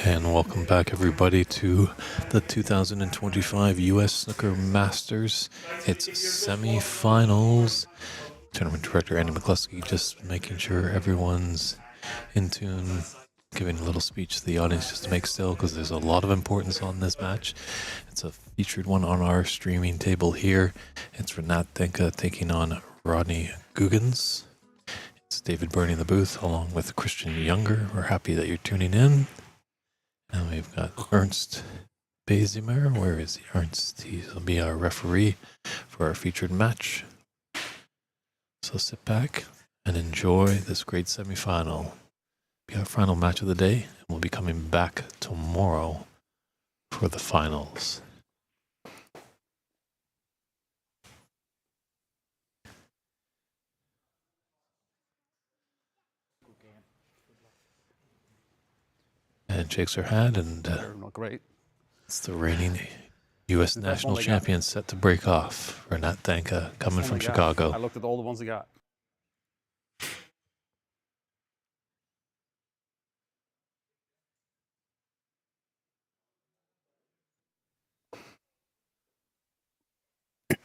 And welcome back, everybody, to the 2025 U.S. Snooker Masters. It's semi-finals. Tournament Director Andy McCloskey just making sure everyone's in tune, giving a little speech to the audience just to make still, because there's a lot of importance on this match. It's a featured one on our streaming table here. It's Renat Denkha taking on Rodney Goggins. It's David Burney in the booth, along with Christian Younger. We're happy that you're tuning in. And we've got Ernst Bezimer. Where is he? Ernst. He'll be our referee for our featured match. So sit back and enjoy this great semifinal. Be our final match of the day, and we'll be coming back tomorrow for the finals. And shakes her hand, and not great. It's the reigning U.S. national champion set to break off. Renat Denkha coming from Chicago. I looked at all the ones they got.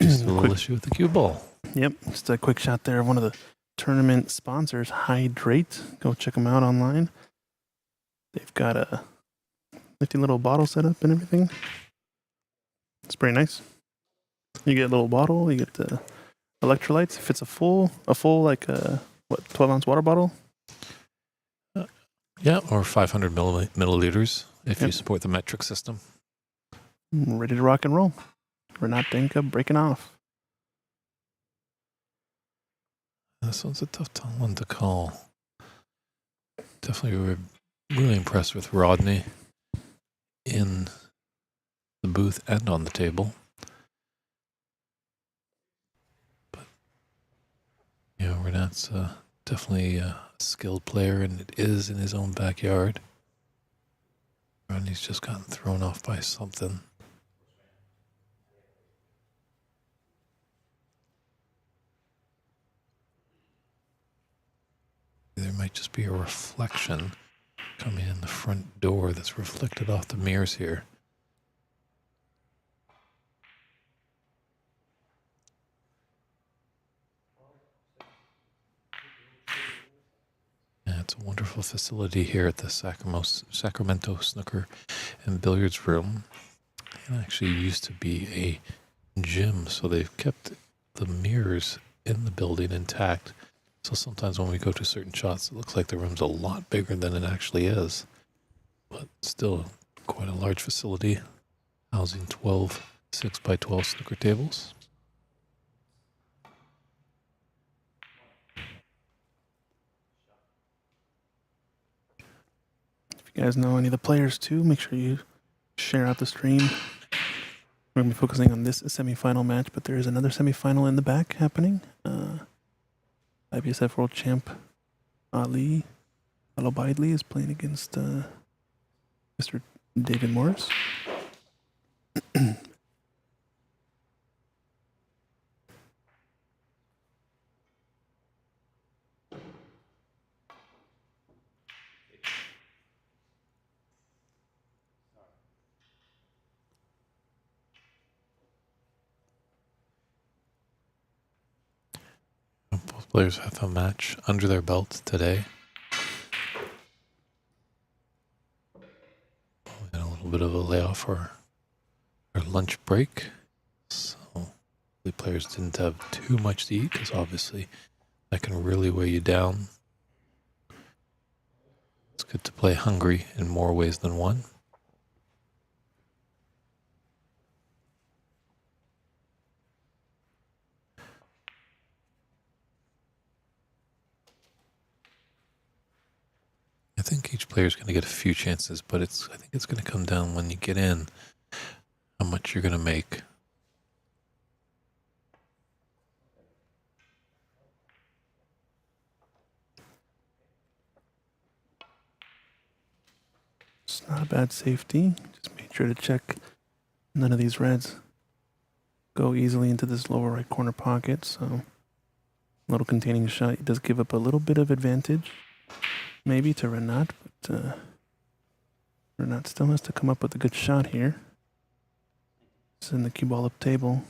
Just a little issue with the cue ball. Yep, just a quick shot there of one of the tournament sponsors, Hydrate. Go check them out online. They've got a nifty little bottle set up and everything. It's pretty nice. You get a little bottle, you get the electrolytes. If it's a full like 12-ounce water bottle? Yeah, or 500 milliliters if you support the metric system. Ready to rock and roll. Renat Denkha breaking off. This one's a tough one to call. Definitely, we were really impressed with Rodney in the booth and on the table. But, you know, Renat's definitely a skilled player, and it is in his own backyard. Rodney's just gotten thrown off by something. There might just be a reflection coming in the front door that's reflected off the mirrors here. Yeah, it's a wonderful facility here at the Sacramento Snooker and Billiards Room. It actually used to be a gym, so they've kept the mirrors in the building intact. So sometimes when we go to certain shots, it looks like the room's a lot bigger than it actually is. But still quite a large facility, housing 12 6x12 snooker tables. If you guys know any of the players too, make sure you share out the stream. We're going to be focusing on this semifinal match, but there is another semifinal in the back happening. IBSF World Champ Ali Alobaidli is playing against Mr. David Morris. Both players have a match under their belt today. We had a little bit of a layoff for our lunch break, so the players didn't have too much to eat, because obviously that can really weigh you down. It's good to play hungry in more ways than one. I think each player is going to get a few chances, but I think it's going to come down when you get in, how much you're going to make. It's not a bad safety. Just make sure to check none of these reds go easily into this lower right corner pocket. So a little containing shot. It does give up a little bit of advantage, maybe to Renat, but Renat still has to come up with a good shot here. Send the cue ball up table.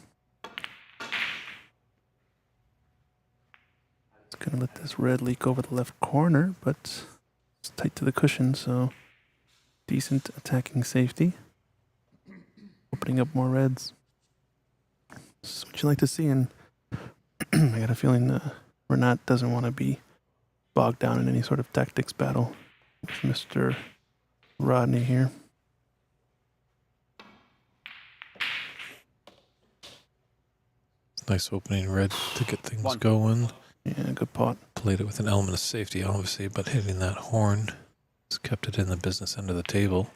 It's gonna let this red leak over the left corner, but it's tight to the cushion, so decent attacking safety. Opening up more reds. This is what you like to see, and I got a feeling Renat doesn't want to be bogged down in any sort of tactics battle with Mr. Rodney here. Nice opening red to get things going. Yeah, good pot. Played it with an element of safety, obviously, but hitting that horn has kept it in the business end of the table.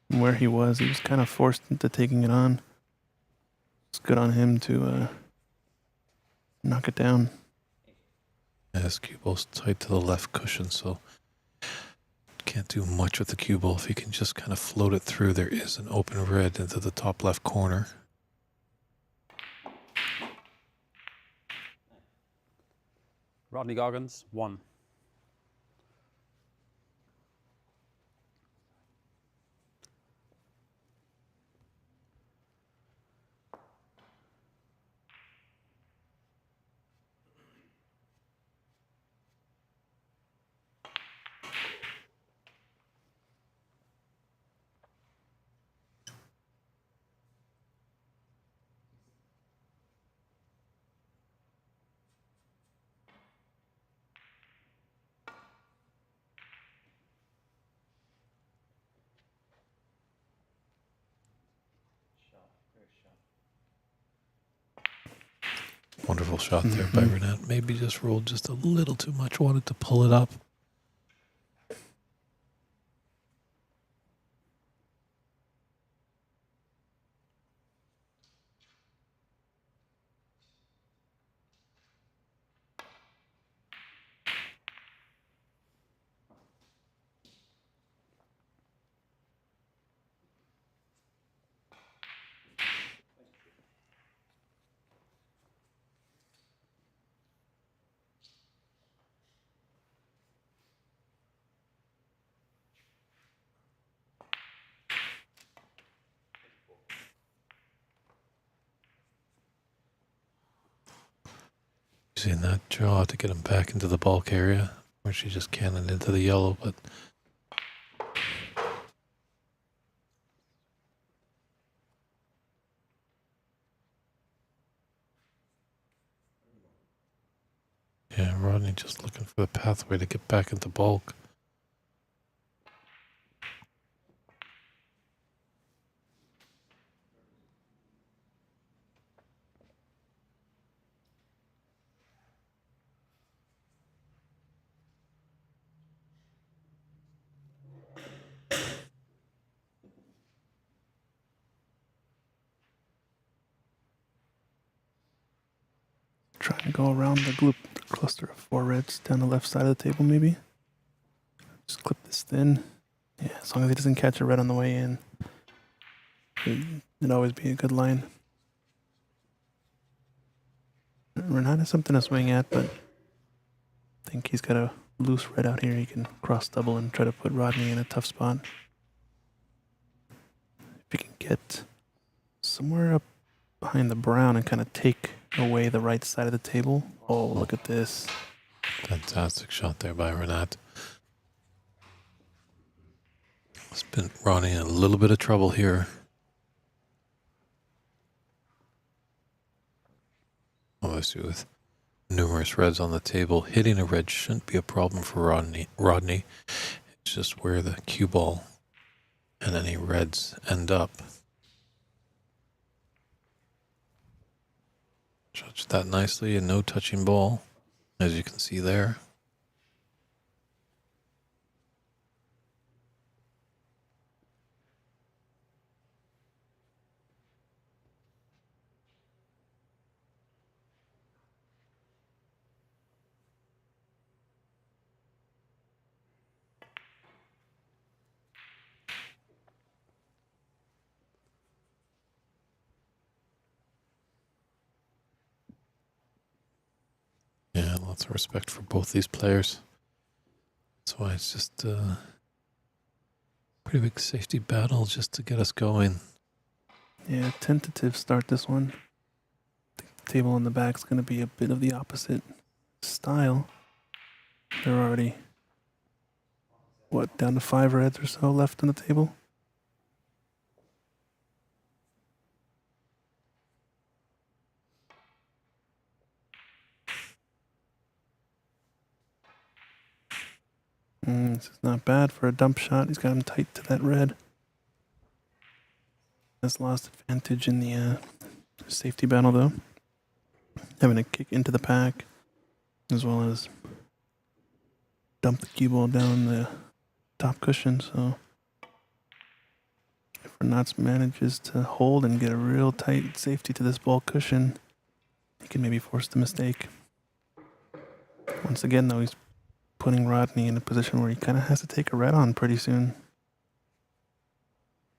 Where he was kind of forced into taking it on. It's good on him to knock it down. Yeah, his cue ball's tight to the left cushion, so can't do much with the cue ball. If he can just kind of float it through, there is an open red into the top left corner. Rodney Goggins, 1. Wonderful shot there by Renat. Maybe just rolled just a little too much, wanted to pull it up. Using that draw to get him back into the bulk area, where she just cannoned into the yellow, but yeah, Rodney just looking for the pathway to get back into bulk. Trying to go around the cluster of 4 reds down the left side of the table, maybe. Just clip this thin. Yeah, as long as he doesn't catch a red on the way in, it'd always be a good line. Renat has something to swing at, but I think he's got a loose red out here. He can cross double and try to put Rodney in a tough spot. If he can get somewhere up behind the brown and kind of take away the right side of the table. Oh, look at this. Fantastic shot there by Renat. It's been Rodney in a little bit of trouble here. Obviously with numerous reds on the table, hitting a red shouldn't be a problem for Rodney. It's just where the cue ball and any reds end up. Judged that nicely, and no touching ball, as you can see there. Yeah, lots of respect for both these players. That's why it's just Pretty big safety battle just to get us going. Yeah, tentative start this one. The table in the back is going to be a bit of the opposite style. They're already, what, down to 5 reds or so left on the table? This is not bad for a dump shot. He's got him tight to that red. Has lost advantage in the safety battle, though. Having a kick into the pack, as well as dump the cue ball down the top cushion. So if Renat manages to hold and get a real tight safety to this ball cushion, he can maybe force the mistake. Once again, though, he's putting Rodney in a position where he kind of has to take a red on pretty soon.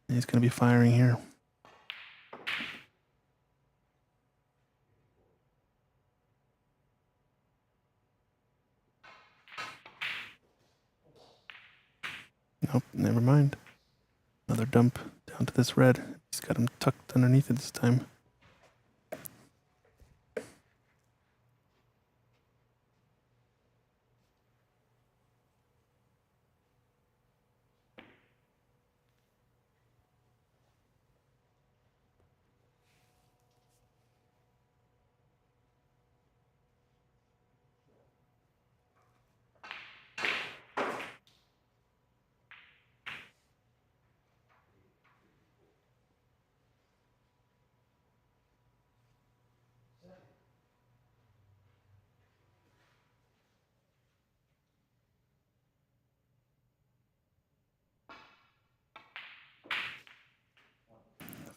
And he's going to be firing here. Nope, never mind. Another dump down to this red. He's got him tucked underneath it this time.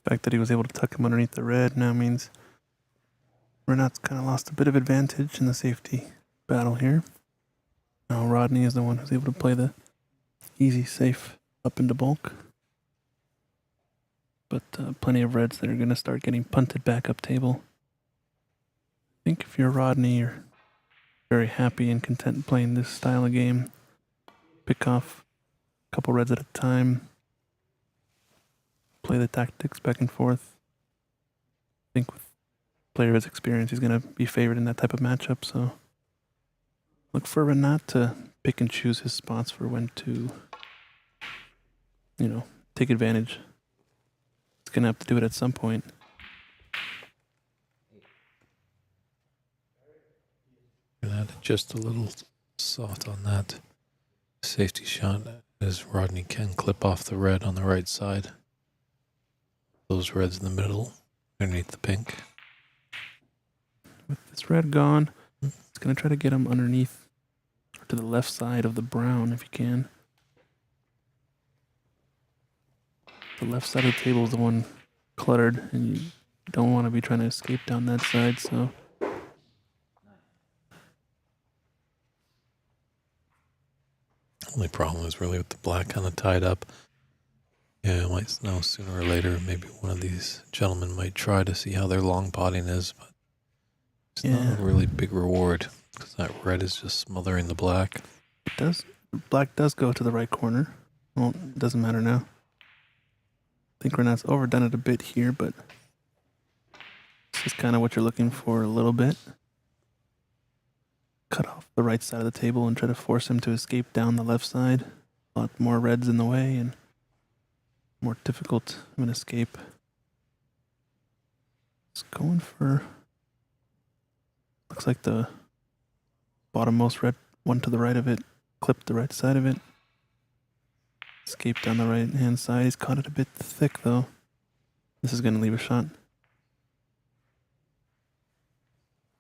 The fact that he was able to tuck him underneath the red now means Renat's kind of lost a bit of advantage in the safety battle here. Now Rodney is the one who's able to play the easy, safe up into bulk. But plenty of reds that are going to start getting punted back up table. I think if you're Rodney, you're very happy and content playing this style of game. Pick off a couple reds at a time. Play the tactics back and forth. I think with player of his experience, he's going to be favored in that type of matchup. So look for Renat to pick and choose his spots for when to, take advantage. He's going to have to do it at some point. Just a little soft on that safety shot as Rodney can clip off the red on the right side. Those reds in the middle, underneath the pink. With this red gone, it's going to try to get him underneath or to the left side of the brown if you can. The left side of the table is the one cluttered, and you don't want to be trying to escape down that side, so... Only problem is really with the black kind of tied up. Yeah, I might know sooner or later. Maybe one of these gentlemen might try to see how their long potting is, but it's not a really big reward because that red is just smothering the black. It does. Black does go to the right corner. Well, it doesn't matter now. I think Renat's overdone it a bit here, but this is kind of what you're looking for a little bit. Cut off the right side of the table and try to force him to escape down the left side. A lot more reds in the way and more difficult of an escape. It's going for... Looks like the bottommost red one to the right of it clipped the right side of it. Escaped down the right hand side. He's caught it a bit thick though. This is going to leave a shot.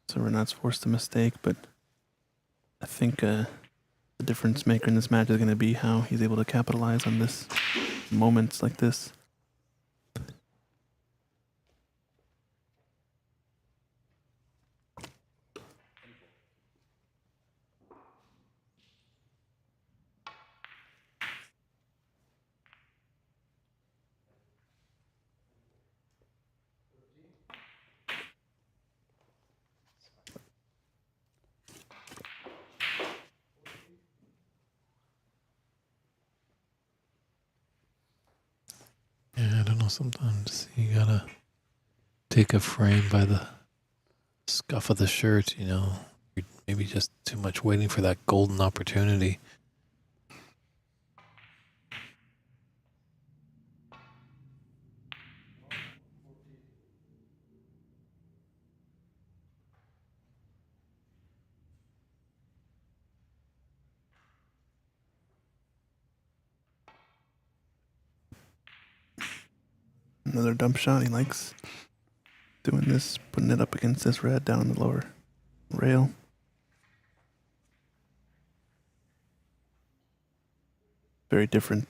So Renat's forced a mistake, but I think the difference maker in this match is going to be how he's able to capitalize on this moments like this. know, sometimes you gotta take a frame by the scuff of the shirt, you know. Maybe just too much waiting for that golden opportunity. Another dump shot. He likes doing this, putting it up against this red down on the lower rail. Very different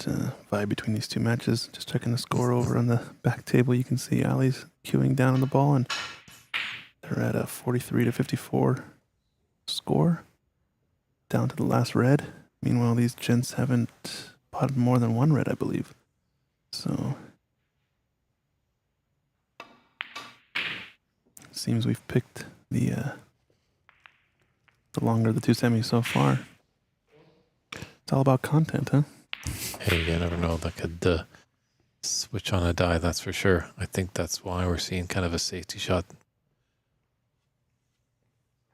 vibe between these two matches. Just checking the score over on the back table. You can see Ali's queuing down on the ball, and they're at a 43-54 score, down to the last red. Meanwhile, these gents haven't potted more than one red, I believe. So seems we've picked the longer of the two semis so far. It's all about content, huh? Hey, you never know. That could switch on a die, that's for sure. I think that's why we're seeing kind of a safety shot.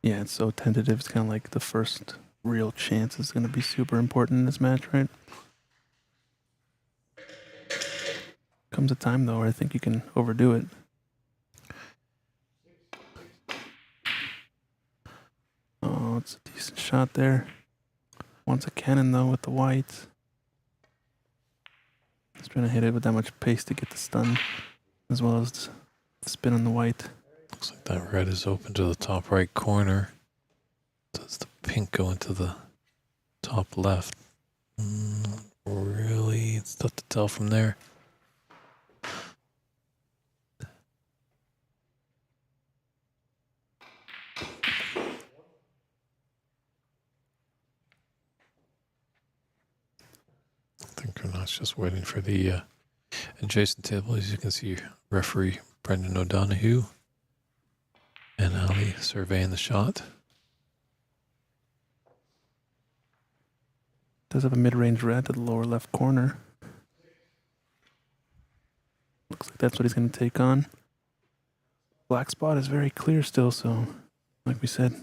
Yeah, it's so tentative. It's kind of like the first real chance is going to be super important in this match, right? Comes a time, though, where I think you can overdo it. Oh, it's a decent shot there. Wants a cannon, though, with the white. He's trying to hit it with that much pace to get the stun, as well as the spin on the white. Looks like that red is open to the top right corner. Does the pink go into the top left? Really, it's tough to tell from there. I think Renat's just waiting for the adjacent table. As you can see, referee Brendan O'Donoghue and Ali surveying the shot. Does have a mid-range red to the lower left corner. Looks like that's what he's going to take on. Black spot is very clear still, so like we said,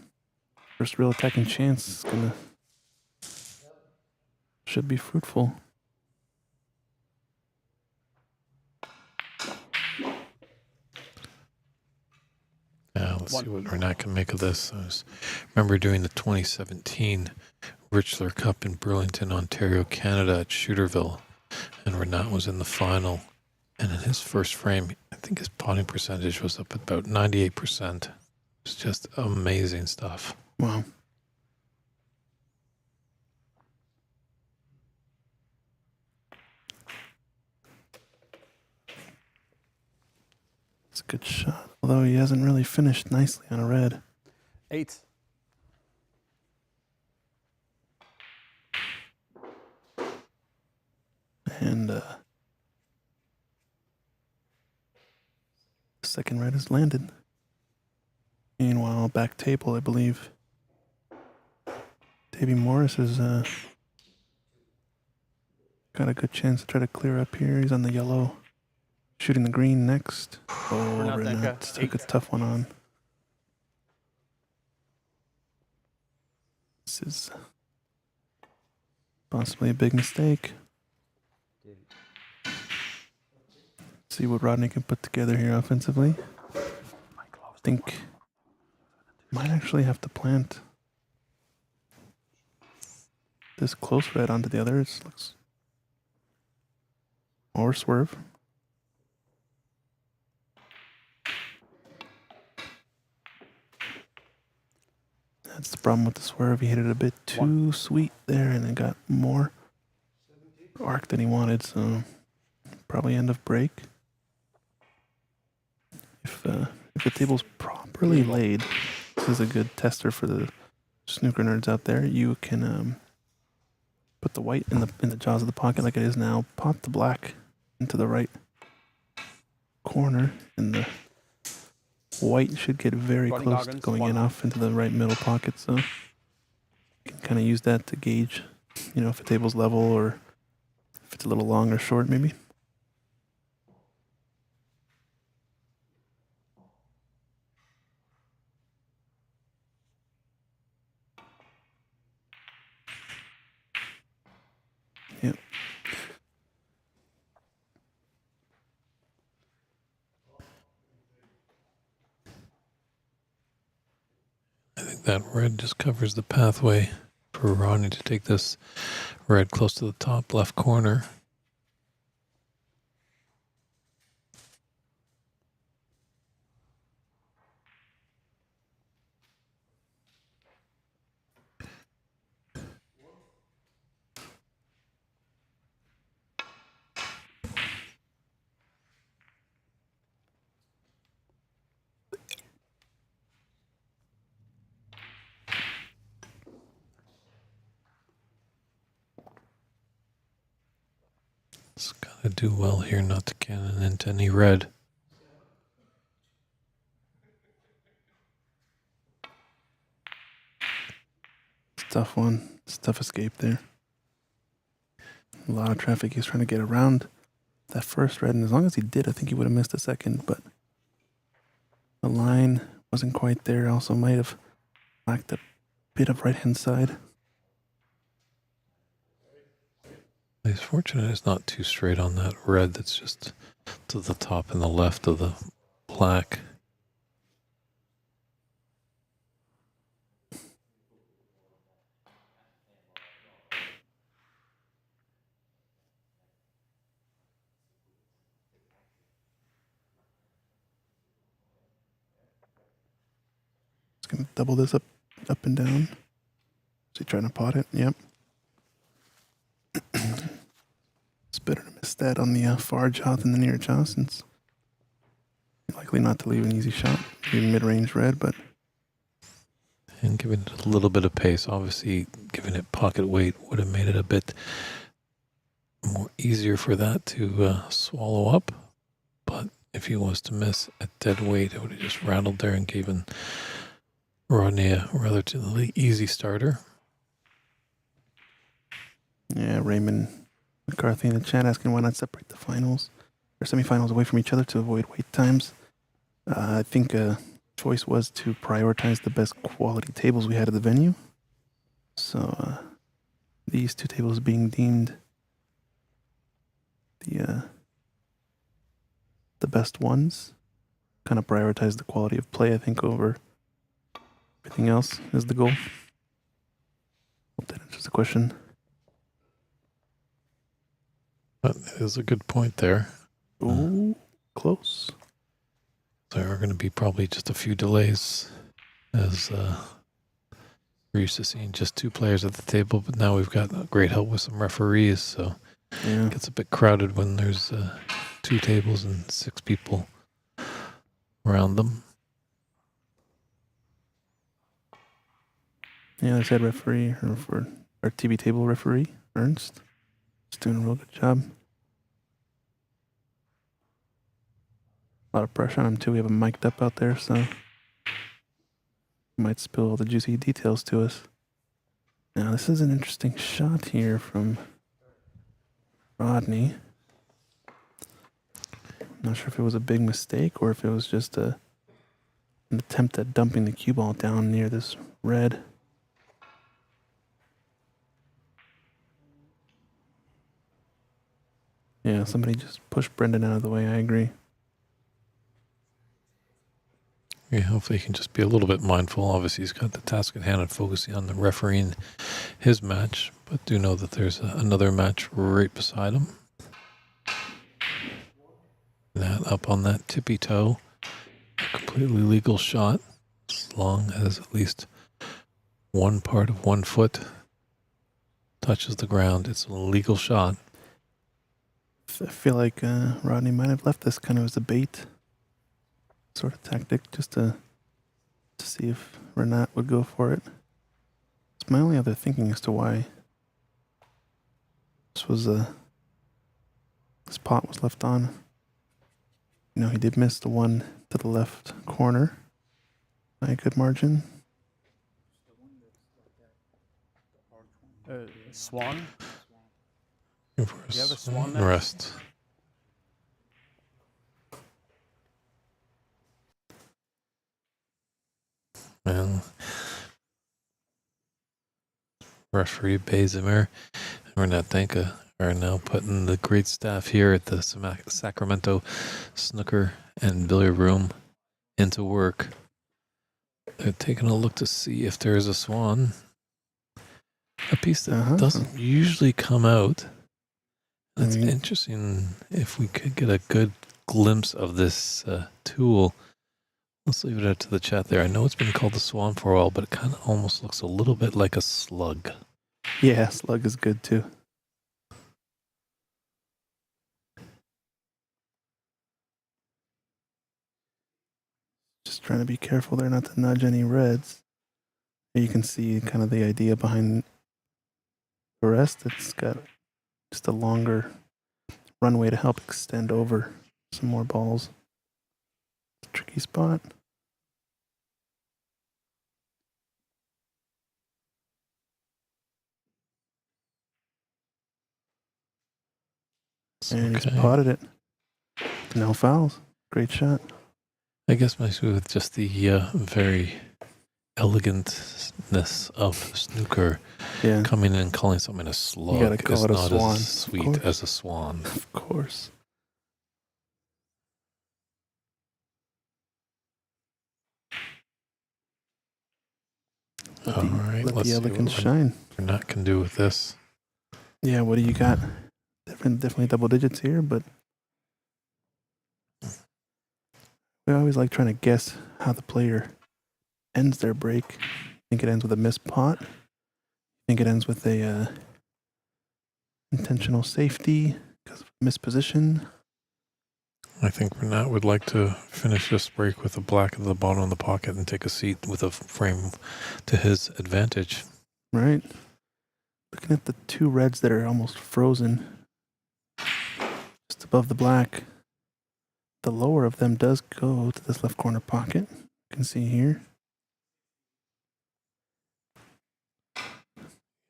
first real attacking chance is should be fruitful. Yeah, let's see what Renat can make of this. I remember doing the 2017 Richler Cup in Burlington, Ontario, Canada at Shooterville, and Renat was in the final. And in his first frame, I think his potting percentage was up at about 98%. It's just amazing stuff. Wow. It's a good shot, although he hasn't really finished nicely on a red. 8. And second red has landed. Meanwhile, back table, I believe. Davey Morris has got a good chance to try to clear up here. He's on the yellow, shooting the green next. Oh, Renat Renat Denkha, took a tough one on. This is possibly a big mistake. See what Rodney can put together here offensively. I think might actually have to plant this close red onto the other. It looks or swerve. That's the problem with the swerve. He hit it a bit too sweet there, and it got more arc than he wanted. So probably end of break. If the table's properly laid, this is a good tester for the snooker nerds out there. You can put the white in the jaws of the pocket like it is now. Pop the black into the right corner, and the white should get very Rodney close to Goggins, going 1. in off into the right middle pocket. So you can kind of use that to gauge, if a table's level or if it's a little long or short, maybe. that red just covers the pathway for Rodney to take this red close to the top left corner. It's got to do well here not to cannon into any red. It's a tough one. It's a tough escape there. A lot of traffic. He was trying to get around that first red, and as long as he did, I think he would have missed a second, but the line wasn't quite there. Also might have lacked a bit of right-hand side. He's fortunate it's not too straight on that red that's just to the top and the left of the black. Just gonna double this up and down. Is he trying to pot it? Yep. It's better to miss that on the far jaw than the near jaw, since likely not to leave an easy shot. Even mid-range red, but And giving it a little bit of pace. Obviously, giving it pocket weight would have made it a bit more easier for that to swallow up. But if he was to miss at dead weight, it would have just rattled there and given Rodney a relatively easy starter. yeah, Raymond McCarthy in the chat asking why not separate the finals or semifinals away from each other to avoid wait times. I think choice was to prioritize the best quality tables we had at the venue. So these two tables being deemed the best ones, kind of prioritize the quality of play, I think, over everything else is the goal. Hope that answers the question. That is a good point there. Ooh, close. There are going to be probably just a few delays, as we're used to seeing just two players at the table, but now we've got great help with some referees, so Yeah. it gets a bit crowded when there's two tables and 6 people around them. Yeah, there's head referee, or for our TV table referee, Ernst. He's doing a real good job. A lot of pressure on him, too. We have him mic'd up out there, so he might spill all the juicy details to us. Now, this is an interesting shot here from Rodney. Not sure if it was a big mistake or if it was just an attempt at dumping the cue ball down near this red. Yeah, somebody just pushed Brendan out of the way. I agree. Yeah, hopefully he can just be a little bit mindful. Obviously, he's got the task at hand and focusing on the refereeing his match, but do know that there's another match right beside him. That up on that tippy toe, completely legal shot, as long as at least one part of 1 foot touches the ground. It's a legal shot. I feel like Rodney might have left this kind of as a bait sort of tactic, just to see if Renat would go for it. It's my only other thinking as to why this pot was left on. You know, he did miss the one to the left corner by a good margin. Swan. Looking for You have a a swan match? rest. Well, referee Bezimir and Renat Denkha are now putting the great staff here at the Sacramento Snooker and Billiard Room into work. They're taking a look to see if there is a swan. A piece that doesn't usually come out. It's interesting if we could get a good glimpse of this tool. Let's leave it out to the chat there. I know it's been called the swan for a while, but it kind of almost looks a little bit like a slug. Yeah, slug is good too. Just trying to be careful there not to nudge any reds. Here you can see kind of the idea behind the rest. It's got just a longer runway to help extend over some more balls. Tricky spot. And he's potted it. No fouls. Great shot. I guess mostly with just the very elegantness of snooker, coming in and calling something a slug is not as sweet as a swan. Of course. All right, let let's the elegance shine. Renat can do with this. Yeah, what do you got? Definitely double digits here, but we always like trying to guess how the player ends their break. Think it ends with a missed pot. Think it ends with a intentional safety because of misposition. I think Renat would like to finish this break with a black at the bottom of the pocket and take a seat with a frame to his advantage. Right. Looking at the two reds that are almost frozen just above the black. The lower of them does go to this left corner pocket. You can see here.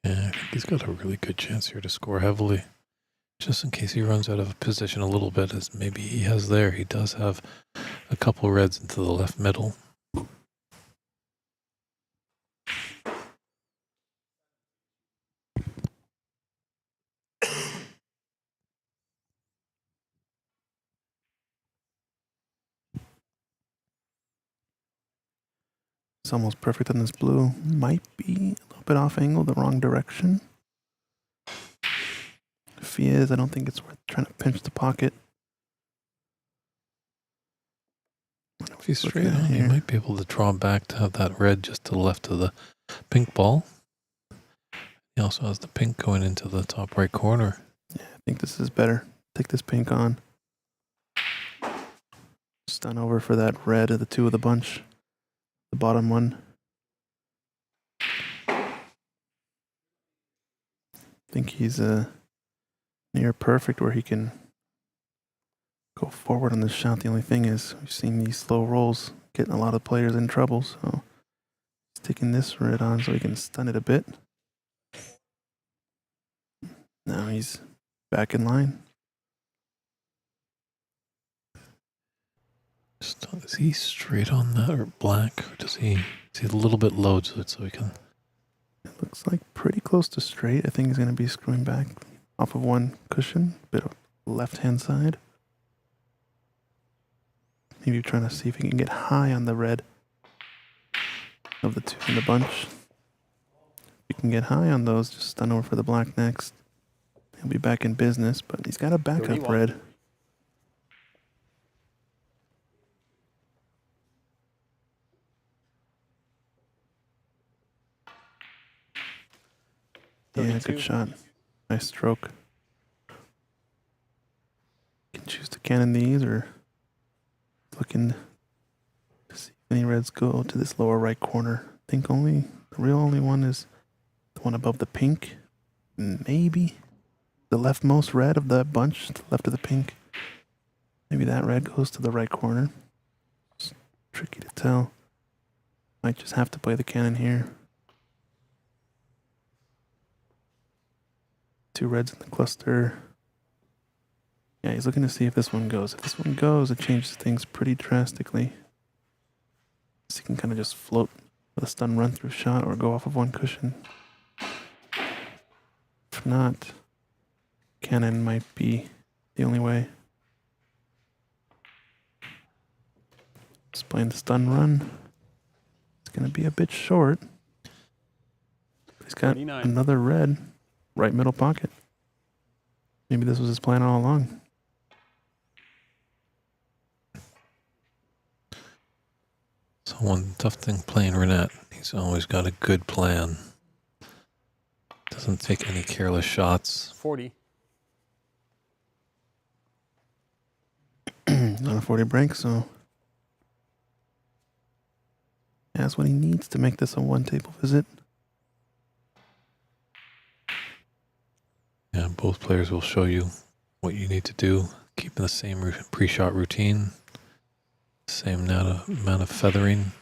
Yeah, I think he's got a really good chance here to score heavily. Just in case he runs out of position a little bit, as maybe he has there. He does have a couple reds into the left middle. It's almost perfect on this blue. Might be a little bit off angle, the wrong direction. If he is, I don't think it's worth trying to pinch the pocket. If he's straight on, he might be able to draw back to have that red just to the left of the pink ball. He also has the pink going into the top right corner. Yeah, I think this is better. Take this pink on. Stun over for that red of the two of the bunch. The bottom one. I think he's near perfect where he can go forward on this shot. The only thing is we've seen these slow rolls getting a lot of players in trouble, so he's taking this red on so he can stun it a bit. Now he's back in line. Is he straight on that or black? Or is he a little bit low to it so he can... It looks like pretty close to straight. I think he's going to be screwing back off of one cushion, bit of left-hand side. Maybe trying to see if he can get high on the red of the two in the bunch. If he can get high on those, just stun over for the black next. He'll be back in business, but he's got a backup red. Yeah, good shot. Nice stroke. You can choose to cannon these or looking to see if any reds go to this lower right corner. I think the real only one is the one above the pink. Maybe the leftmost red of the bunch, to the left of the pink. Maybe that red goes to the right corner. It's tricky to tell. Might just have to play the cannon here. Two reds in the cluster. Yeah, he's looking to see if this one goes. If this one goes, it changes things pretty drastically. So he can kind of just float with a stun run through shot or go off of one cushion. If not, cannon might be the only way. Just playing the stun run. It's going to be a bit short. He's got 49. another red right middle pocket. Maybe this was his plan all along. So one tough thing playing Renat, he's always got a good plan. Doesn't take any careless shots. 40. Not a 40 break, so that's what he needs to make this a one-table visit. Yeah, both players will show you what you need to do, keeping the same pre-shot routine, same amount of feathering.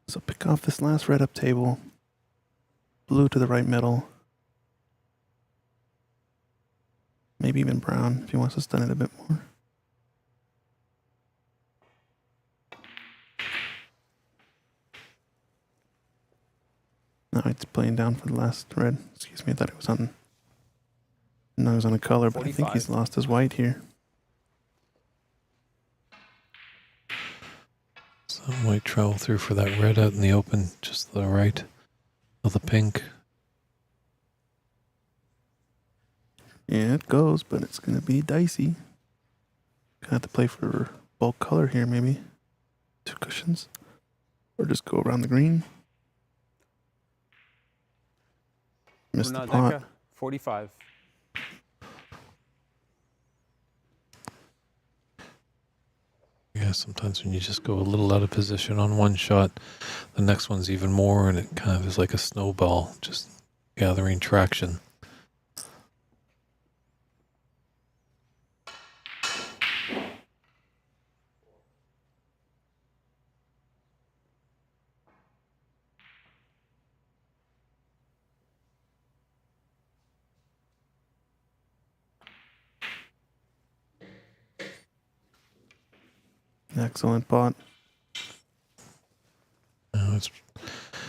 So pick off this last red up table. Blue to the right middle. Maybe even brown if he wants to stun it a bit more. No, it's playing down for the last red. Excuse me, I thought it was on. No, it was on a color, but I think he's 45. lost his white here. So white travel through for that red out in the open, just to the right of the pink. Yeah, it goes, but it's going to be dicey. Gonna have to play for bulk color here, maybe. 2 cushions. Or just go around the green. Missed the Renat pot. Denkha, 45. Yeah, sometimes when you just go a little out of position on one shot, the next one's even more, and it kind of is like a snowball, just gathering traction. Excellent pot. Now it's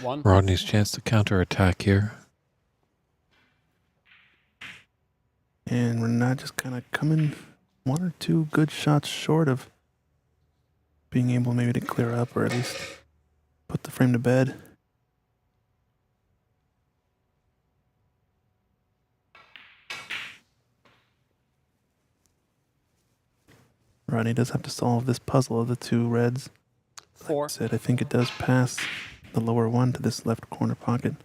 1. Rodney's chance to counterattack here. And we're not just kind of coming 1 or 2 good shots short of being able maybe to clear up or at least put the frame to bed. Rodney does have to solve this puzzle of the 2 reds. 4. Like I said, I think it does pass the lower one to this left corner pocket.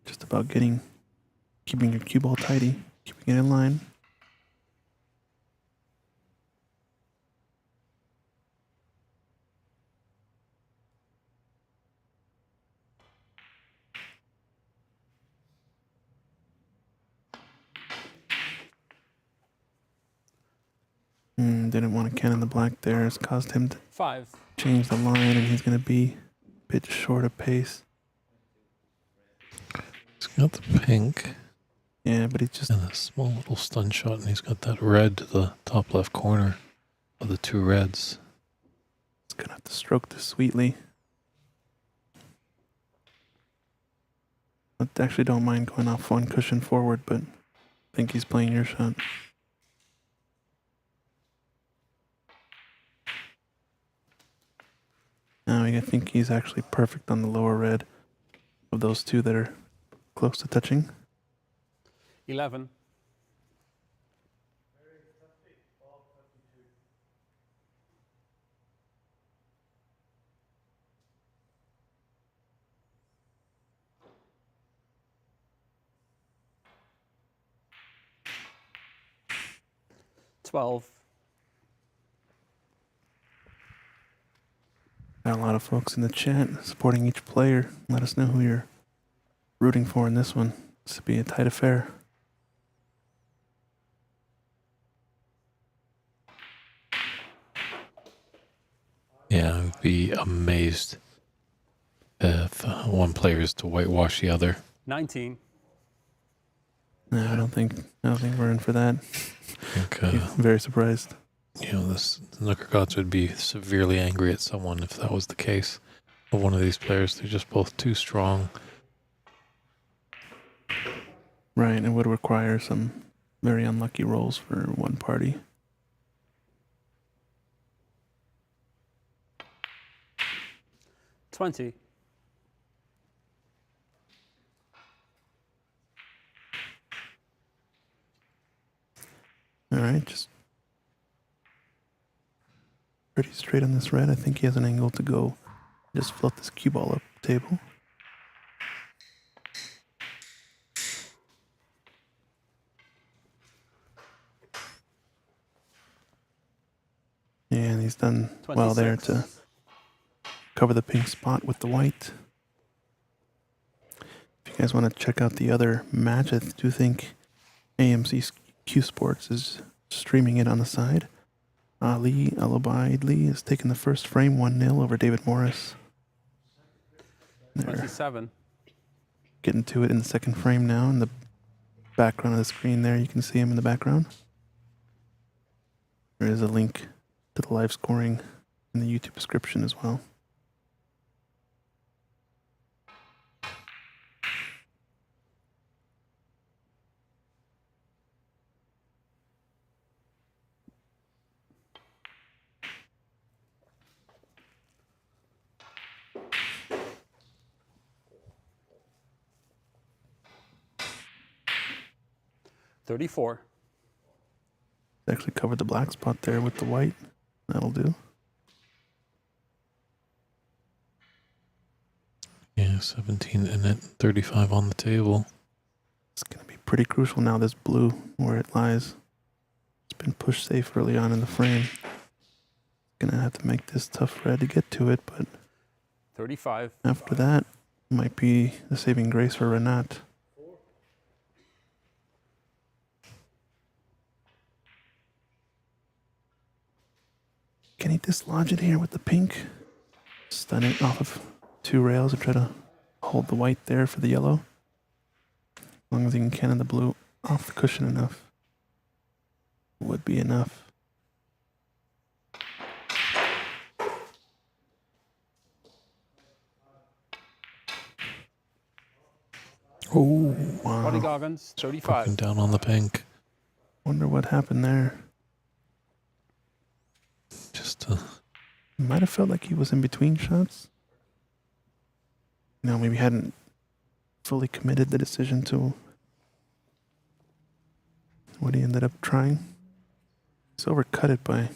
Just about keeping your cue ball tidy, keeping it in line. Didn't want to cannon the black there. It's caused him to 5. change the line, and he's going to be a bit short of pace. He's got the pink Yeah, but he's just and a small little stun shot, and he's got that red to the top left corner of the 2 reds. going to have to stroke this sweetly. I actually don't mind going off 1 cushion forward, but I think he's playing your shot. Now I think he's actually perfect on the lower red of those 2 that are close to touching. 11. $12. Got a lot of folks in the chat supporting each player. Let us know who you're rooting for in this one. This will be a tight affair. Yeah, I would be amazed if one player is to whitewash the other. 19. No, I don't think we're in for that. I think, I'm very surprised. the snooker gods would be severely angry at someone if that was the case of one of these players. They're just both too strong. Right, and it would require some very unlucky rolls for one party. 20. All right, just pretty straight on this red. I think he has an angle to go. Just float this cue ball up the table. And he's done well there 26. to cover the pink spot with the white. If you guys want to check out the other match, I do think AMC Q Sports is streaming it on the side. Ali Alabaidli is taking the first frame 1-0 over David Morris. They're 27. getting to it in the second frame now. In the background of the screen there, you can see him in the background. There is a link to the live scoring in the YouTube description as well. $34. Actually covered the black spot there with the white. That'll do. Yeah, 17 in it, 35 on the table. It's going to be pretty crucial now, this blue, where it lies. It's been pushed safe early on in the frame. Going to have to make this tough red to get to it, but 35. after that, might be the saving grace for Renat. Can he dislodge it here with the pink? Stun it off of 2 rails and try to hold the white there for the yellow. As long as he can cannon the blue off the cushion enough. Would be enough. Oh, Rodney Wow. Goggins, broken 35. down on the pink. Wonder what happened there. Just Might have felt like he was in between shots. Maybe hadn't fully committed the decision to what he ended up trying. He's overcut it by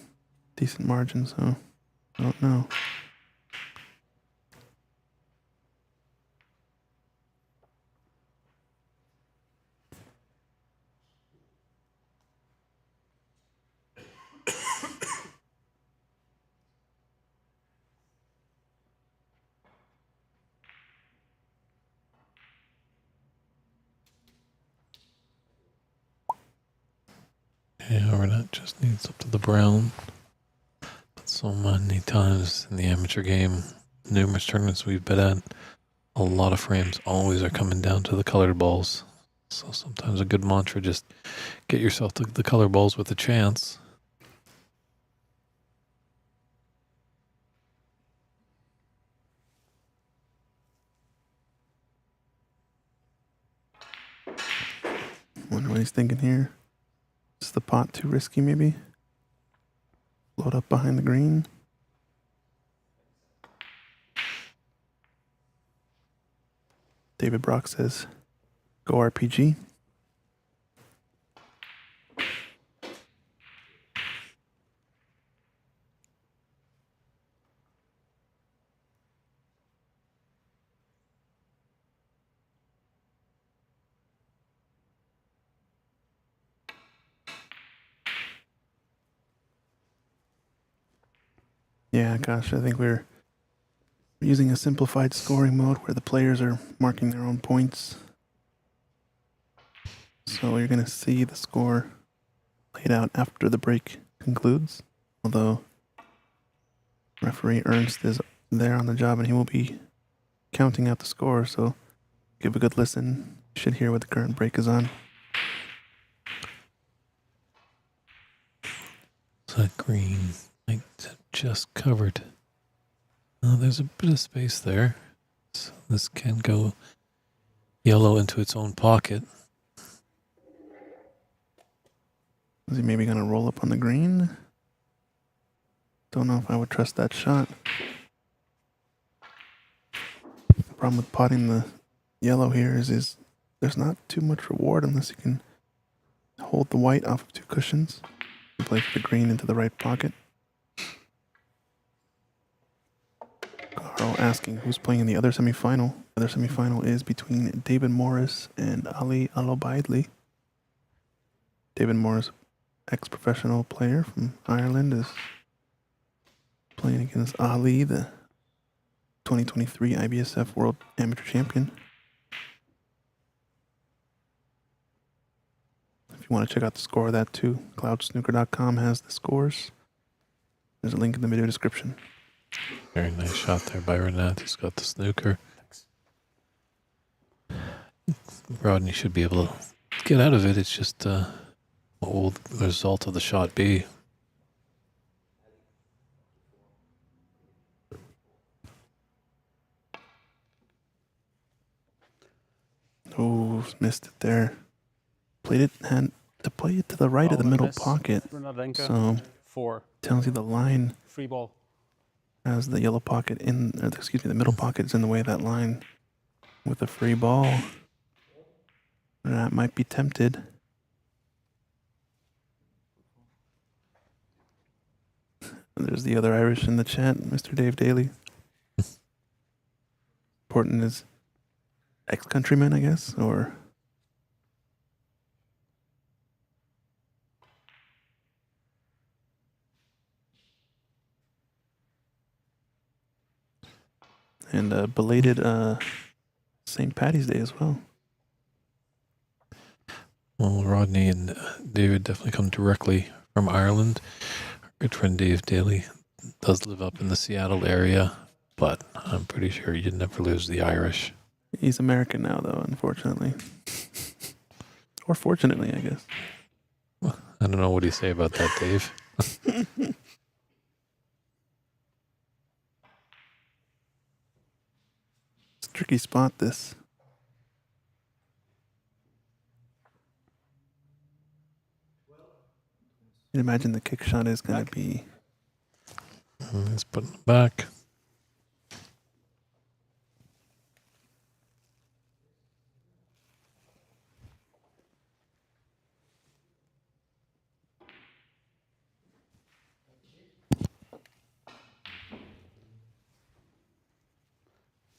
decent margin, so I don't know. yeah, Renat just needs up to the brown. But so many times in the amateur game, numerous tournaments we've been at, a lot of frames always are coming down to the colored balls. So sometimes a good mantra, just get yourself to the color balls with a chance. Wonder what he's thinking here. Is the pot too risky, maybe? Load up behind the green. David Brock says, go RPG. Yeah, gosh, I think we're using a simplified scoring mode where the players are marking their own points. So you're going to see the score laid out after the break concludes. Although referee Ernst is there on the job and he will be counting out the score. So give a good listen. You should hear what the current break is on. That green, like just covered. There's a bit of space there. So this can go yellow into its own pocket. Is he maybe going to roll up on the green? Don't know if I would trust that shot. problem with potting the yellow here is there's not too much reward unless you can hold the white off of 2 cushions and play for the green into the right pocket. Carl asking who's playing in the other semifinal. The other semifinal is between David Morris and Ali Alobaidli. David Morris, ex-professional player from Ireland, is playing against Ali, the 2023 IBSF World Amateur Champion. If you want to check out the score of that too, cloudsnooker.com has the scores. There's a link in the video description. Very nice shot there by Renat. He's got the snooker. Rodney should be able to get out of it. It's just what will the result of the shot be? Oh, missed it there. Played it, had to play it to the right of the middle pocket. Renat Denkha, So 4. tells you the line Free ball. has the yellow pocket in, or excuse me, the middle pocket is in the way of that line with a free ball. That might be tempted. There's the other Irish in the chat, Mr. Dave Daly. Important is ex-countryman, I guess, or... And belated St. Paddy's Day as well. Well, Rodney and David definitely come directly from Ireland. Our good friend Dave Daly does live up in the Seattle area, but I'm pretty sure you'd never lose the Irish. He's American now, though, unfortunately. Or fortunately, I guess. I don't know what do you say about that, Dave. It's a tricky spot, this. You'd imagine the kick shot is going to be... Let's put it back.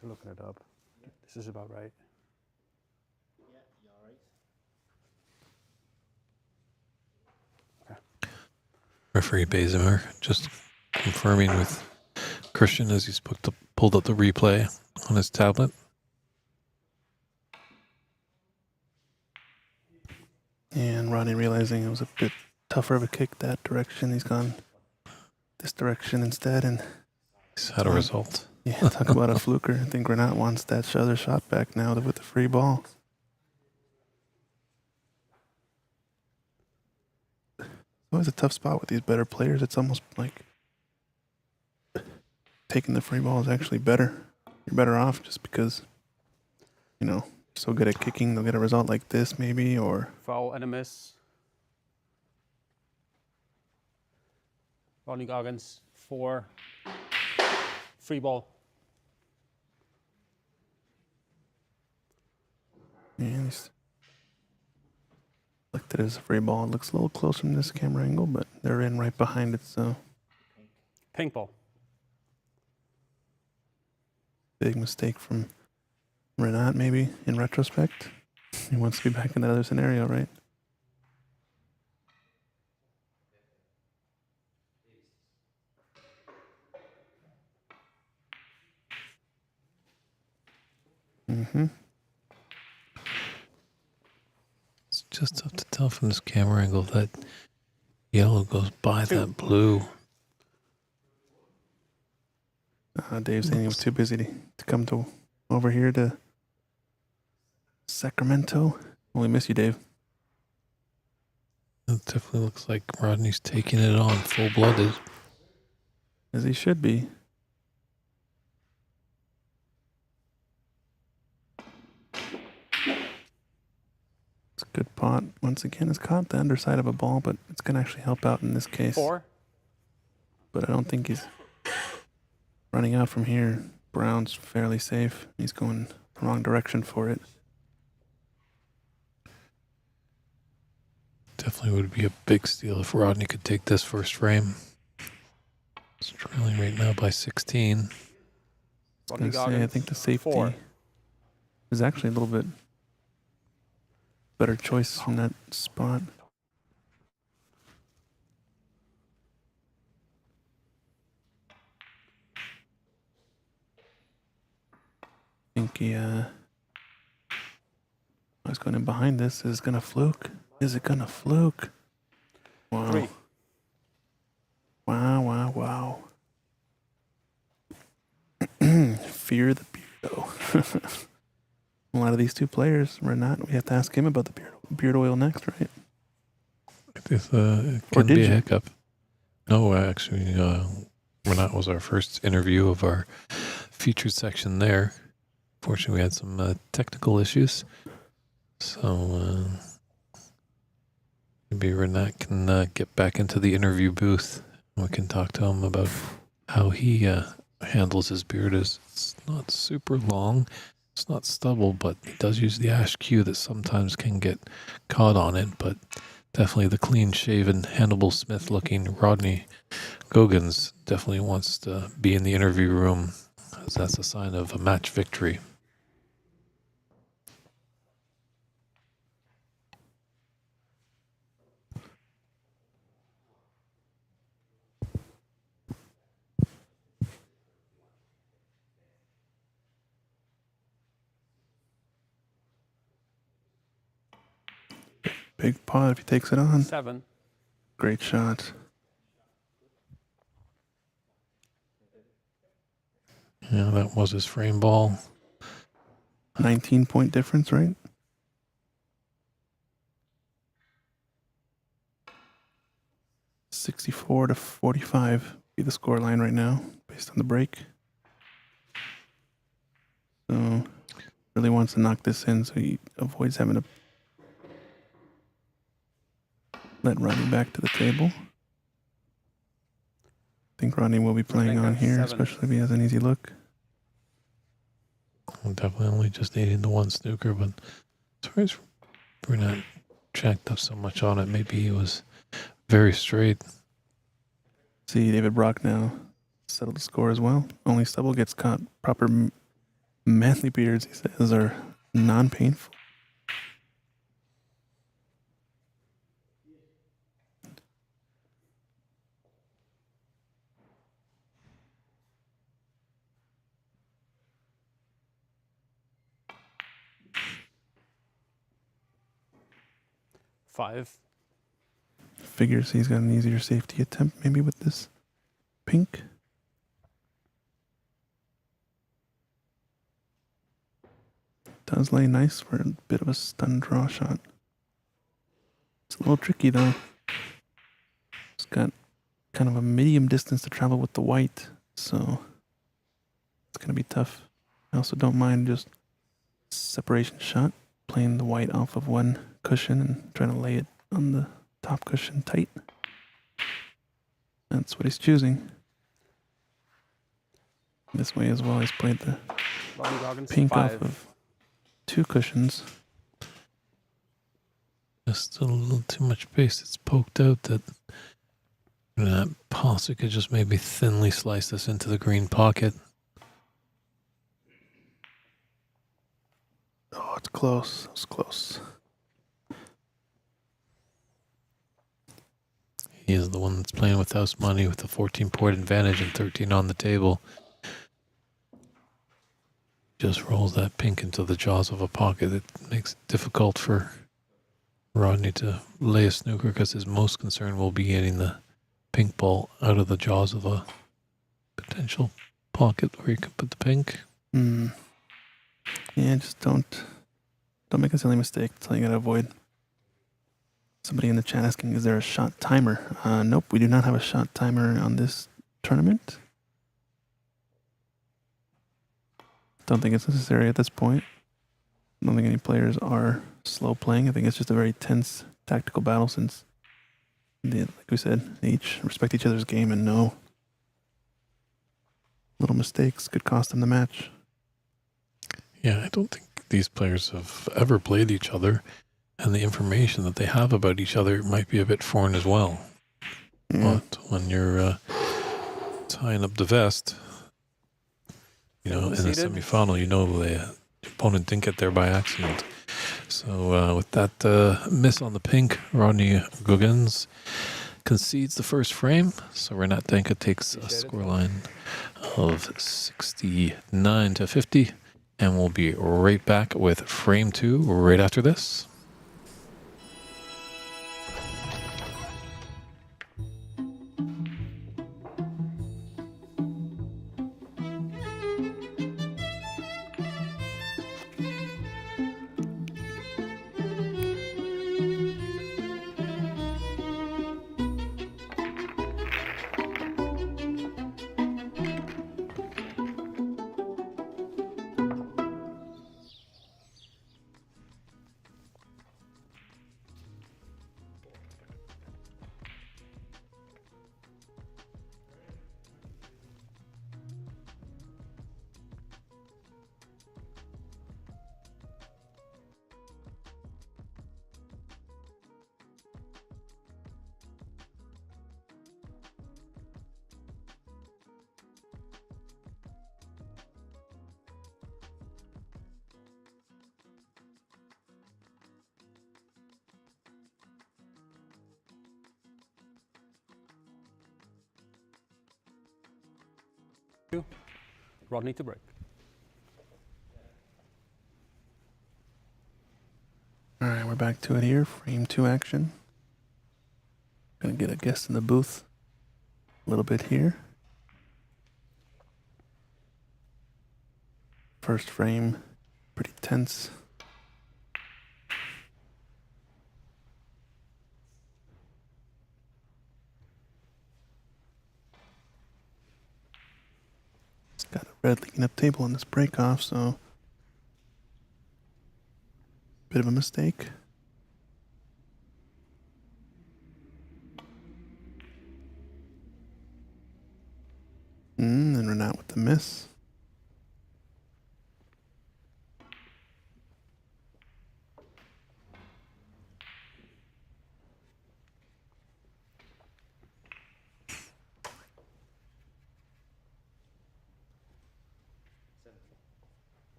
They're looking it up. This is about right. Referee Bazimer just confirming with Christian as he's pulled up the replay on his tablet. And Rodney realizing it was a bit tougher of a kick that direction. He's gone this direction instead. And He's had a result. yeah, talk about a fluker. I think Renat wants that other shot back now with the free ball. Always a tough spot with these better players. It's almost like taking the free ball is actually better. You're better off just because, you know, so good at kicking, they'll get a result like this maybe, or... Foul and a miss. Rodney Goggins, 4. Free ball. Yeah, he's looked at it as a free ball. It looks a little close from this camera angle, but they're in right behind it, so... Pink ball. Big mistake from Renat, maybe, in retrospect. He wants to be back in that other scenario, right? Mm-hmm. It's just tough to tell from this camera angle that yellow goes by that blue. Dave's saying he was too busy to come over here to Sacramento. Well, we miss you, Dave. It definitely looks like Rodney's taking it on full-blooded. As he should be. It's a good pot. Once again, it's caught the underside of a ball, but it's going to actually help out in this case. 4. But I don't think he's running out from here. brown's fairly safe. He's going the wrong direction for it. Definitely would be a big steal if Rodney could take this first frame. It's trailing right now by 16. I was Rodney gonna say, I Goggins, think the safety 4. is actually a little bit better choice from that spot. I think he I was going in behind this. Is it gonna fluke? Is it gonna fluke? Wow. 3. Wow, wow, wow. Fear the beardo. A lot of these two players, Renat, we have to ask him about the beard oil next, right? It Or can did be a you? hiccup. No, actually, Renat was our first interview of our featured section there. Fortunately, we had some technical issues. So maybe Renat can get back into the interview booth. We can talk to him about how he handles his beard. It's not super long. It's not stubble, but he does use the ash cue that sometimes can get caught on it. But definitely the clean-shaven, Hannibal Smith-looking Rodney Goggins definitely wants to be in the interview room, as that's a sign of a match victory. Big pot if he takes it on. 7. Great shot. Yeah, that was his frame ball. 19-point difference, right? $64 to $45 be the score line right now, based on the break. So really wants to knock this in so he avoids having to let Rodney back to the table. I think Rodney will be playing on here, 7. especially if he has an easy look. Well, definitely only just needing the one snooker, but as far as we're not jacked up so much on it, maybe he was very straight. See, David Brock now settled the score as well. Only stubble gets caught. Proper manly beards, he says, are non-painful. Five. Figures he's got an easier safety attempt maybe with this pink. Does lay nice for a bit of a stun draw shot. It's a little tricky though. It's got kind of a medium distance to travel with the white, so it's gonna be tough. I also don't mind just separation shot, playing the white off of one cushion and trying to lay it on the top cushion tight. That's what he's choosing. This way as well, he's played the Rodney Goggins, pink 5. off of two cushions. Just a little too much base. It's poked out that PABSA could just maybe thinly slice this into the green pocket. Oh, it's close. It's close. He is the one that's playing with house money with a 14-point advantage and 13 on the table. Just rolls that pink into the jaws of a pocket. It makes it difficult for Rodney to lay a snooker because his most concern will be getting the pink ball out of the jaws of a potential pocket where you can put the pink. Yeah, just don't make a silly mistake. That's all you gotta avoid. Somebody in the chat asking, is there a shot timer? Nope, we do not have a shot timer on this tournament. Don't think it's necessary at this point. I don't think any players are slow playing. I think it's just a very tense tactical battle since, like we said, they each respect each other's game and know Little mistakes could cost them the match. Yeah, I don't think these players have ever played each other, and the information that they have about each other might be a bit foreign as well. Yeah. But when you're tying up the vest, in a semi-final, the opponent didn't get there by accident. So with that miss on the pink, Rodney Goggins concedes the first frame. So Renat Denkha takes a scoreline of 69-50. And we'll be right back with frame 2 right after this. Rodney to break. All right, we're back to it here. Frame 2 action. Gonna get a guest in the booth a little bit here. First frame, pretty tense. It's got a red leading up table on this break off, so bit of a mistake. And Renat with the miss.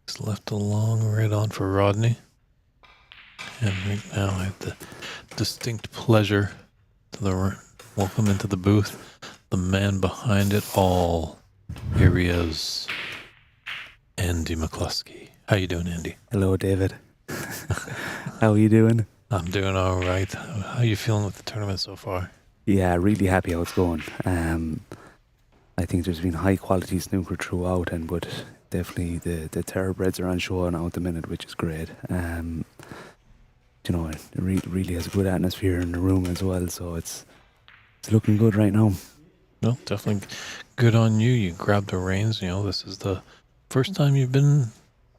Just left a long red on for Rodney. And right now I have the distinct pleasure to welcome into the booth the man behind it all. Here he is, Andy McCloskey. How you doing, Andy? Hello, David. How are you doing? I'm doing all right. How you feeling with the tournament so far? Yeah, really happy how it's going. I think there's been high quality snooker throughout, but definitely the thoroughbreds are on show now at the minute, which is great. It really has a good atmosphere in the room as well, so it's looking good right now. No, definitely good on you. You grabbed the reins. This is the first time you've been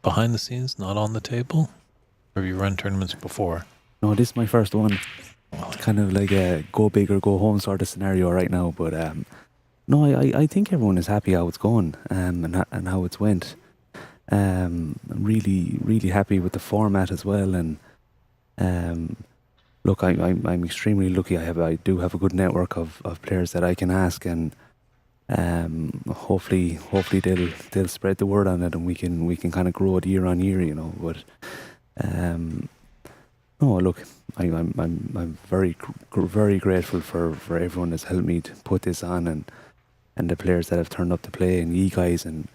behind the scenes, not on the table? Or have you run tournaments before? No, this is my first one. It's kind of like a go big or go home sort of scenario right now, but no, I think everyone is happy how it's going and how it's went. I'm really happy with the format as well, and look, I'm extremely lucky. I do have a good network of players that I can ask, and hopefully they'll spread the word on it, and we can kind of grow it year on year, But no, look, I'm very grateful for everyone that's helped me to put this on, and the players that have turned up to play, and you guys, and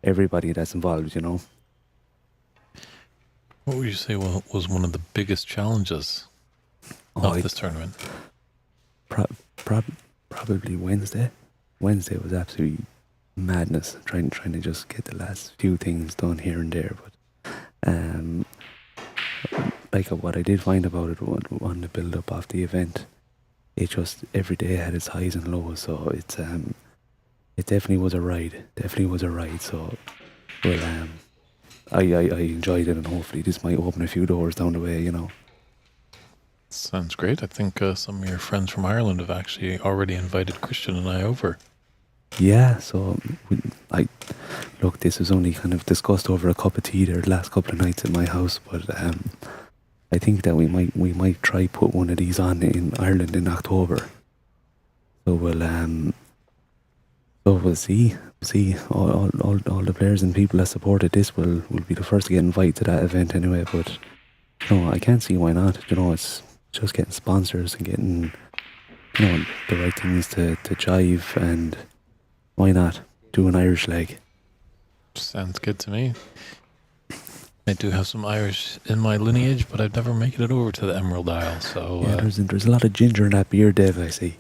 everybody that's involved, What would you say was one of the biggest challenges of this tournament? Probably Wednesday. Wednesday was absolutely madness, trying to just get the last few things done here and there. But like what I did find about it on the build up of the event, it just every day had its highs and lows. So it definitely was a ride. So well, I enjoyed it, and hopefully this might open a few doors down the way, Sounds great. I think some of your friends from Ireland have actually already invited Christian and I over. Yeah, so look, this was only kind of discussed over a cup of tea there the last couple of nights at my house, but I think that we might try put one of these on in Ireland in October. So we'll see. All the players and people that supported this will be the first to get invited to that event anyway. But I can't see why not. It's just getting sponsors and getting the right things to jive, and why not do an Irish leg? Sounds good to me. I do have some Irish in my lineage, but I've never made it over to the Emerald Isle. So yeah, there's a lot of ginger in that beard, Dev, I see.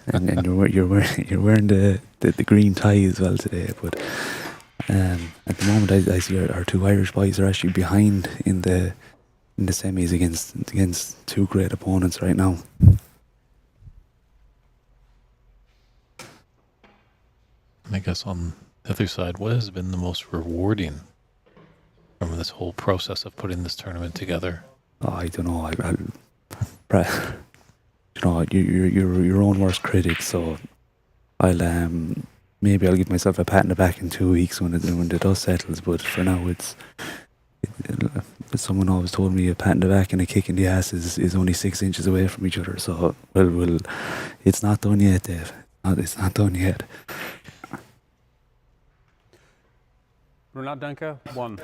and you're wearing the green tie as well today. But at the moment, I see our two Irish boys are actually behind in the semis against two great opponents right now. I guess on the other side, what has been the most rewarding from this whole process of putting this tournament together? Oh, I don't know. You're your own worst critic, so maybe I'll give myself a pat in the back in 2 weeks when the dust settles. But for now, someone always told me a pat in the back and a kick in the ass is only 6 inches away from each other. So well, it's not done yet, Dave. It's not done yet. Renat Denkha, 1.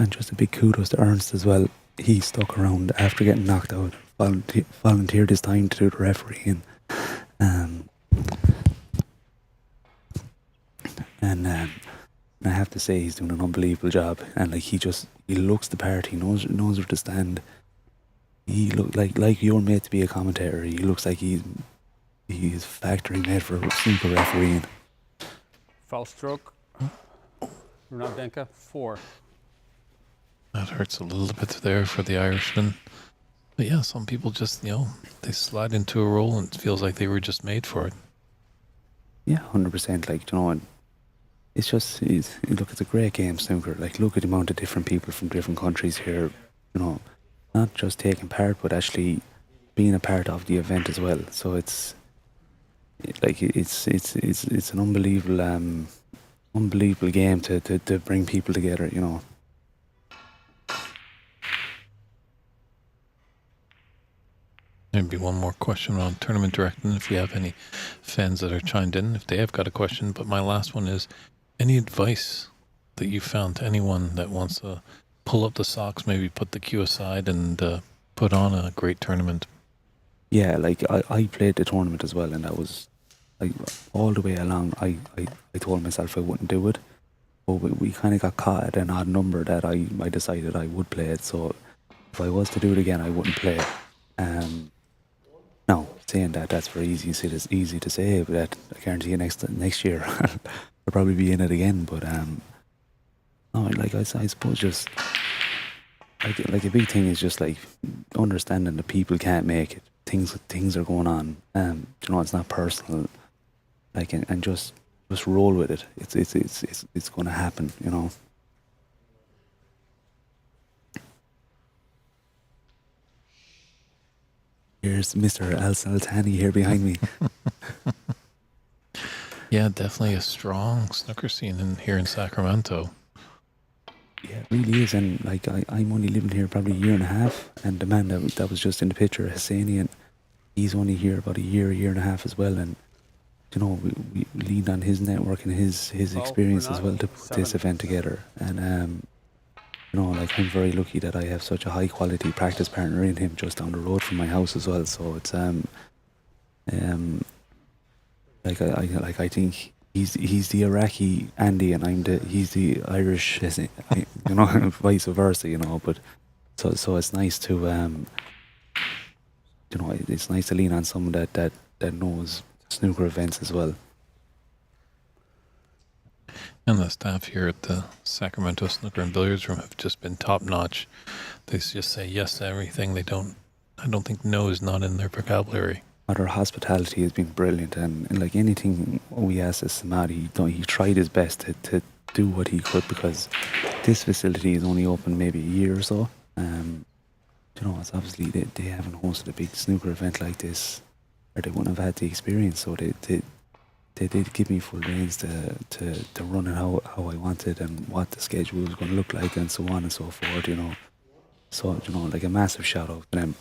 And just a big kudos to Ernst as well. He stuck around after getting knocked out, volunteered his time to do the refereeing. And I have to say he's doing an unbelievable job. And he looks the part. He knows where to stand. He looks like you're made to be a commentator. He looks like he's factory made for snooker refereeing. Foul stroke. Renat Denkha, 4. That hurts a little bit there for the Irishman. But yeah, some people just, they slide into a role and it feels like they were just made for it. Yeah, 100%. It's just, look, it's a great game, snooker. Look at the amount of different people from different countries here, not just taking part, but actually being a part of the event as well. So it's an unbelievable game to bring people together, Maybe one more question on tournament directing, if we have any fans that are chimed in, if they have got a question. But my last one is, any advice that you found to anyone that wants to pull up the socks, maybe put the cue aside and put on a great tournament? Yeah, I played the tournament as well, and that was all the way along. I told myself I wouldn't do it, but we kind of got caught at an odd number that I decided I would play it. So if I was to do it again, I wouldn't play it. Now, saying that's very easy to say, but I guarantee you next year I'll probably be in it again. But I suppose just a big thing is just understanding that people can't make it. Things are going on. It's not personal. And just roll with it. It's going to happen. Here's Mr. Al Sultani here behind me. Yeah, definitely a strong snooker scene here in Sacramento. Yeah, it really is. And I'm only living here probably a year and a half, and the man that was just in the picture, Hassanian, he's only here about a year and a half as well. And we leaned on his network and his experience as well to put this event together. And I'm very lucky that I have such a high quality practice partner in him just down the road from my house as well. So it's I think he's the Iraqi Andy and he's the Irish, vice versa, But so it's nice to it's nice to lean on someone that knows snooker events as well. And the staff here at the Sacramento Snooker and Billiards Room have just been top notch. They just say yes to everything. I don't think no is not in their vocabulary. Their hospitality has been brilliant, and anything we asked Samad, he tried his best to do what he could, because this facility is only open maybe a year or so. you know, it's obviously they haven't hosted a big snooker event like this, or they wouldn't have had the experience. So they did give me full reins to run it how I wanted and what the schedule was going to look like and so on and so forth, you know. So, you know, like a massive shout out to them.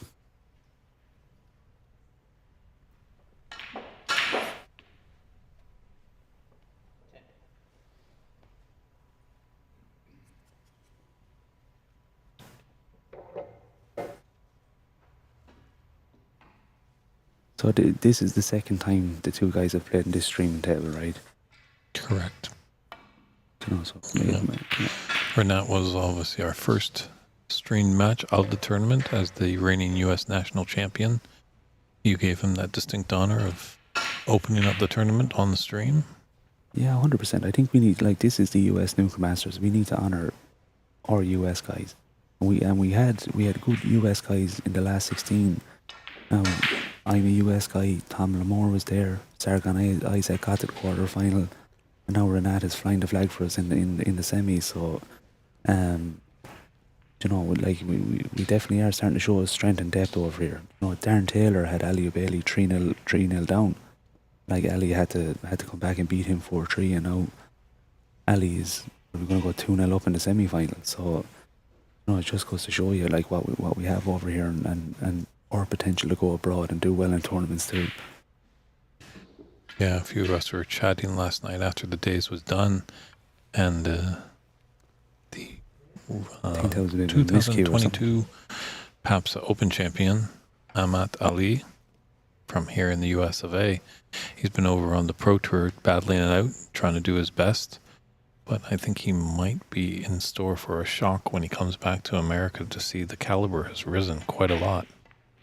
So this is the second time the two guys have played in this streaming table, right? Correct. You know, so Yeah. Renat was obviously our first streamed match of the tournament as the reigning U.S. national champion. You gave him that distinct honor of opening up the tournament on the stream. Yeah, 100%. I think we need, like, this is the US Snooker Masters. We need to honor our US guys. We had good US guys in the last 16. I'm a US guy. Tom Lamore was there. Sargon Isaac got to the quarter final, and now Renat is flying the flag for us in the semis. So, you know, like we definitely are starting to show us strength and depth over here. You know, Darren Taylor had Ali Bailey 3-0 down. Like Ali had to come back and beat him 4-3, and now Ali is we're going to go 2-0 up in the semi final. So, you know, it just goes to show you like what we have over here and our potential to go abroad and do well in tournaments too. Yeah, a few of us were chatting last night after the days was done, and the I think that was a bit of a miscue or something. 2022 PABSA Open champion Amat Ali from here in the USSA. He's been over on the Pro Tour battling it out, trying to do his best. But I think he might be in store for a shock when he comes back to America to see the caliber has risen quite a lot.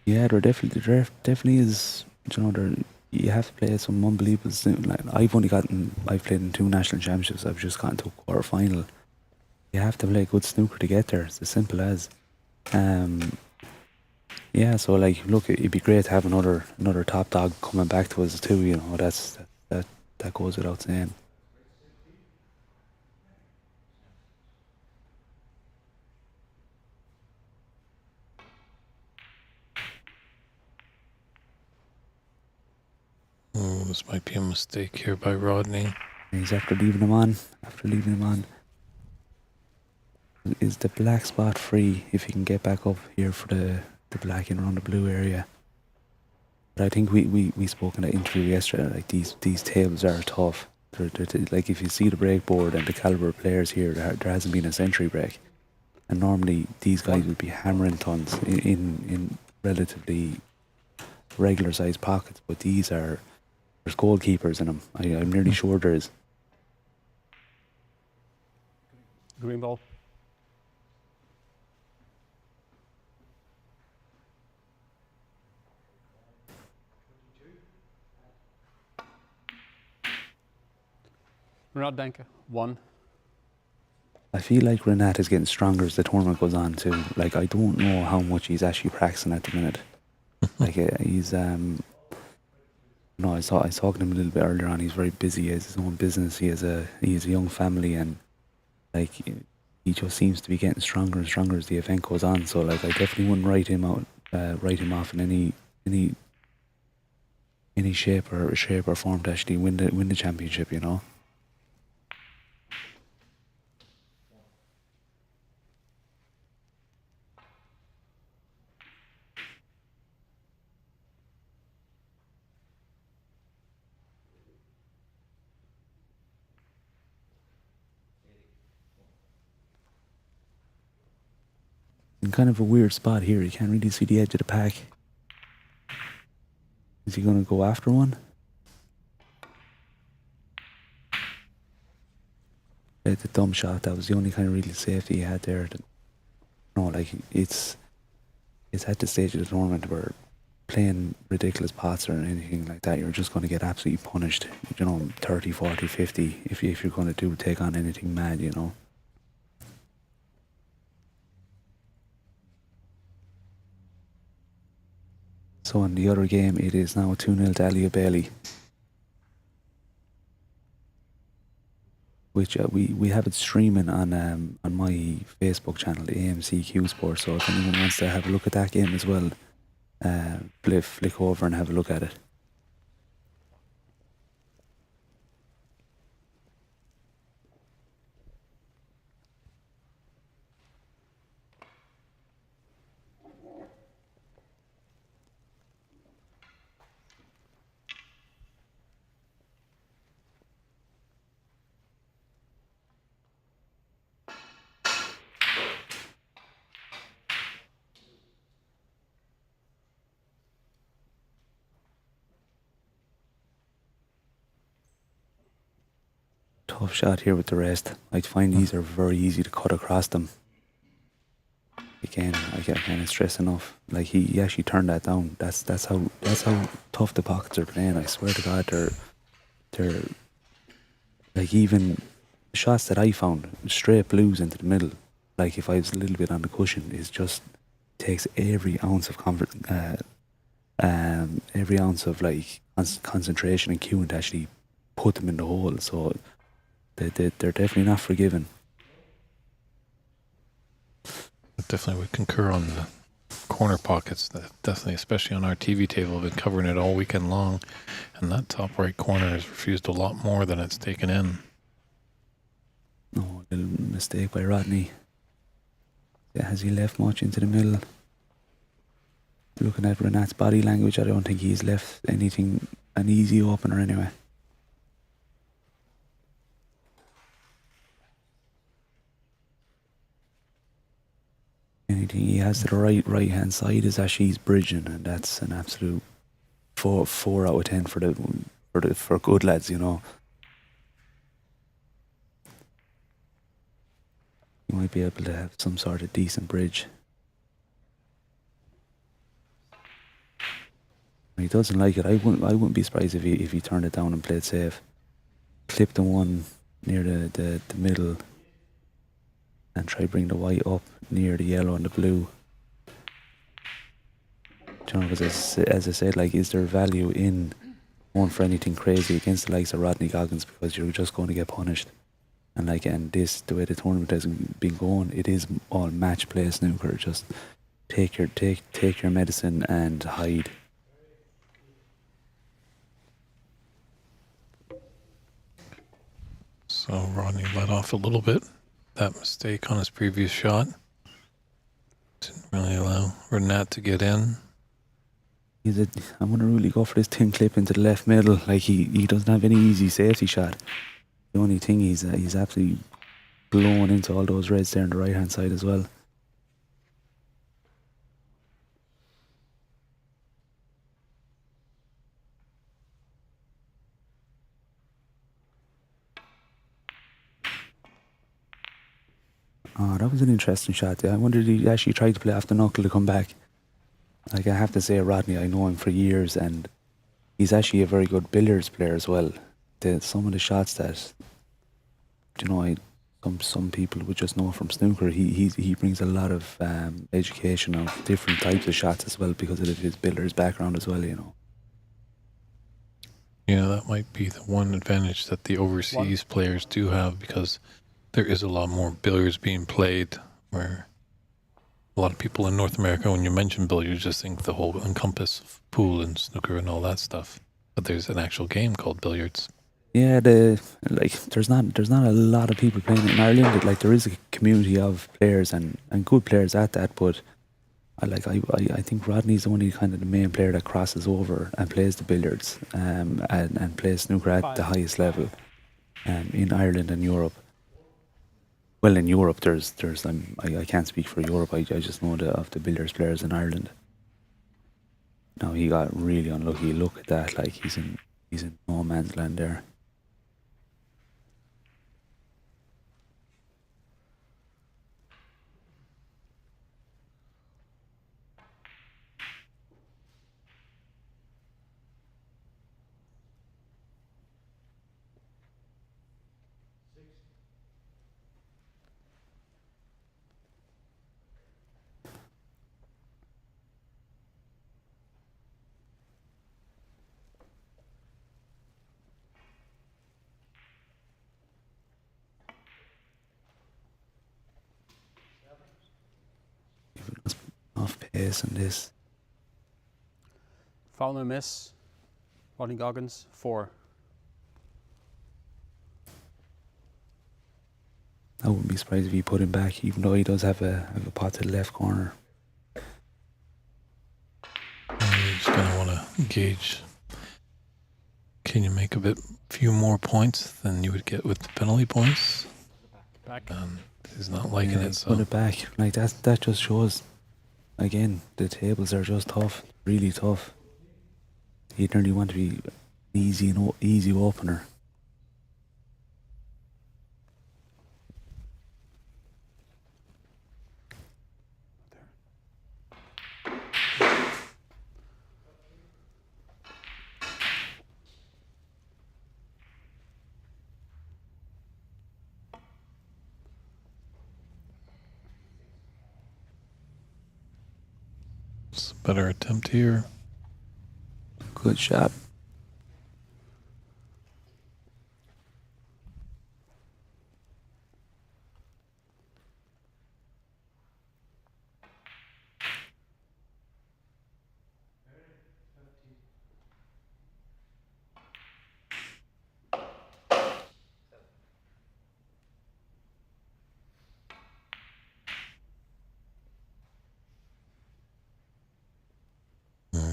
Yeah, there definitely is. You know, you have to play some unbelievable. Like I've played in 2 national championships. I've just gotten to a quarter final. You have to play good snooker to get there. It's as simple as. Yeah, so like, look, it'd be great to have another top dog coming back to us too. You know, that goes without saying. Oh, this might be a mistake here by Rodney. He's after leaving him on. Is the black spot free if he can get back up here for the black and around the blue area? But I think we spoke in that interview yesterday, like these tables are tough. They're like if you see the break board and the caliber of players here, there hasn't been a century break. And normally these guys would be hammering tons in relatively regular sized pockets, but there's goalkeepers in them. I'm nearly sure there is. Green ball. Renat Denkha, 1. I feel like Renat is getting stronger as the tournament goes on too. Like I don't know how much he's actually practicing at the minute. Like he's no, I was talking to him a little bit earlier on. He's very busy. He has his own business. He has a young family, and like he just seems to be getting stronger and stronger as the event goes on. So like I definitely wouldn't write him off in any shape or form to actually win the championship. You know. In kind of a weird spot here. You can't really see the edge of the pack. Is he going to go after one? The dumb shot. That was the only kind of real safety he had there. No, like it's at the stage of the tournament where playing ridiculous pots or anything like that, you're just going to get absolutely punished. You know, 30, 40, 50 if you're going to take on anything mad, you know. So in the other game, it is now 2-0 to Ali Bailey. which we have it streaming on my Facebook channel, the AMCQ Sports. So if anyone wants to have a look at that game as well, flick over and have a look at it. Tough shot here with the rest. I find these are very easy to cut across them. Again, I can't stress enough. Like he actually turned that down. That's how tough the pockets are playing. I swear to God, they're like, even shots that I found straight blues into the middle. Like if I was a little bit on the cushion, it just takes every ounce of comfort, every ounce of like concentration and cueing to actually put them in the hole. So they're definitely not forgiven. Definitely would concur on the corner pockets. Definitely, especially on our TV table, I've been covering it all weekend long, and that top right corner has refused a lot more than it's taken in. No, little mistake by Rodney. Yeah, has he left much into the middle? Looking at Renat's body language, I don't think he's left anything an easy opener anyway. Anything he has to the right hand side is actually he's bridging, and that's an absolute four out of 10 for good lads, you know. You might be able to have some sort of decent bridge. He doesn't like it. I wouldn't be surprised if he turned it down and played safe. Clip the one near the middle and try bring the white up near the yellow and the blue. You know, because as I said, like, is there value in going for anything crazy against the likes of Rodney Goggins, because you're just going to get punished? And like, and this, the way the tournament has been going, it is all match play snooker. Just take your medicine and hide. So Rodney let off a little bit. That mistake on his previous shot didn't really allow Renat to get in. I'm going to really go for this thin clip into the left middle. Like, he doesn't have any easy safety shot. The only thing he's absolutely blowing into all those reds there on the right hand side as well. Oh, that was an interesting shot there. I wonder if he actually tried to play off the knuckle to come back. Like, I have to say, Rodney, I know him for years, and he's actually a very good billiards player as well. Some of the shots that, you know, some people would just know from snooker, he brings a lot of education of different types of shots as well, because of his billiards background as well, you know. Yeah, that might be the one advantage that the overseas players do have, because there is a lot more billiards being played, where a lot of people in North America, when you mention billiards, just think the whole encompass of pool and snooker and all that stuff. But there's an actual game called billiards. Yeah, there's not a lot of people playing it in Ireland. Like, there is a community of players and good players at that, but I think Rodney's only kind of the main player that crosses over and plays the billiards and plays snooker at the highest level in Ireland and Europe. Well, in Europe, there's I can't speak for Europe. I just know of the billiards players in Ireland. Now, he got really unlucky. Look at that! Like, he's in no man's land there. pace on this. Foul and miss. Rodney Goggins, 4. I wouldn't be surprised if he put him back, even though he does have a pot to the left corner. You're just going to want to gauge, can you make few more points than you would get with the penalty points? Back. He's not liking it, so. Put it back. Like that just shows, again, the tables are just tough, really tough. You nearly want to be easy opener. It's a better attempt here. Good shot.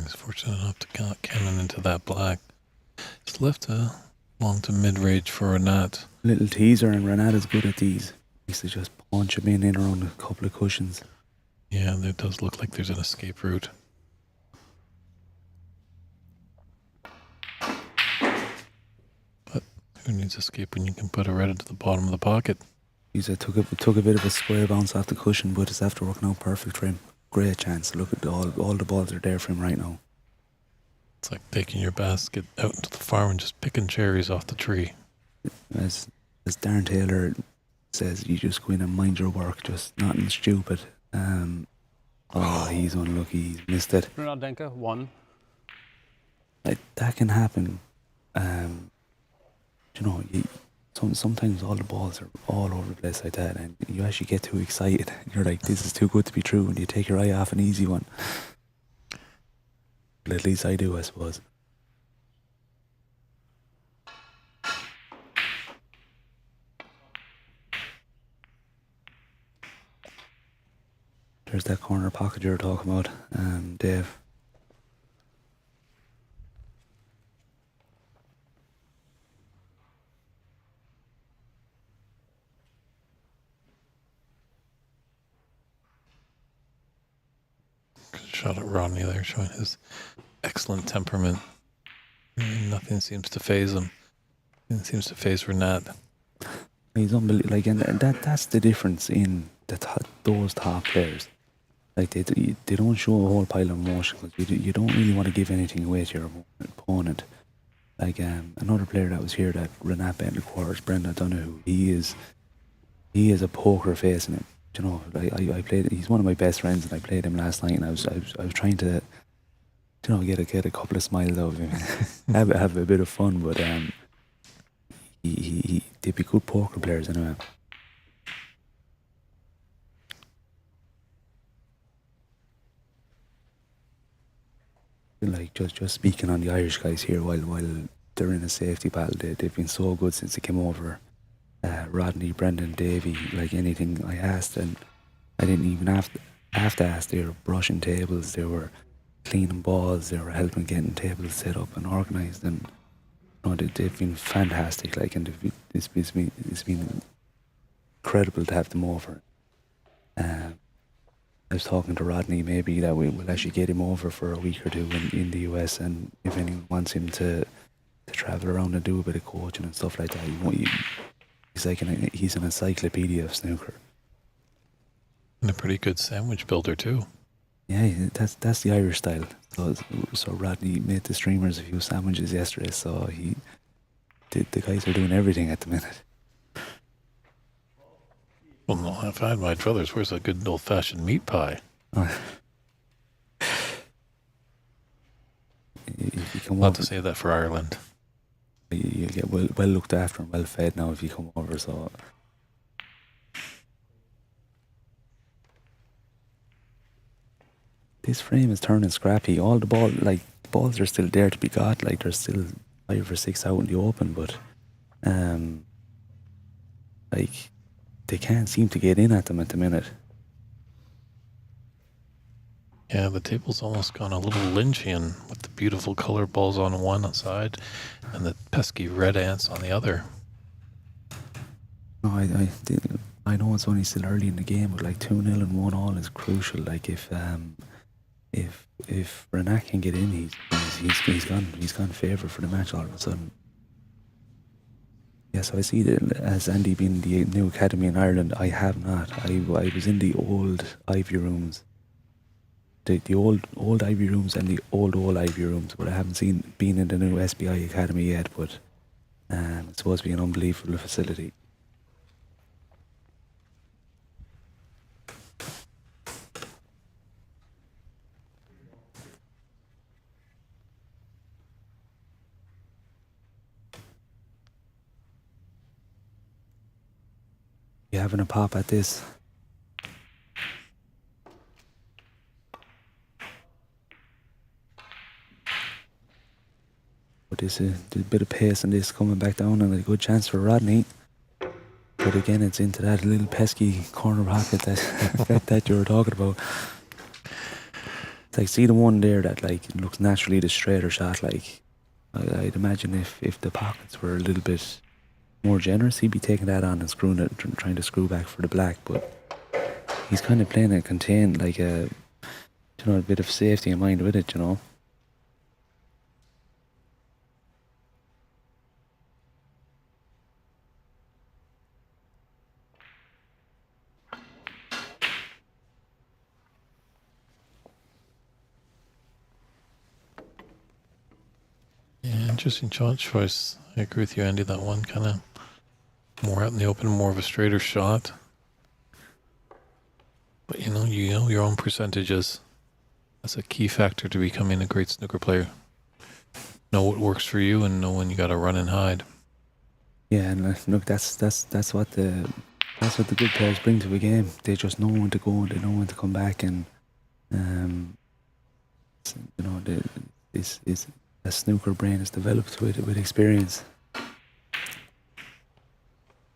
He's fortunate enough to cannon into that black. It's left long to mid-range for Renat. Little teaser, and Renat is good at these. He used to just punch him in around a couple of cushions. Yeah, there does look like there's an escape route. But who needs escape when you can put a red into the bottom of the pocket? He said took a bit of a square bounce off the cushion, but it's after working out perfect for him. Great chance. Look at all the balls are there for him right now. It's like taking your basket out into the farm and just picking cherries off the tree. As Darren Taylor says, you just go in and mind your work, just nothing stupid. He's unlucky. He's missed it. Renat Denkha, 1. Like, that can happen. Sometimes all the balls are all over the place like that, and you actually get too excited. You're like, this is too good to be true, and you take your eye off an easy one. But at least I do, I suppose. There's that corner pocket you were talking about, Dave. Good shot at Rodney there, showing his excellent temperament. Nothing seems to phase him. Nothing seems to phase Renat. He's unbelievable. Like, and that's the difference in those top players. Like, they don't show a whole pile of emotion because you don't really want to give anything away to your opponent. Like, another player that was here that Renat bet in the quarters, Brendan Donoghue, he is a poker face in it. You know, I played. He's one of my best friends, and I played him last night, and I was trying to, get a couple of smiles out of him, have a bit of fun. But they'd be good poker players anyway. Like, just speaking on the Irish guys here, while they're in a safety battle, they've been so good since they came over. Rodney, Brendan, Davey, like anything I asked, and I didn't even have to ask. They were brushing tables, they were cleaning balls, they were helping getting tables set up and organised, and they've been fantastic. Like, and it's been incredible to have them over. I was talking to Rodney, maybe that we'll actually get him over for a week or two in the US, and if anyone wants him to travel around and do a bit of coaching and stuff like that, he's an encyclopedia of snooker. And a pretty good sandwich builder too. Yeah, that's the Irish style. So Rodney made the streamers a few sandwiches yesterday, so the guys are doing everything at the minute. Well, no, if I had my druthers, where's a good old-fashioned meat pie? If you come I'll have over, to save that for Ireland. you get well looked after and well fed now if you come over. So this frame is turning scrappy. All the balls are still there to be got. Like there's still 5 or 6 out in the open, but like they can't seem to get in at them at the minute. Yeah, the table's almost gone a little Lynchian with the beautiful color balls on one side and the pesky red ants on the other. No, I know it's only still early in the game, but like 2-0 and 1-1 is crucial. Like if Renat can get in, he's gone favourite for the match all of a sudden. Yeah, so I see that as Andy being the new academy in Ireland, I have not. I was in the old Ivy rooms. The old Ivy rooms and the old Ivy rooms, but I haven't been in the new SBI Academy yet, but it's supposed to be an unbelievable facility. You having a pop at this? But there's a bit of pace on this coming back down, and a good chance for Rodney. But again, it's into that little pesky corner pocket that you were talking about. It's like, see the one there that like looks naturally the straighter shot. Like I'd imagine if the pockets were a little bit more generous, he'd be taking that on and screwing it, trying to screw back for the black. But he's kind of playing it contained, like a bit of safety in mind with it, you know. Yeah, interesting shot choice. I agree with you, Andy. That one kind of more out in the open, more of a straighter shot. But you know your own percentages. That's a key factor to becoming a great snooker player. Know what works for you and know when you got to run and hide. Yeah, and look, that's what the good players bring to a game. They just know when to go and they know when to come back, and this a snooker brain is developed with experience.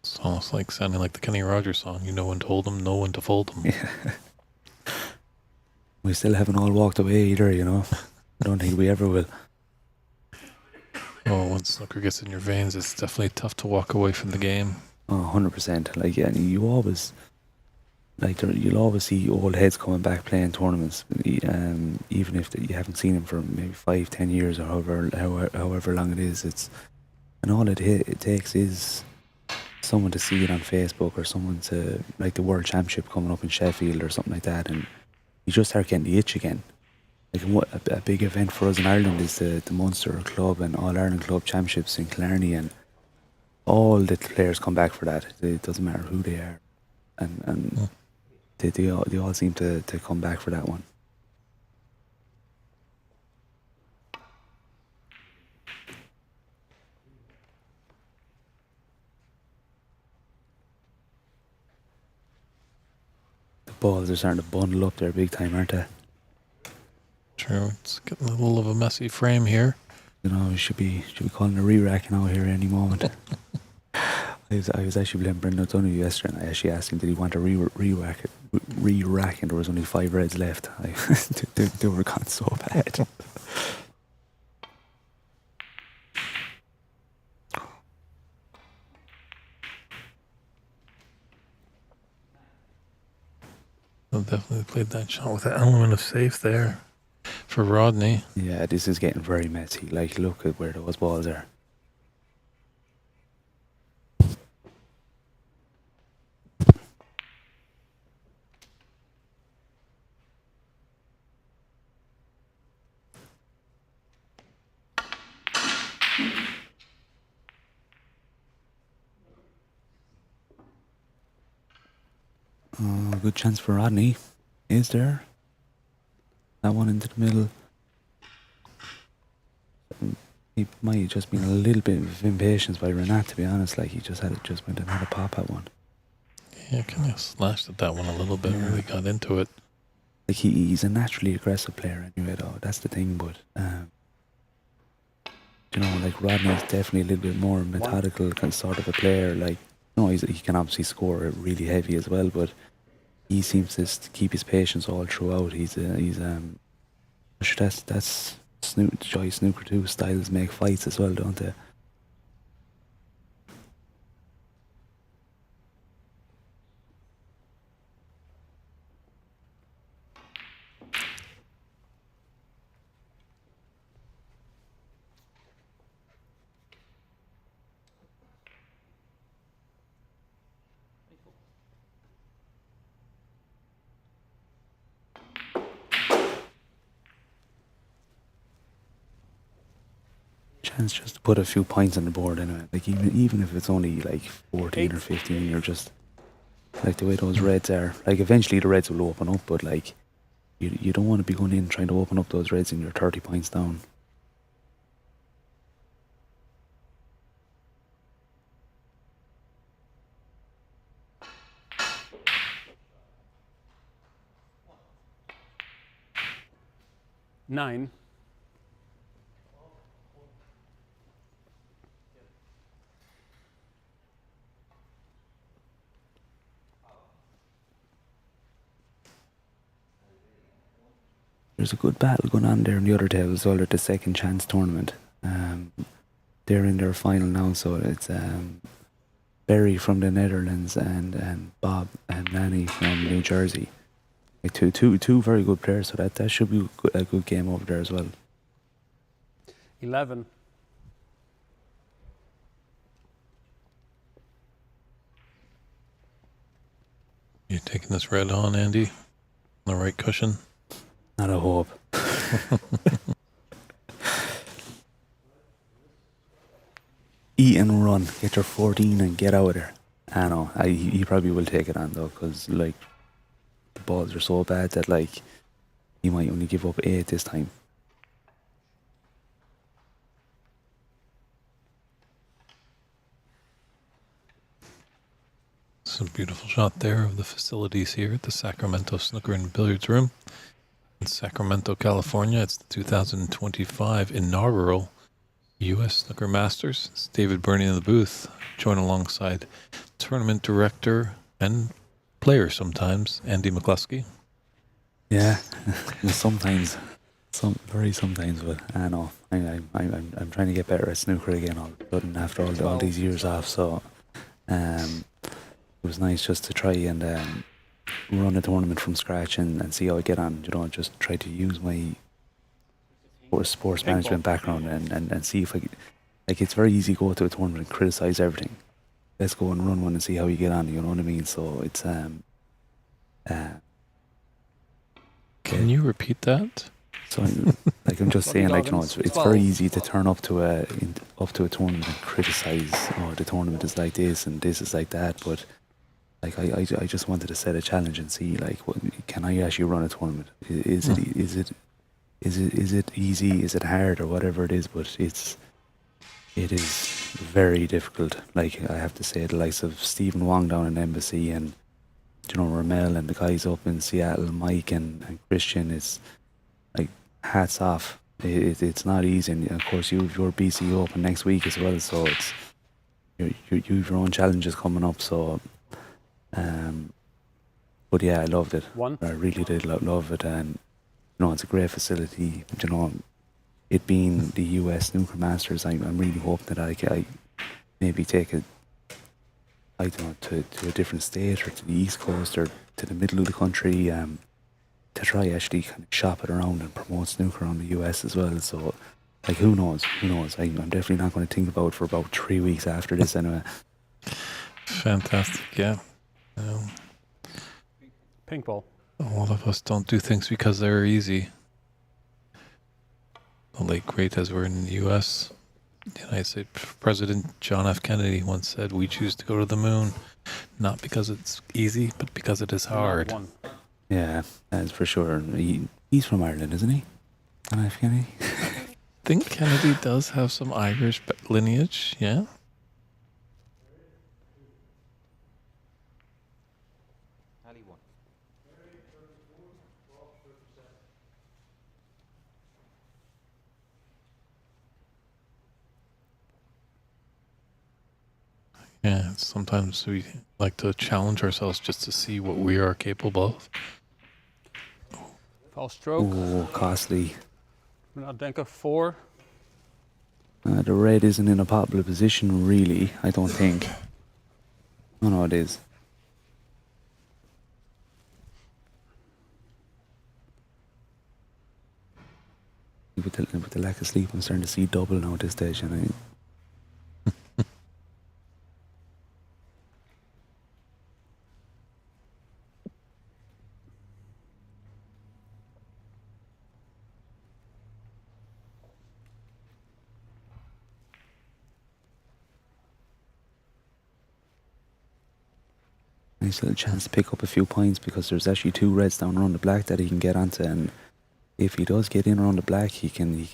It's almost like sounding like the Kenny Rogers song. You know when to hold them, know when to fold them. Yeah. We still haven't all walked away either, you know. I don't think we ever will. Oh, once snooker gets in your veins, it's definitely tough to walk away from the game. Oh, 100%. Like, yeah, you'll always see old heads coming back playing tournaments, even if you haven't seen them for maybe 5-10 years or however long it is. And all it takes is someone to see it on Facebook, or someone to, like the World Championship coming up in Sheffield or something like that, and you just start getting the itch again. Like a big event for us in Ireland is the Munster Club and All Ireland Club Championships in Killarney, and all the players come back for that. It doesn't matter who they are, and they all seem to come back for that one. The balls are starting to bundle up there big time, aren't they? True, it's getting a little of a messy frame here. You know, we should be calling a re-racking out here any moment. I was actually playing Brendan O'Donoghue yesterday, and I actually asked him, did he want a re-rack, and there was only 5 reds left. They were gone so bad. I'll definitely played that shot with an element of safe there for Rodney. Yeah, this is getting very messy. Like, look at where those balls are. Oh, good chance for Rodney. Is there? That one into the middle. He might have just been a little bit of impatience by Renat, to be honest. Like, he just went and had a pop at one. Yeah, kind of slashed at that one a little bit, Yeah. really got into it. like he's a naturally aggressive player anyway. Though that's the thing. But you know, like Rodney's definitely a little bit more methodical kind of sort of a player. Like, no, he can obviously score really heavy as well, but he seems to keep his patience all throughout. That's Joy Snooker too. Styles make fights as well, don't they? Chance just to put a few points on the board anyway. Like even if it's only like 14 or 15, you're just like the way those reds are. Like eventually the reds will open up, but like you don't want to be going in trying to open up those reds and you're 30 points down. Nine. There's a good battle going on there in the other table as well at the second chance tournament. They're in their final now, so it's Barry from the Netherlands and Bob and Nanny from New Jersey. Like two very good players, so that should be a good game over there as well. 11. You taking this red on, Andy? On the right cushion? Not a hope. Eat and run. Get your 14 and get out of there. I know. He probably will take it on though, because like the balls are so bad that like he might only give up 8 this time. Some beautiful shot there of the facilities here at the Sacramento Snooker and Billiards Room in Sacramento, California. It's the 2025 inaugural U.S. Snooker Masters. It's David Burney in the booth, joined alongside tournament director and player sometimes, Andy McCloskey. Yeah, sometimes, very sometimes, but I know I'm trying to get better at snooker again all of a sudden after all these years off. So, it was nice just to try and run a tournament from scratch and see how I get on. You know, just try to use my sports management background and see if I could, like, it's very easy to go to a tournament and criticize everything. Let's go and run one and see how you get on. You know what I mean? So it's Can you repeat that? So, like I'm just saying, like, you know, it's very easy to turn up to a tournament and criticize. Oh, the tournament is like this and this is like that. But like, I just wanted to set a challenge and see, like, can I actually run a tournament? Is it easy? Is it hard or whatever it is? But it is very difficult. Like, I have to say, the likes of Stephen Wong down in Embassy and, you know, Ramel and the guys up in Seattle, Mike and Christian, it's like, hats off. It's not easy, and of course you have your BC Open next week as well, so it's you have your own challenges coming up. So, but yeah, I loved it. I really did love it, and you know, it's a great facility. You know, it being the US Snooker Masters, I'm really hoping that I maybe take it, I don't know, to a different state or to the East Coast or to the middle of the country. To try actually kind of shop it around and promote snooker around the US as well. So, like, who knows? I'm definitely not going to think about it for about 3 weeks after this anyway. Fantastic, yeah. Pink ball. A lot of us don't do things because they're easy. The late great, as we're in the U.S., the United States President John F. Kennedy once said, "We choose to go to the moon, not because it's easy, but because it is hard." Yeah, that's for sure. He's from Ireland, isn't he? John F. Kennedy? I think Kennedy does have some Irish lineage, yeah? Yeah, sometimes we like to challenge ourselves just to see what we are capable of. Foul stroke. Oh, costly. Renat Denkha 4. The red isn't in a popular position, really, I don't think. Oh, no, it is. With the lack of sleep, I'm starting to see double now at this stage, and nice little chance to pick up a few points because there's actually 2 reds down around the black that he can get onto, and if he does get in around the black, he can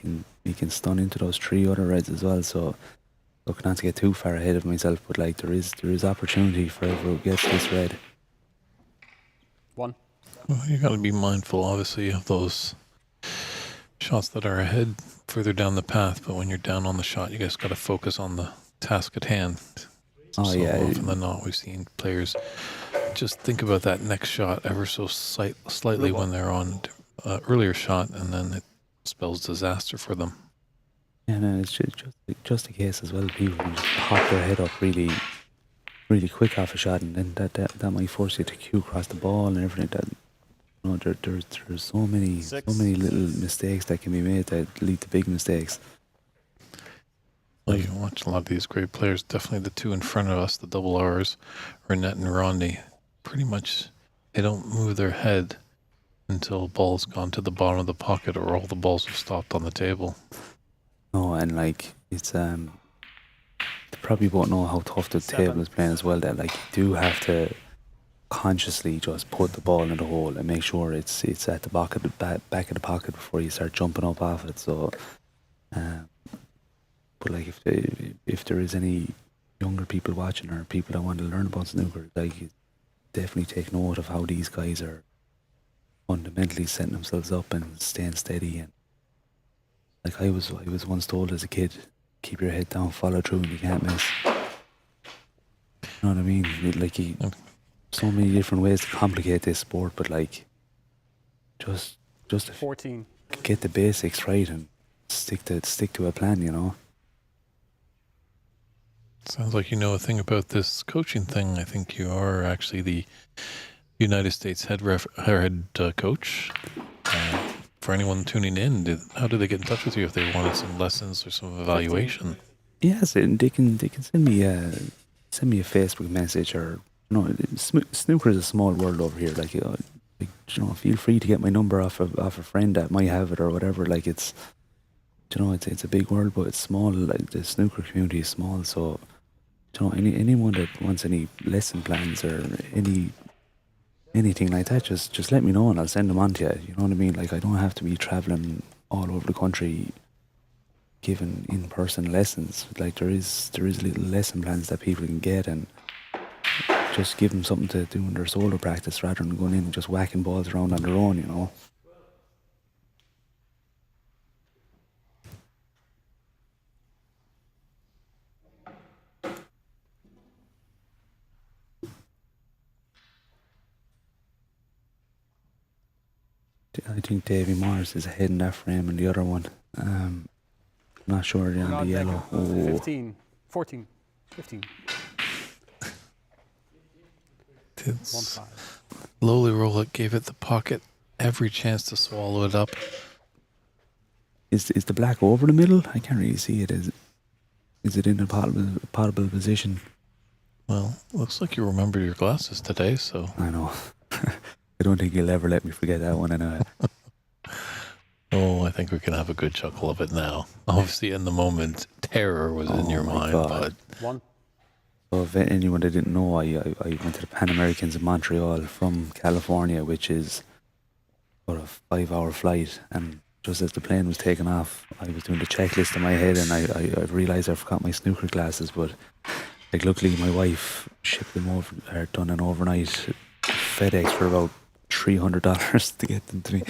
stun into those 3 other reds as well. So look, not to get too far ahead of myself, but like there is opportunity for whoever gets this red. 1. Well, you got to be mindful, obviously, of those shots that are ahead further down the path. But when you're down on the shot, you guys got to focus on the task at hand. Oh, so yeah. often than not, we've seen players just think about that next shot ever so slightly when they're on earlier shot, and then it spells disaster for them. And it's just a case as well. People can just pop their head up really quick off a shot, and then that might force you to cue across the ball and everything. That there's so many little mistakes that can be made that lead to big mistakes. Well, you watch a lot of these great players. Definitely the 2 in front of us, the double R's, Renat and Rodney. Pretty much, they don't move their head until ball's gone to the bottom of the pocket or all the balls have stopped on the table. No, and like it's they probably won't know how tough the table is playing as well. That like you do have to consciously just put the ball in the hole and make sure it's at the back of the pocket before you start jumping up off it. So, but like if there is any younger people watching or people that want to learn about snooker, like definitely take note of how these guys are fundamentally setting themselves up and staying steady. And like I was once told as a kid, keep your head down, follow through, and you can't miss. You know what I mean? Like so many different ways to complicate this sport, but like just 14. get the basics right and stick to a plan, you know. Sounds like you know a thing about this coaching thing. I think you are actually the United States head coach. For anyone tuning in, how do they get in touch with you if they wanted some lessons or some evaluation? Yes, and they can send me a Facebook message, or snooker is a small world over here. Like feel free to get my number off a friend that might have it or whatever. Like it's a big world, but it's small. Like the snooker community is small, so anyone that wants any lesson plans or anything like that, just let me know and I'll send them on to you. You know what I mean? Like I don't have to be traveling all over the country giving in-person lessons. Like there is little lesson plans that people can get, and just give them something to do in their solo practice rather than going in and just whacking balls around on their own, you know. I think Davy Morris is ahead in that frame and the other one. Not sure on the yellow. 15. 14. 15. It's 1-5. lowly roll it, gave it the pocket every chance to swallow it up. Is the black over the middle? I can't really see it. Is it in a potable position? Well, looks like you remembered your glasses today, so... I know. I don't think you'll ever let me forget that one anyway. Oh, I think we can have a good chuckle of it now. Obviously, in the moment, terror was in your mind, God. but... 1. So if anyone that didn't know, I went to the Pan Americans in Montreal from California, which is about a 5-hour flight, and just as the plane was taking off, I was doing the checklist in my head, and I realised I forgot my snooker glasses, but like luckily my wife shipped them over, or done an overnight FedEx for about $300 to get them to me.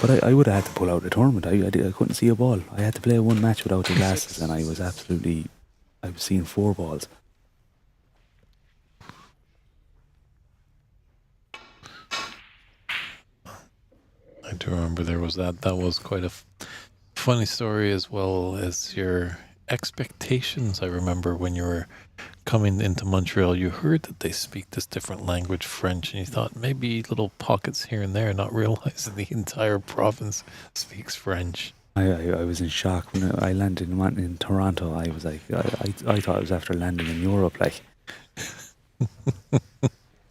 But I would have had to pull out the tournament. I couldn't see a ball. I had to play one match without the glasses, and I was absolutely I've seen 4 balls. I do remember there was that. That was quite a funny story, as well as your expectations. I remember when you were coming into Montreal, you heard that they speak this different language, French, and you thought maybe little pockets here and there, not realizing the entire province speaks French. I was in shock when I landed in Toronto. I was like, I thought I was after landing in Europe. Like,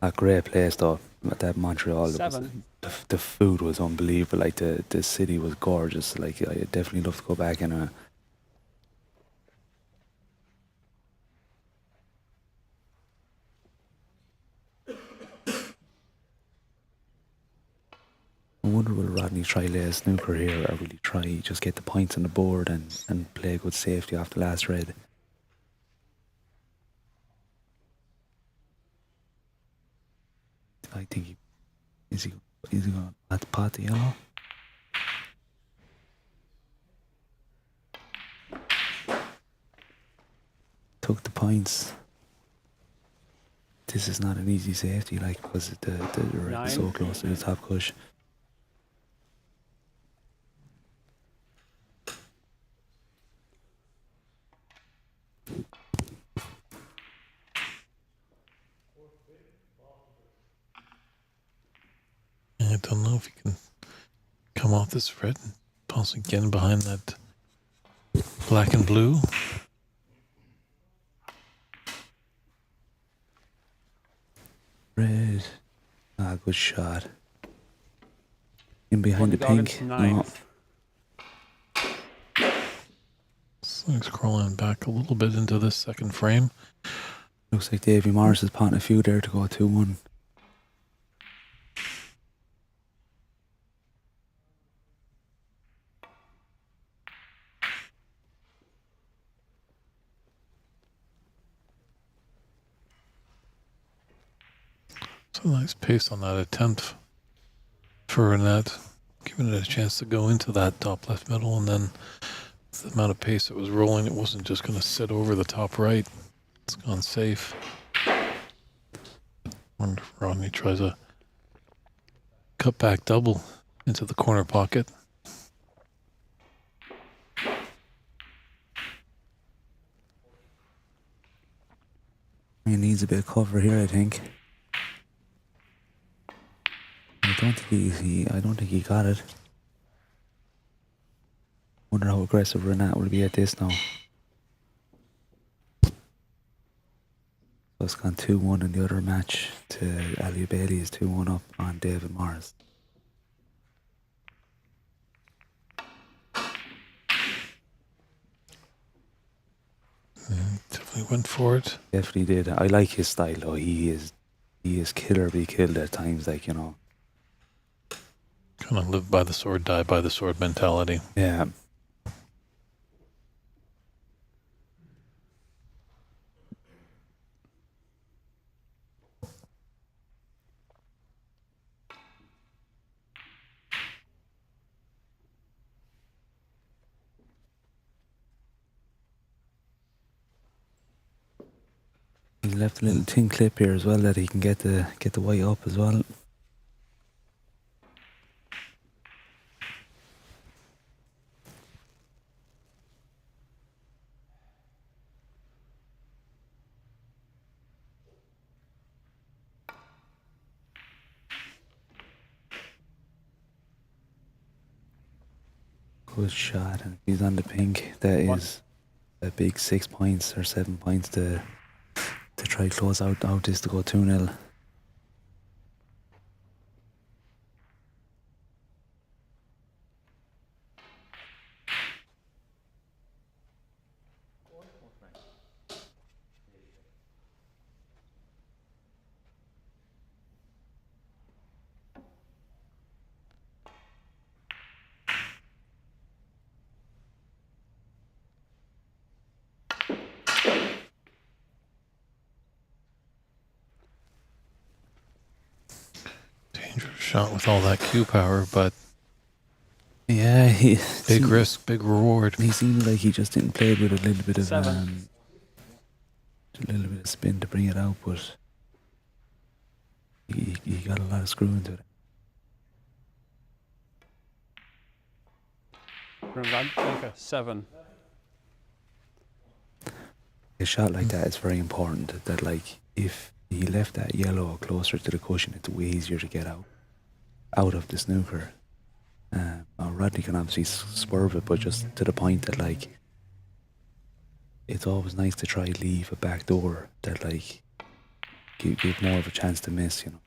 a great place though. That Montreal, the food was unbelievable. Like the city was gorgeous. Like I definitely love to go back. And I wonder will Rodney try lay a snooker here, or will he try just get the points on the board and play a good safety off the last red? I think is he going to pot the yellow? Took the points. This is not an easy safety, like, because the red is so close to the top cush. I don't know if he can come off this red and possibly get in behind that black and blue. Red. Ah, good shot. In behind the pink. No. So scrolling back a little bit into this second frame. Looks like Davy Morris is potting a few there to go 2-1. So nice pace on that attempt for Renat, giving it a chance to go into that top left middle, and then the amount of pace it was rolling, it wasn't just going to sit over the top right. It's gone safe. Wonder if Rodney tries a cut back double into the corner pocket. He needs a bit of cover here, I think. I don't think he got it. Wonder how aggressive Renat will be at this now. So it's gone 2-1 in the other match to Ali Bailey is 2-1 up on David Morris. Definitely went for it. Definitely did. I like his style though. He is killer be killed at times, like, you know. Kind of live by the sword, die by the sword mentality. Yeah. He's left a little tin clip here as well that he can get the white up as well. Good shot, and he's on the pink. That is a big 6 points or 7 points to try close out this to go 2-0. Dangerous shot with all that Q power, but Yeah, big risk, big reward. He seemed like he just didn't play it with a little bit of a little bit of spin to bring it out, but he got a lot of screw into it. Renat Denkha, 7. A shot like that is very important. That like if he left that yellow closer to the cushion, it's way easier to get out of the snooker. Rodney can obviously swerve it, but just to the point that like it's always nice to try leave a back door that like give more of a chance to miss, you know.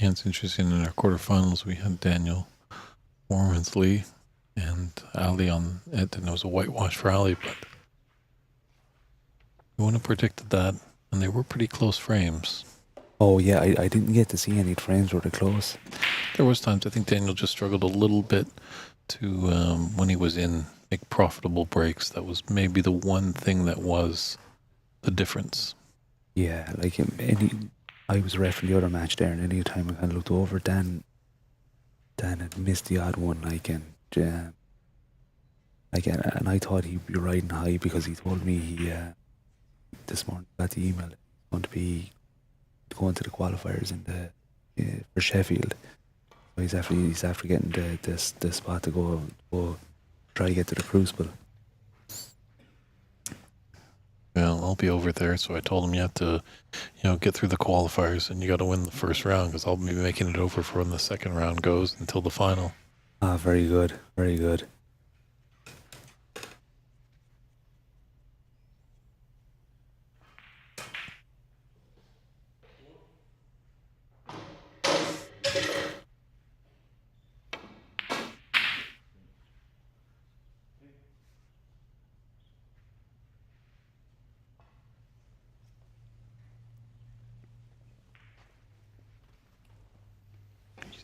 Yeah, it's interesting. In our quarterfinals, we had Daniel Wormsley and Ali on it, and it was a whitewash for Ali, but we wouldn't have predicted that, and they were pretty close frames. Oh yeah, I didn't get to see any frames were close. There was times I think Daniel just struggled a little bit to when he was in make profitable breaks. That was maybe the one thing that was the difference. Yeah, like I was ref in the other match there, and any time I kind of looked over, Dan had missed the odd one, like, and I thought he'd be riding high because he told me he this morning got the email going to be going to the qualifiers in the for Sheffield. So he's after getting the spot to go try to get to the Crucible. Well, I'll be over there, so I told him you have to, get through the qualifiers, and you got to win the first round because I'll be making it over for when the second round goes until the final. Ah, very good, very good.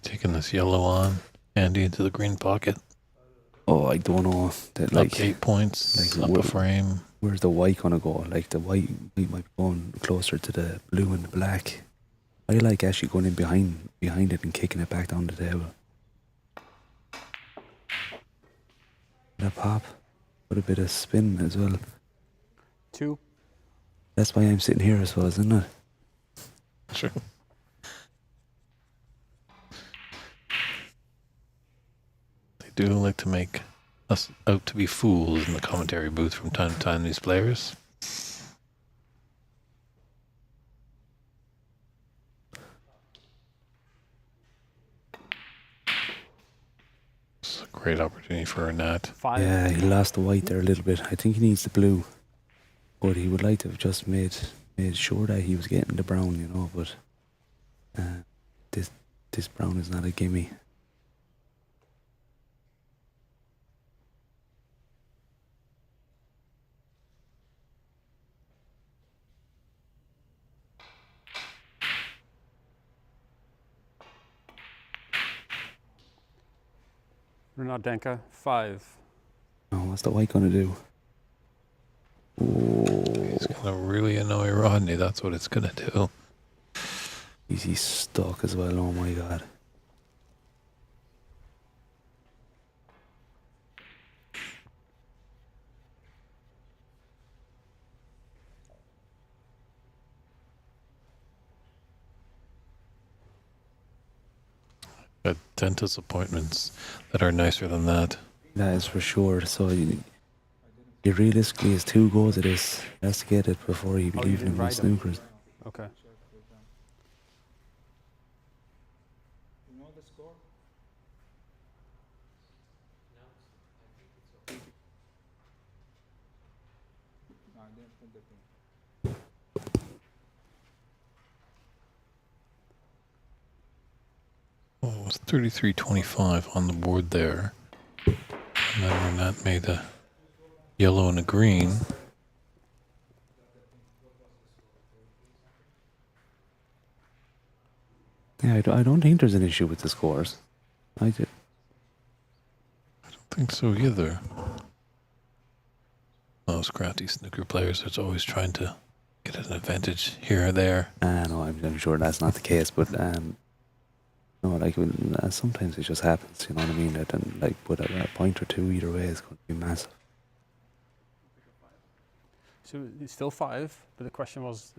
Taking this yellow on, Andy into the green pocket. Oh, I don't know. That, like, up 8 points, like up a frame. Where's the white gonna go? Like the white might be going closer to the blue and the black. I like actually going in behind it and kicking it back down the table. That pop, put a bit of spin as well. 2. That's why I'm sitting here as well, isn't it? Sure. Do like to make us out to be fools in the commentary booth from time to time, these players. It's a great opportunity for Renat. 5. Yeah, he lost the white there a little bit. I think he needs the blue, but he would like to have just made sure that he was getting the brown, but this brown is not a gimme. Renat Denkha, 5. Oh, what's the white gonna do? Oh, It's gonna really annoy Rodney. That's what it's gonna do. he's stuck as well. Oh my god. Got dentist appointments that are nicer than that. That is for sure. So he realistically has 2 goals at this. He has to get it before he be Oh, you leaving didn't him with ride him. snookers. Okay. Oh, it's 33-25 on the board there. And then Renat made a yellow and a green. Yeah, I don't think there's an issue with the scores. I do. I don't think so either. Those crafty snooker players are always trying to get an advantage here or there. No, I'm sure that's not the case, but no, like sometimes it just happens. You know what I mean? That then, like, but a point or two either way is going to be massive. So it's still 5, but the question was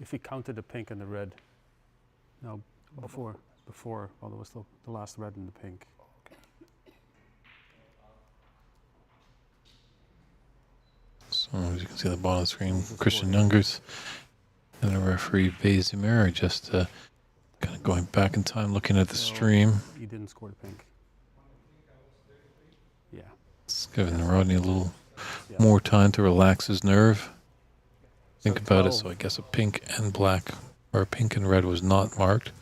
if we counted the pink and the red. No, before, well, there was the last red and the pink. So as you can see on the bottom of the screen, Christian Youngers and the referee Bazimir are just kind of going back in time, looking at the stream. He didn't score the pink. Yeah. It's giving Rodney a little more time to relax his nerve. Think about it. So I guess a pink and black, or a pink and red was not marked.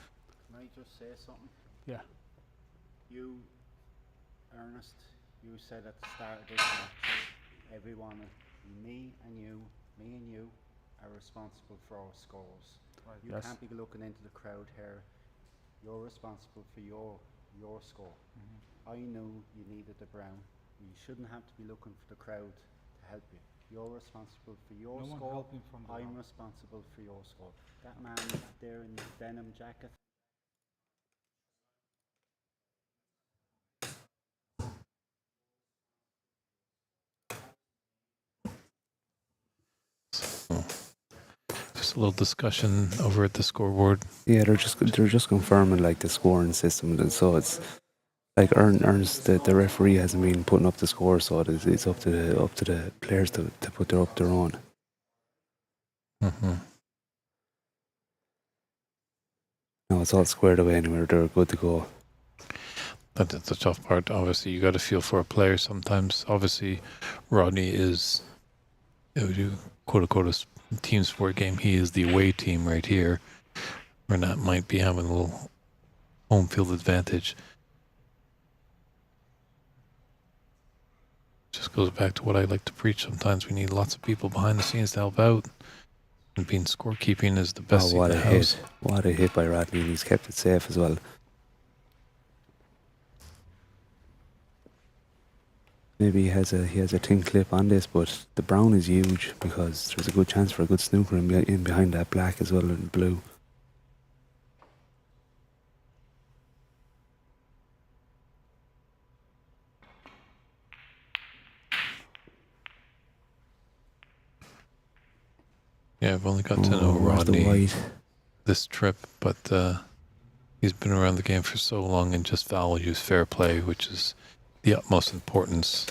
Can I just say something? Yeah. You, Ernest, you said at the start of this match, everyone, me and you, are responsible for our scores. Right. You can't be looking into the crowd here. You're responsible for your score. I knew you needed the brown. You shouldn't have to be looking for the crowd to help you. You're responsible for your score. I'm responsible for your score. That man there in his denim jacket. Just a little discussion over at the scoreboard. Yeah, they're just confirming like the scoring system, and so it's like Ernst, the referee hasn't been putting up the score, so it's up to the players to put up their own. Mm-hmm. No, it's all squared away anyway. They're good to go. That's the tough part. Obviously, you got to feel for a player sometimes. Obviously, Rodney is, quote unquote, a team sport game. He is the away team right here. Renat might be having a little home field advantage. Just goes back to what I like to preach. Sometimes we need lots of people behind the scenes to help out. And being scorekeeping is the best seat in the house. What a hit by Rodney, and he's kept it safe as well. Maybe he has a tin clip on this, but the brown is huge because there's a good chance for a good snooker in behind that black as well and blue. Yeah, I've only got to know Rodney this trip, but he's been around the game for so long and just values fair play, which is the utmost importance.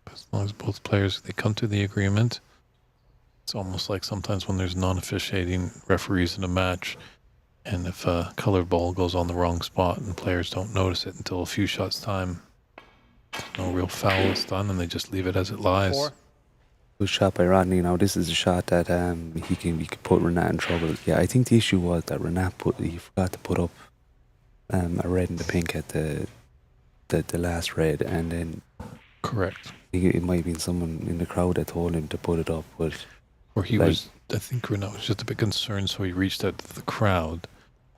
As long as both players, they come to the agreement, it's almost like sometimes when there's non-officiating referees in a match, and if a colored ball goes on the wrong spot and players don't notice it until a few shots time, no real foul is done and they just leave it as it lies. 4. Good shot by Rodney. Now this is a shot that he could put Renat in trouble. Yeah, I think the issue was that Renat he forgot to put up a red and the pink at the last red, and then Correct. it might have been someone in the crowd that told him to put it up, but Or he was, I think Renat was just a bit concerned, so he reached out to the crowd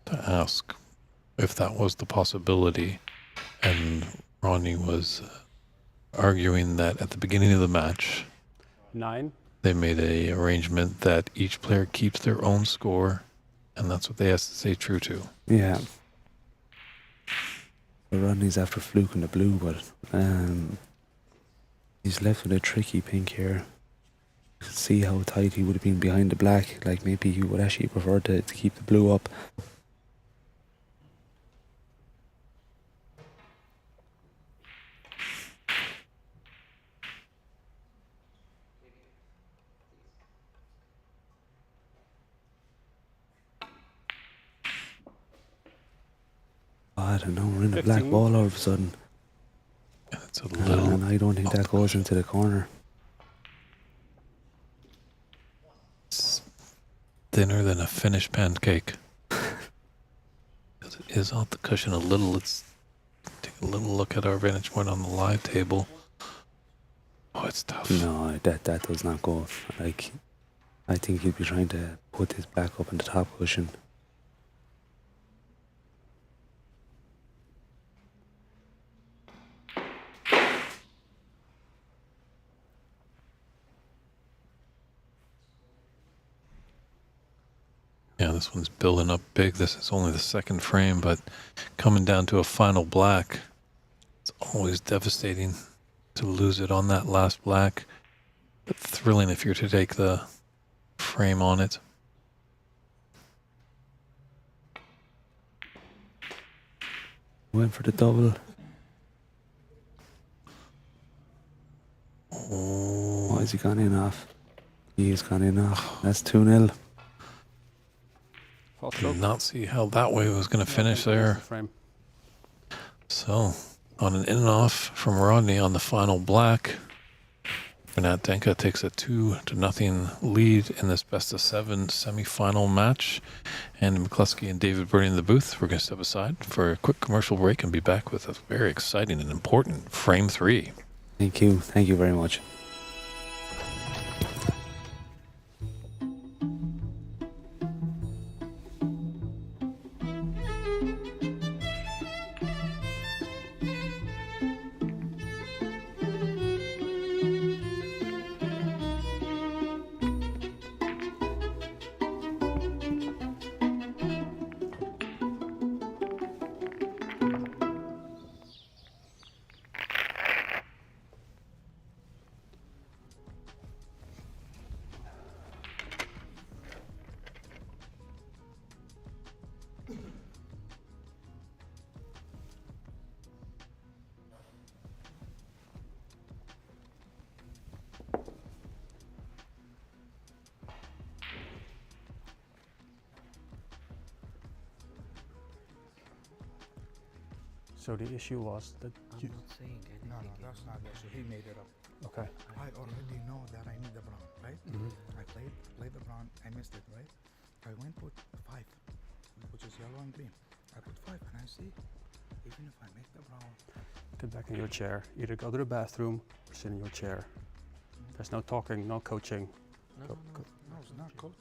to ask if that was the possibility, and Rodney was arguing that at the beginning of the match 9. they made a arrangement that each player keeps their own score, and that's what they have to stay true to. yeah. So Rodney's after fluking the blue, but he's left with a tricky pink here. See how tight he would have been behind the black. Like maybe he would actually prefer to keep the blue up. I don't know, we're in a black 15. ball all of a sudden. And it's a little... And I don't think that goes into the corner. It's thinner than a Finnish pancake. It is off the cushion a little. Let's take a little look at our vantage point on the live table. Oh, it's tough. No, that does not go. Like, I think he'd be trying to put his back up on the top cushion. Yeah, this one's building up big. This is only the second frame, but coming down to a final black, it's always devastating to lose it on that last black, but thrilling if you're to take the frame on it. Went for the double. Oh, Oh, has he gone in off? He has gone in off. That's 2-0. False did stroke. not see how that way was going to finish Yeah, there. the frame. So, on an in and off from Rodney on the final black, Renat Denkha takes a 2-0 lead in this best of 7 semi-final match. And McCloskey and David Burney in the booth. We're going to step aside for a quick commercial break and be back with a very exciting and important frame 3. Thank you. Thank you very much. So the issue was that you, saying anything. No, that's not the issue. He made it up. okay. I already know that I need the brown, right? I played the brown. I missed it, right? I went put 5, which is yellow and green. I put 5, and I see, even if I make the brown, Get back in your chair. Either go to the bathroom or sit in your chair. There's no talking, no coaching. No, Go- no, go- no, no, it's not cool.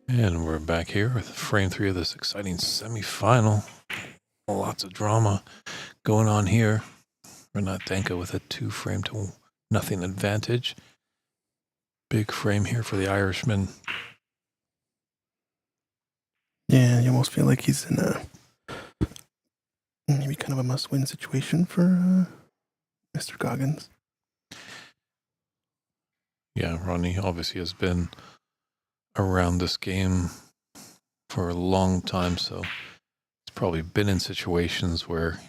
And we're back here with frame 3 of this exciting semi-final. Lots of drama going on here. Renat Denkha with a 2-0 advantage. Big frame here for the Irishman. Yeah, you almost feel like he's in a maybe kind of a must-win situation for Mr. Goggins. Yeah, Rodney obviously has been around this game for a long time, so he's probably been in situations where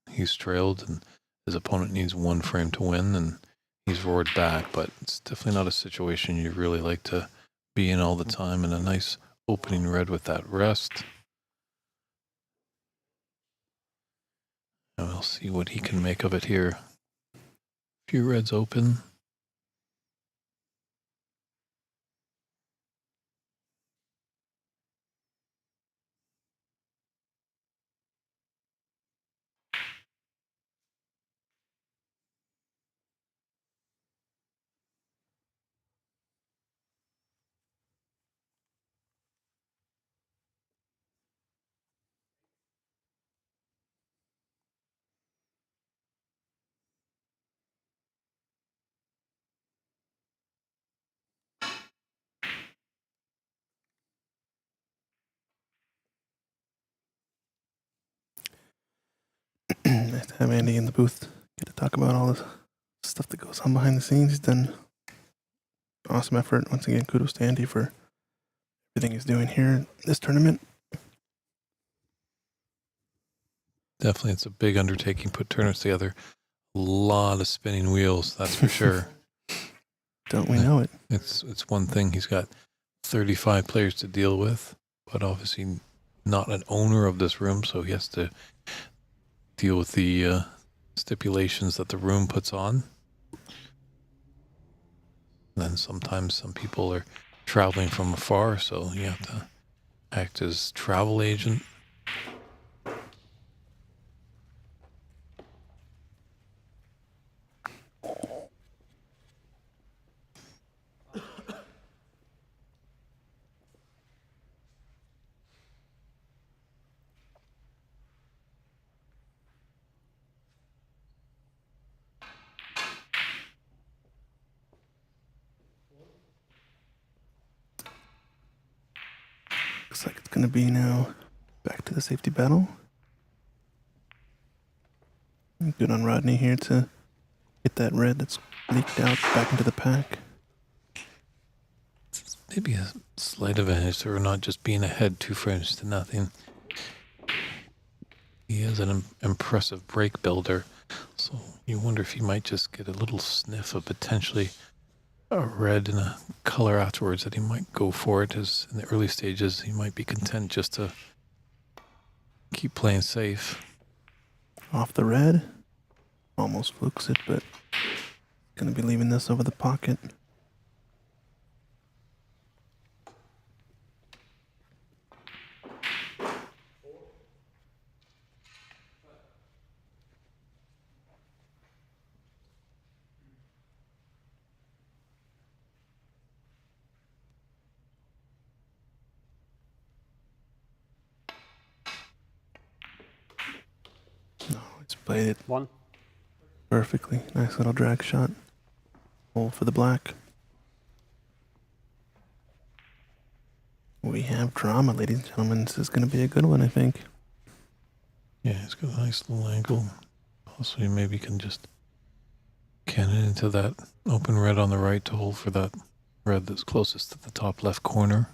he's trailed and his opponent needs one frame to win and he's roared back, but it's definitely not a situation you really like to be in all the time. And a nice opening red with that rest. And we'll see what he can make of it here. Few reds open. Nice to have Andy in the booth. Get to talk about all the stuff that goes on behind the scenes. He's done awesome effort. Once again, kudos to Andy for everything he's doing here in this tournament. Definitely, it's a big undertaking, put tournaments together. A lot of spinning wheels, that's for sure. Don't we know it? It's one thing. He's got 35 players to deal with, but obviously not an owner of this room, so he has to deal with the stipulations that the room puts on. And then sometimes some people are traveling from afar, so you have to act as travel agent. Looks like it's going to be now back to the safety battle. Good on Rodney here to get that red that's leaked out back into the pack. Maybe a slight advantage to not just being ahead 2 frames to nothing. He is an impressive break builder, so you wonder if he might just get a little sniff of potentially a red and a color afterwards, that he might go for it. As in the early stages, he might be content just to keep playing safe. Off the red. Almost flukes it, but going to be leaving this over the pocket. No, it's played it One. perfectly. Nice little drag shot. Hole for the black. We have drama, ladies and gentlemen. This is going to be a good one, I think. Yeah, it's got a nice little angle. Also, you maybe can just cannon into that open red on the right to hold for that red that's closest to the top left corner.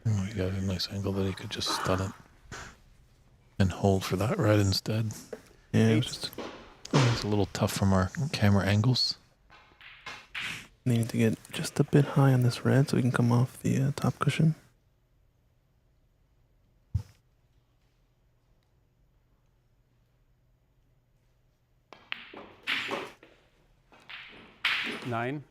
Oh, you got a nice angle that he could just stun it and hold for that red instead. Yeah, it was just It's a little tough from our camera angles. needing to get just a bit high on this red so we can come off the top cushion. Nine.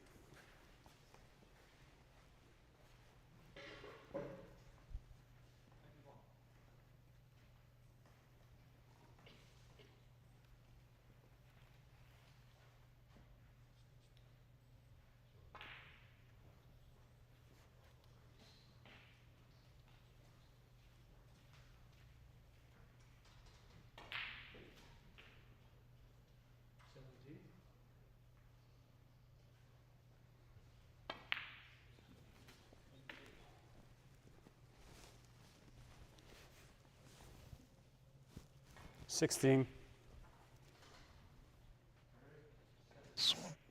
16.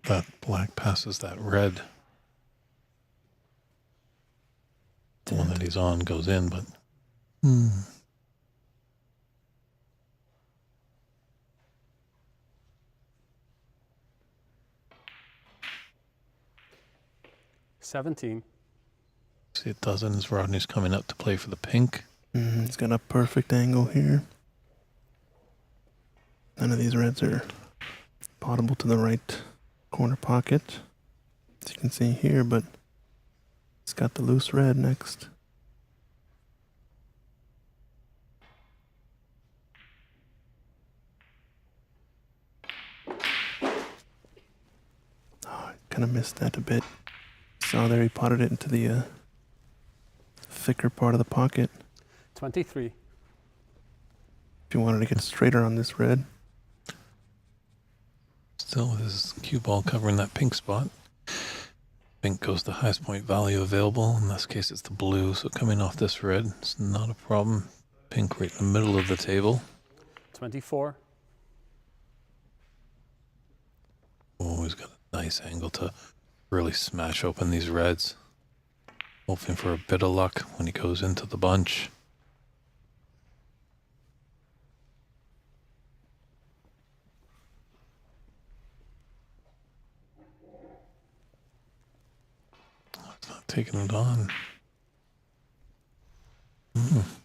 That black passes that red. The one that he's on goes in, but 17. see it doesn't as Rodney's coming up to play for the pink. He's got a perfect angle here. None of these reds are potable to the right corner pocket, as you can see here, but he's got the loose red next. Oh, I kind of missed that a bit. Saw there he potted it into the thicker part of the pocket. 23. If you wanted to get straighter on this red. Still with his cue ball covering that pink spot. Pink goes the highest point value available. In this case, it's the blue. So coming off this red, it's not a problem. Pink right in the middle of the table. 24. Oh, he's got a nice angle to really smash open these reds. Hoping for a bit of luck when he goes into the bunch. It's not taking it on. If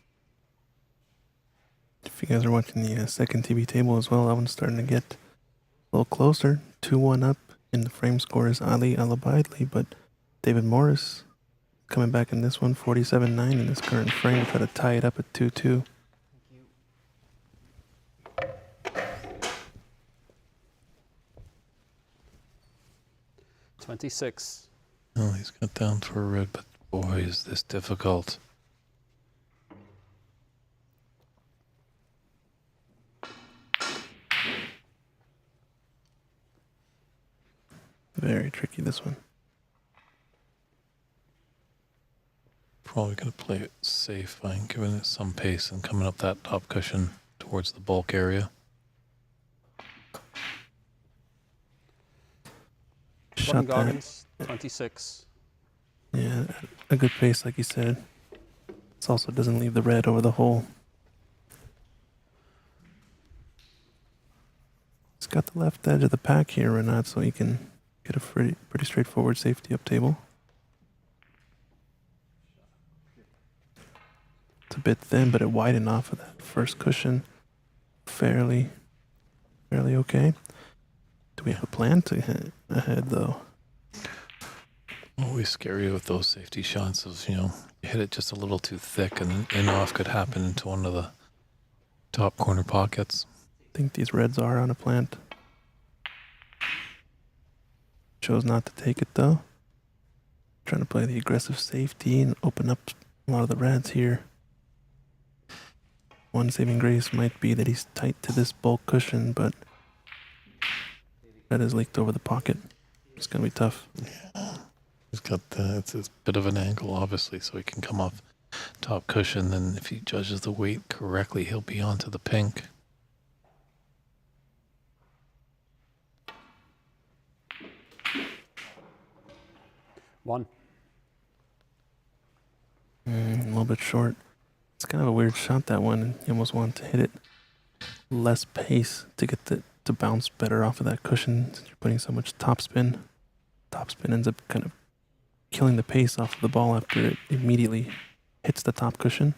you guys are watching the second TV table as well, that one's starting to get a little closer. 2-1 up, and the frame score is Ali Alabaidli, but David Morris coming back in this one, 47-9 in this current frame, try to tie it up at 2-2. 26. Oh, he's got down for a red, but boy, is this difficult. Very tricky, this one. Probably going to play it safe by giving it some pace and coming up that top cushion towards the bulk area. Shot Rodney that. Goggins, 26. Yeah, a good pace, like you said. This also doesn't leave the red over the hole. It's got the left edge of the pack here, Renat, so you can get a pretty straightforward safety up table. It's a bit thin, but it widened off of that first cushion. Fairly okay. Do we have a plan to hit ahead, though? Always scary with those safety shots of, you hit it just a little too thick and in-off could happen into one of the top corner pockets. I think these reds are on a plant. Chose not to take it, though. Trying to play the aggressive safety and open up a lot of the reds here. One saving grace might be that he's tight to this bulk cushion, but that is leaked over the pocket. It's going to be tough. Yeah. He's got it's a bit of an angle, obviously, so he can come off top cushion. Then if he judges the weight correctly, he'll be onto the pink. One. A little bit short. It's kind of a weird shot, that one. You almost want to hit it less pace to get to bounce better off of that cushion since you're putting so much topspin. Topspin ends up kind of killing the pace off of the ball after it immediately hits the top cushion.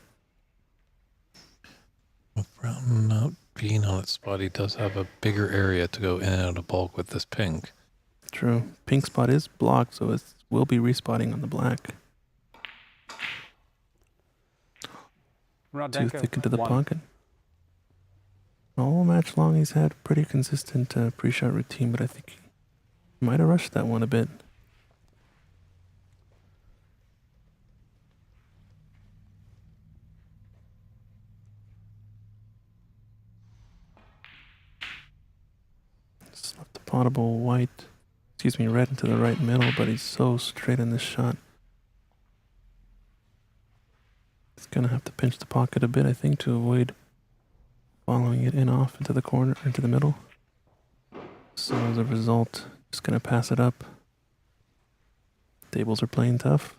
With brown not being on its spot, he does have a bigger area to go in and out of bulk with this pink. True. Pink spot is blocked, so it will be respotting on the black. Renat Too Denkha, thick into the 1. pocket. All match long, he's had pretty consistent pre-shot routine, but I think he might have rushed that one a bit. Slipped the potable red into the right middle, but he's so straight in this shot. He's going to have to pinch the pocket a bit, I think, to avoid following it in off into the corner, into the middle. So as a result, just gonna pass it up. Tables are playing tough.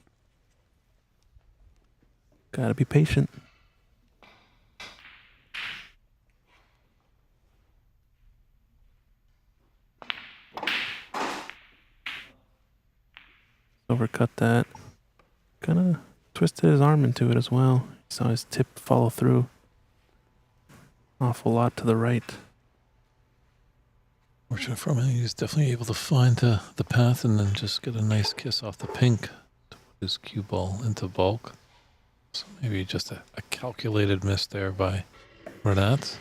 Gotta be patient. Overcut that. Kinda twisted his arm into it as well. Saw his tip follow through. Awful lot to the right. Fortunate for him, he was definitely able to find the path and then just get a nice kiss off the pink to put his cue ball into bulk. So maybe just a calculated miss there by Renat.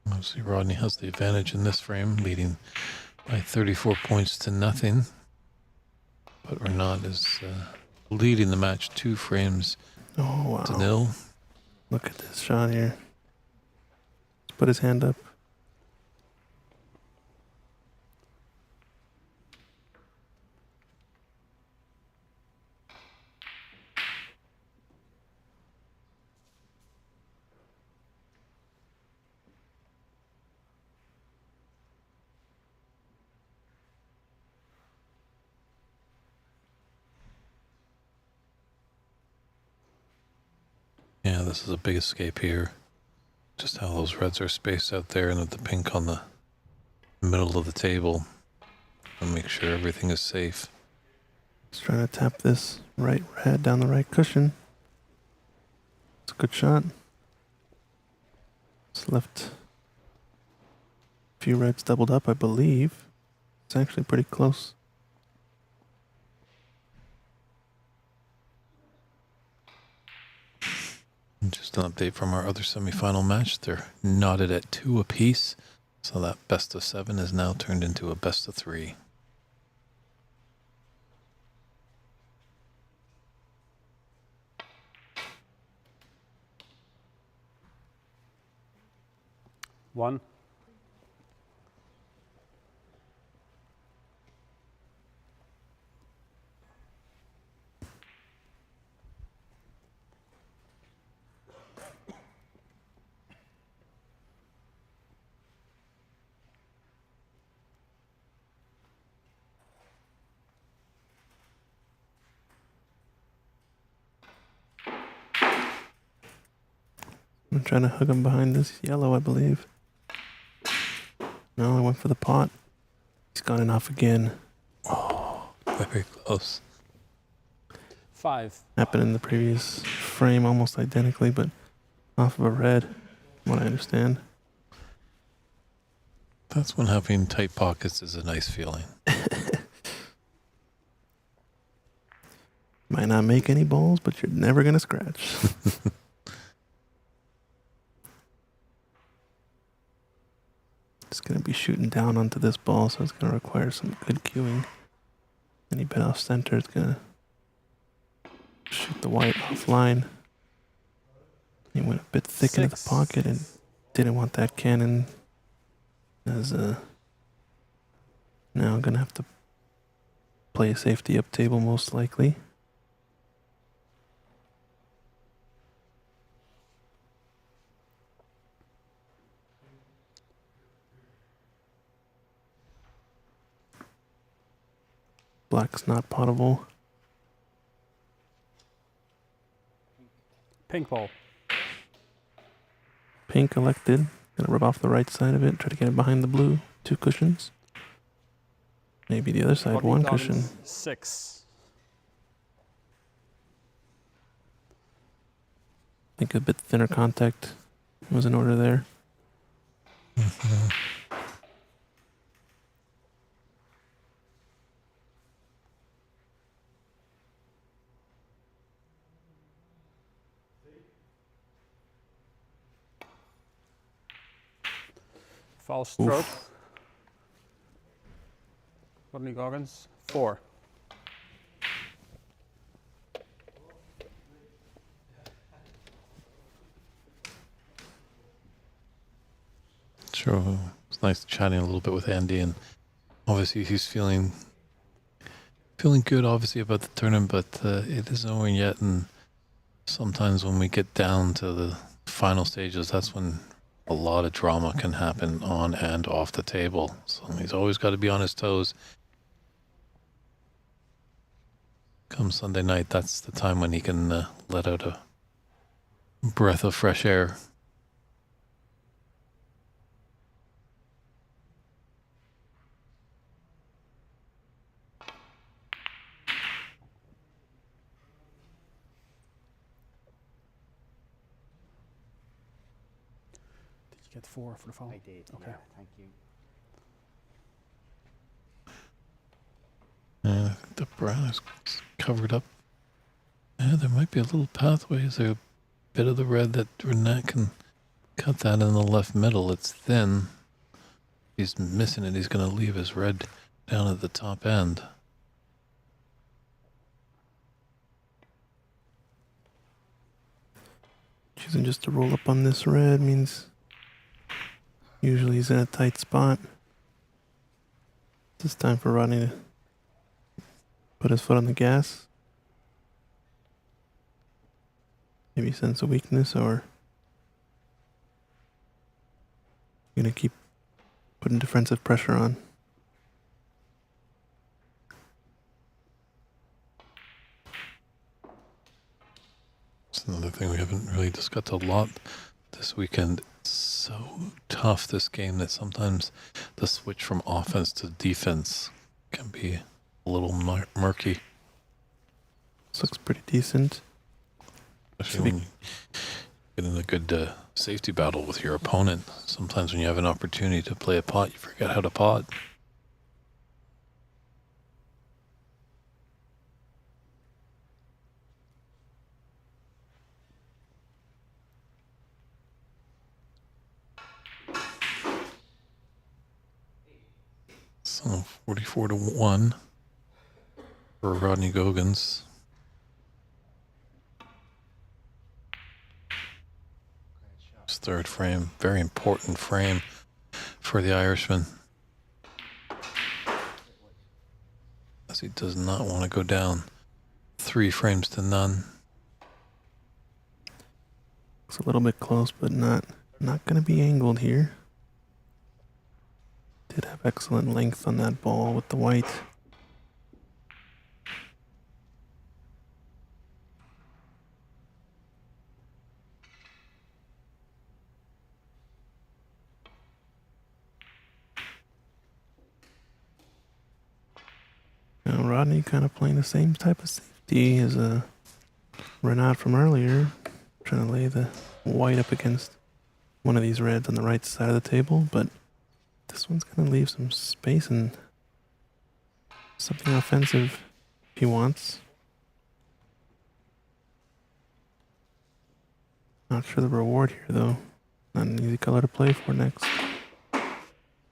Obviously, Rodney has the advantage in this frame, leading by 34 points to nothing. But Renat is leading the match 2 frames Oh, wow. to 0. Look at this shot here. Let's put his hand up. Yeah, this is a big escape here. Just how those reds are spaced out there and with the pink on the middle of the table. And make sure everything is safe. Just trying to tap this right red down the right cushion. It's a good shot. It's left a few reds doubled up, I believe. It's actually pretty close. And just an update from our other semifinal match. They're knotted at 2 apiece. So that best of 7 is now turned into a best of 3. One. I'm trying to hook him behind this yellow, I believe. No, I went for the pot. He's gone enough again. Oh, very close. 5. Happened in the previous frame almost identically, but off of a red, from what I understand. That's when having tight pockets is a nice feeling. Might not make any balls, but you're never going to scratch. It's going to be shooting down onto this ball, so it's going to require some good cueing. Any bit off center, it's going to shoot the white offline. He went a bit thick into the 6. pocket and didn't want that cannon as a... Now I'm going to have to play a safety up table most likely. Black's not potable. Pink ball. Pink elected. Gonna rub off the right side of it. Try to get it behind the blue. 2 cushions. Maybe the other side. Rodney 1 Goggins, cushion. 6. I think a bit thinner contact was in order there. Foul stroke. Rodney Goggins, 4. Sure. It's nice chatting a little bit with Andy, and obviously he's feeling good, obviously, about the tournament, but it isn't over yet, and sometimes when we get down to the final stages, that's when a lot of drama can happen on and off the table. So he's always got to be on his toes. Come Sunday night, that's the time when he can let out a breath of fresh air. Did you get 4 for the foul? I did. Okay. Yeah, thank you. I think the brown is covered up. Yeah, there might be a little pathway. Is there a bit of the red that Renat can cut that in the left middle? It's thin. He's missing it. He's going to leave his red down at the top end. Choosing just to roll up on this red means usually he's in a tight spot. It's time for Rodney to put his foot on the gas. Maybe sense a weakness, or gonna keep putting defensive pressure on. It's another thing we haven't really discussed a lot this weekend. It's so tough, this game, that sometimes the switch from offense to defense can be a little murky. This looks pretty decent. Especially when you get in a good safety battle with your opponent. Sometimes when you have an opportunity to play a pot, you forget how to pot. So 44-1 for Rodney Goggins. His third frame, very important frame for the Irishman, as he does not want to go down 3 frames to none. Looks a little bit close, but not going to be angled here. Did have excellent length on that ball with the white. Now Rodney kind of playing the same type of safety as Renat from earlier, trying to lay the white up against one of these reds on the right side of the table, but this one's going to leave some space and something offensive if he wants. Not sure the reward here, though. Not an easy color to play for next.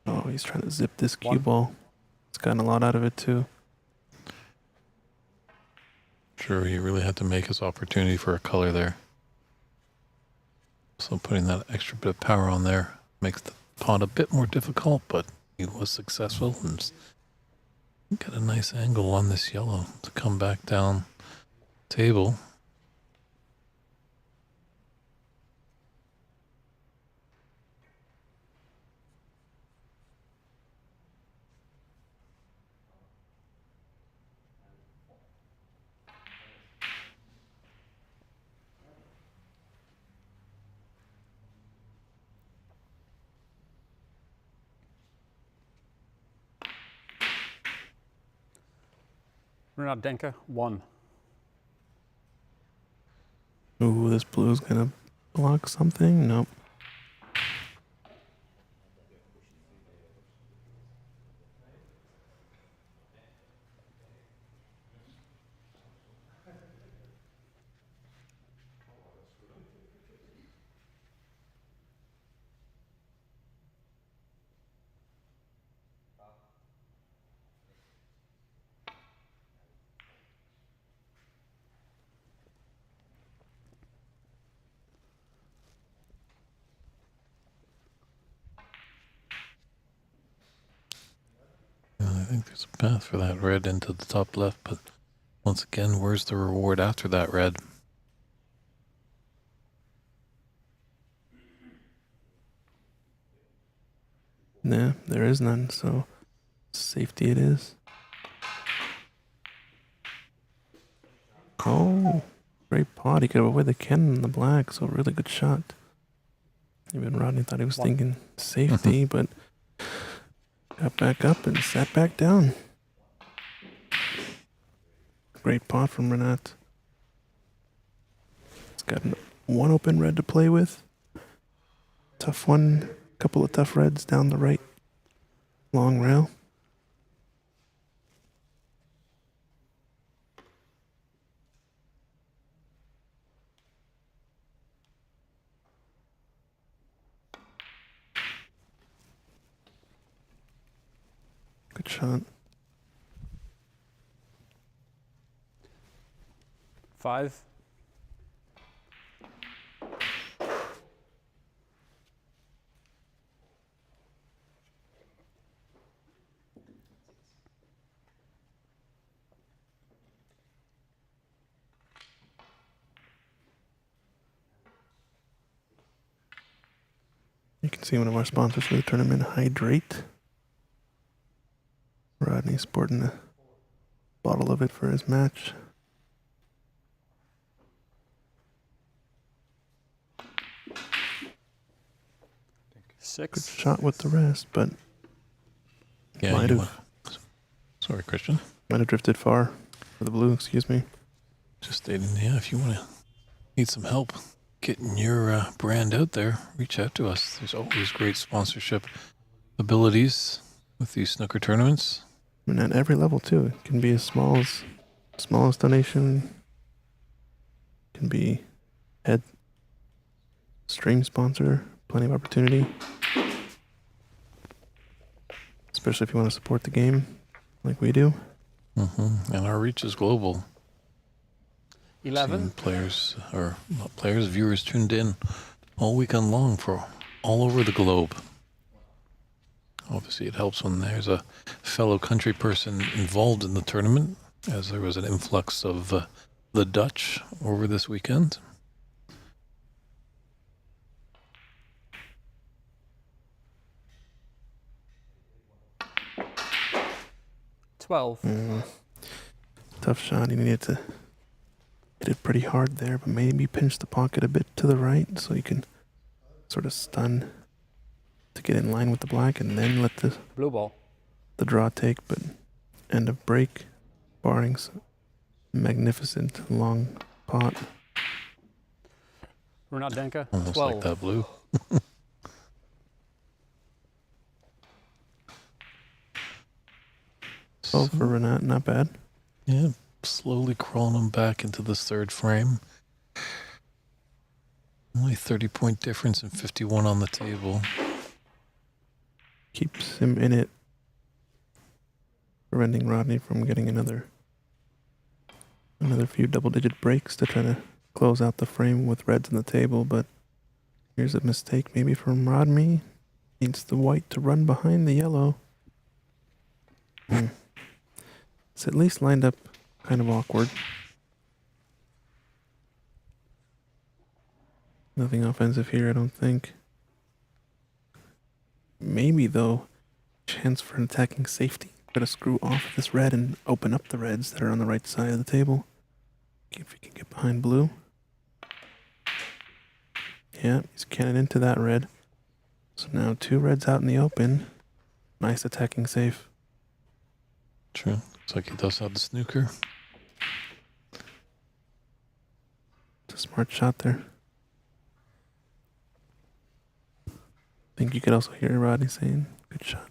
Oh, he's trying to zip this cue ball. He's gotten a lot out of it, too. Sure, he really had to make his opportunity for a color there. So putting that extra bit of power on there makes the pot a bit more difficult, but he was successful and got a nice angle on this yellow to come back down table. Renat Denkha, 1. Ooh, this blue's going to block something? Nope. I think there's a path for that red into the top left, but once again, where's the reward after that red? Nah, there is none, so safety it is. Oh, great pot. He could have avoided the cannon in the black, so really good shot. Even Rodney thought he was One. thinking safety, but got back up and sat back down. Great pot from Renat. It's got one open red to play with. Tough one. Couple of tough reds down the right long rail. Good shot. 5. You can see one of our sponsors for the tournament, Hydrate. Rodney's sporting a bottle of it for his match. Good 6. shot with the rest, but Yeah, might you have sorry, Christian. drifted far for the blue. Excuse me. Just stating, yeah, if you want to need some help getting your brand out there, reach out to us. There's always great sponsorship abilities with these snooker tournaments. And at every level too. It can be as smallest donation. Can be head stream sponsor. Plenty of opportunity. Especially if you want to support the game like we do. And our reach is global. 11. Seeing players, or not players, viewers tuned in all weekend long for all over the globe. Obviously, it helps when there's a fellow country person involved in the tournament, as there was an influx of the Dutch over this weekend. Tough shot. He needed to hit it pretty hard there, but maybe pinch the pocket a bit to the right so you can sort of stun to get in line with the black and then let the Blue ball. draw take, but end of break, barring some magnificent long pot. Renat Denkha. Almost 12. like that blue. Oh, for Renat, not bad. Yeah, slowly crawling him back into this third frame. Only 30-point difference and 51 on the table. Keeps him in it, preventing Rodney from getting another few double-digit breaks to try to close out the frame with reds on the table, but here's a mistake maybe from Rodney. Needs the white to run behind the yellow. It's at least lined up kind of awkward. Nothing offensive here, I don't think. Maybe, though, chance for an attacking safety. Gotta screw off this red and open up the reds that are on the right side of the table. If you can get behind blue. Yeah, he's cannon into that red. So now 2 reds out in the open. Nice attacking safe. True. Looks like he does have the snooker. It's a smart shot there. I think you could also hear Rodney saying, good shot.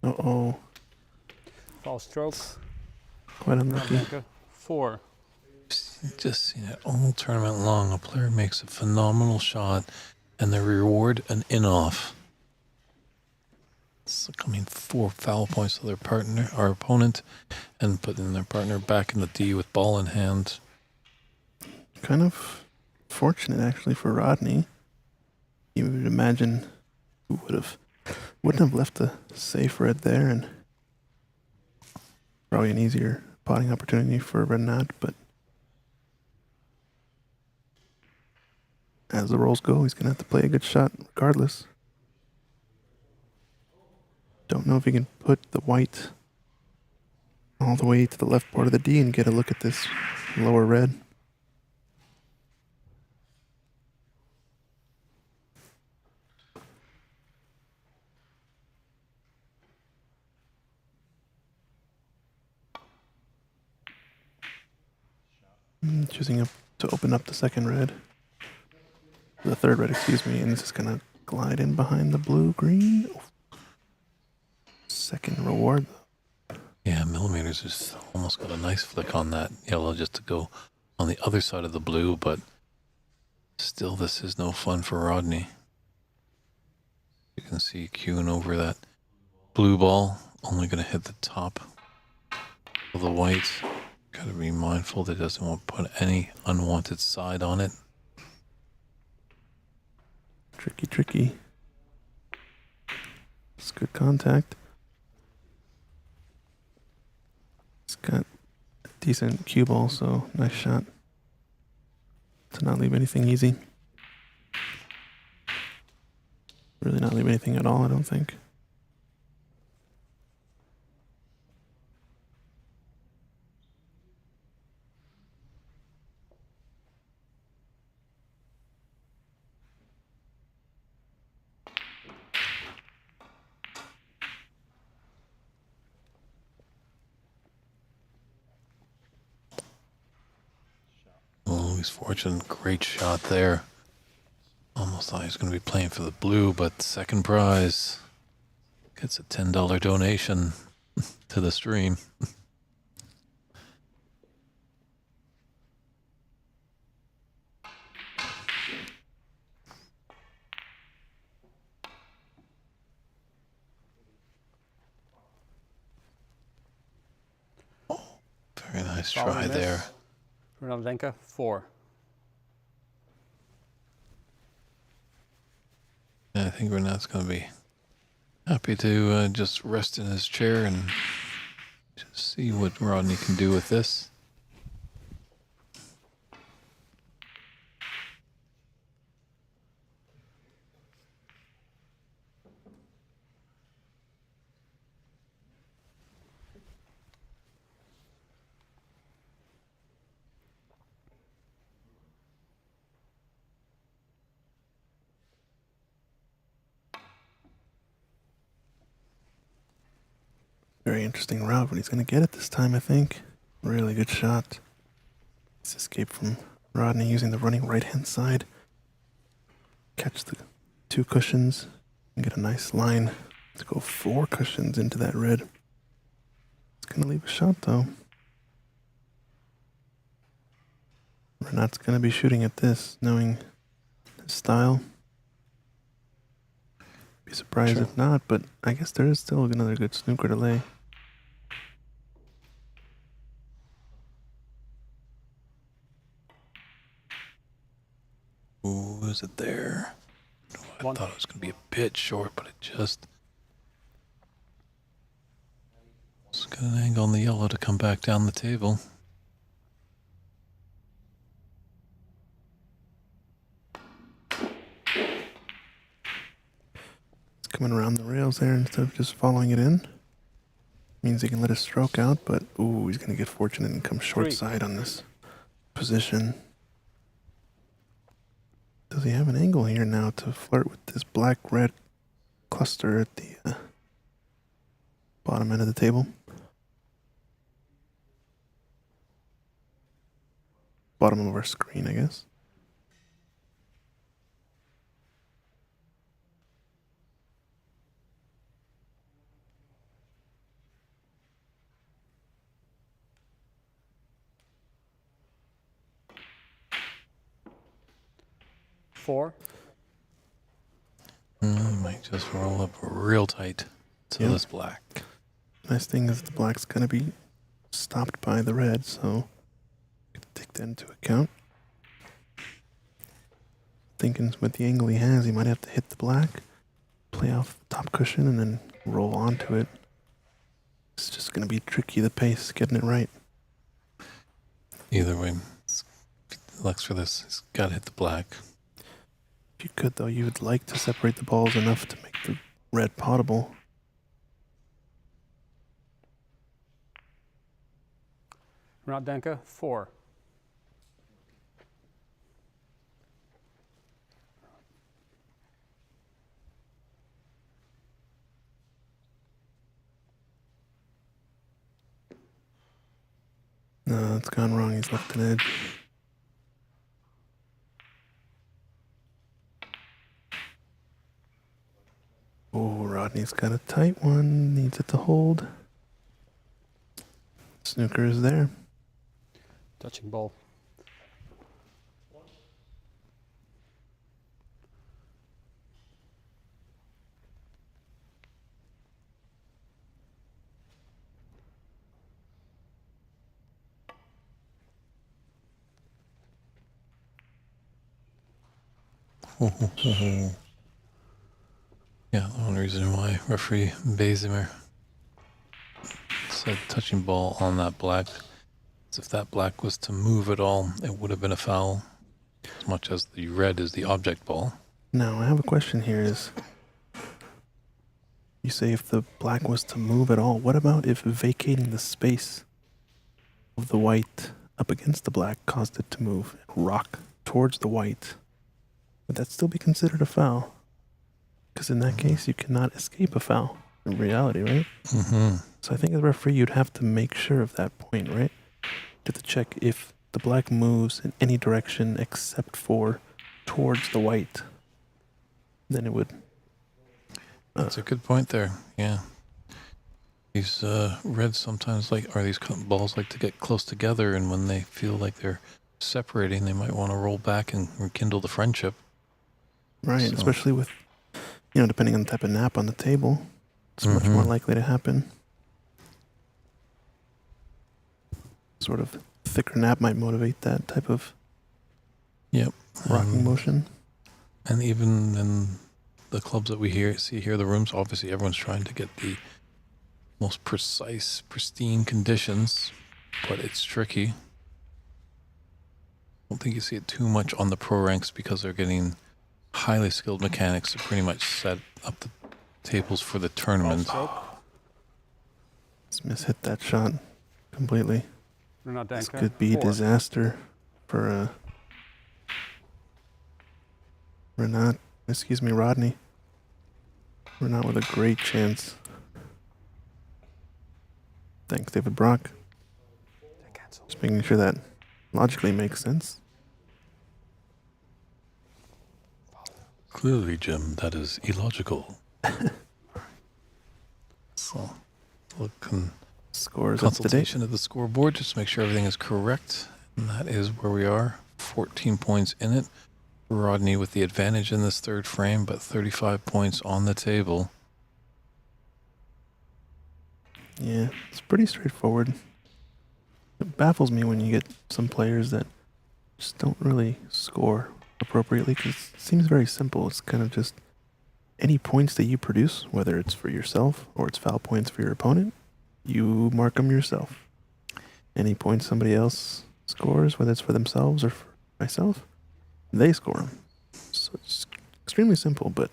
Uh-oh. False stroke. Quite Renat unlucky. Denkha. 4. Just seen it all tournament long. A player makes a phenomenal shot, and they reward an in-off. It's like, 4 foul points to their partner, our opponent, and putting their partner back in the D with ball in hand. Kind of fortunate actually for Rodney. You would imagine who wouldn't have left a safe red there, and probably an easier potting opportunity for Renat, but as the rolls go, he's gonna have to play a good shot regardless. Don't know if he can put the white all the way to the left part of the D and get a look at this lower red. Choosing to open up the second red. The third red, excuse me, and this is gonna glide in behind the blue-green. Second reward. Yeah, millimeters just almost got a nice flick on that yellow just to go on the other side of the blue, but still this is no fun for Rodney. You can see cueing over that blue ball, only going to hit the top of the white. Got to be mindful that it doesn't want to put any unwanted side on it. Tricky, tricky. It's good contact. It's got a decent cue ball, so nice shot to not leave anything easy. Really not leave anything at all, I don't think. Oh, he's fortunate. Great shot there. Almost thought he was going to be playing for the blue, but second prize gets a $10 donation to the stream. Oh, very nice try there. Renat Denkha, 4. Yeah, I think Renat's going to be happy to just rest in his chair and just see what Rodney can do with this. Very interesting route, but he's going to get it this time, I think. Really good shot. Nice escape from Rodney using the running right-hand side. Catch the 2 cushions and get a nice line to go 4 cushions into that red. It's going to leave a shot, though. Renat's going to be shooting at this, knowing his style. Be surprised Sure. if not, but I guess there is still another good snooker to lay. Ooh, is it there? Oh, I 1. thought it was going to be a bit short, but it just got an angle on the yellow to come back down the table. It's coming around the rails there instead of just following it in. Means he can let his stroke out, but ooh, he's going to get fortunate and come short 3. side on this position. Does he have an angle here now to flirt with this black-red cluster at the bottom end of the table? Bottom of our screen, I guess. Four. Might just roll up real tight to Yep. this black. Nice thing is the black's going to be stopped by the red, so take that into account. thinking with the angle he has, he might have to hit the black, play off the top cushion, and then roll onto it. It's just going to be tricky, the pace, getting it right. Either way, Lux for this. He's got to hit the black. If you could, though, you would like to separate the balls enough to make the red potable. Renat Denkha, 4. No, it's gone wrong. He's left an edge. Oh, Rodney's got a tight one. Needs it to hold. Snooker is there. Touching ball. Yeah, the only reason why referee Basimer said touching ball on that black is if that black was to move at all, it would have been a foul, as much as the red is the object ball. Now, I have a question here is, you say if the black was to move at all, what about if vacating the space of the white up against the black caused it to move and rock towards the white? Would that still be considered a foul? Because in that case, you cannot escape a foul in reality, right? Mm-hmm. So I think as a referee, you'd have to make sure of that point, right? You have to check if the black moves in any direction except for towards the white. Then it would. That's a good point there. Yeah. These reds sometimes these balls like to get close together, and when they feel like they're separating, they might want to roll back and rekindle the friendship. Right, So. especially with, depending on the type of nap on the table, it's much more likely to happen. Sort of thicker nap might motivate that type of rocking motion. And even in the clubs that we see here, the rooms, obviously everyone's trying to get the most precise, pristine conditions, but it's tricky. I don't think you see it too much on the pro ranks because they're getting highly skilled mechanics to pretty much set up the tables for the tournament. Smith hit that shot completely. Renat Denkha, This could be 4. disaster for Rodney. Renat with a great chance. Thanks, David Brock. Just making sure that logically makes sense. Clearly, Jim, that is illogical. So, Scores up to date. consultation of the scoreboard just to make sure everything is correct. And that is where we are. 14 points in it. Rodney with the advantage in this third frame, but 35 points on the table. Yeah, it's pretty straightforward. It baffles me when you get some players that just don't really score appropriately because it seems very simple. It's kind of just any points that you produce, whether it's for yourself or it's foul points for your opponent, you mark them yourself. Any points somebody else scores, whether it's for themselves or for myself, they score them. So it's extremely simple, but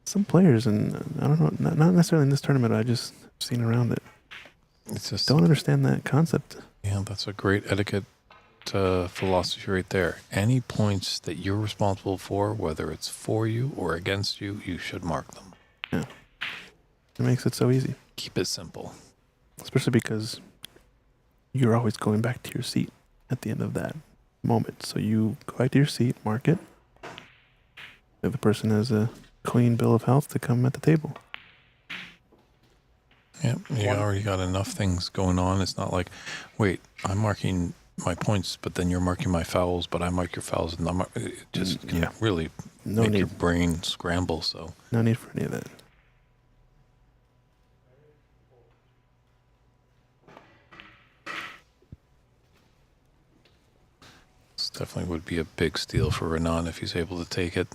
some players, and I don't know, not necessarily in this tournament, I just seen around it, It's just don't understand that concept. Yeah, that's a great etiquette philosophy right there. Any points that you're responsible for, whether it's for you or against you, you should mark them. Yeah. It makes it so easy. Keep it simple. Especially because you're always going back to your seat at the end of that moment. So you go back to your seat, mark it. The other person has a clean bill of health to come at the table. Yeah, you already got enough things going on. It's not like, wait, I'm marking my points, but then you're marking my fouls, but I mark your fouls, and it just can really make your brain scramble. So no need for any of that. definitely would be a big steal for Renat if he's able to take it.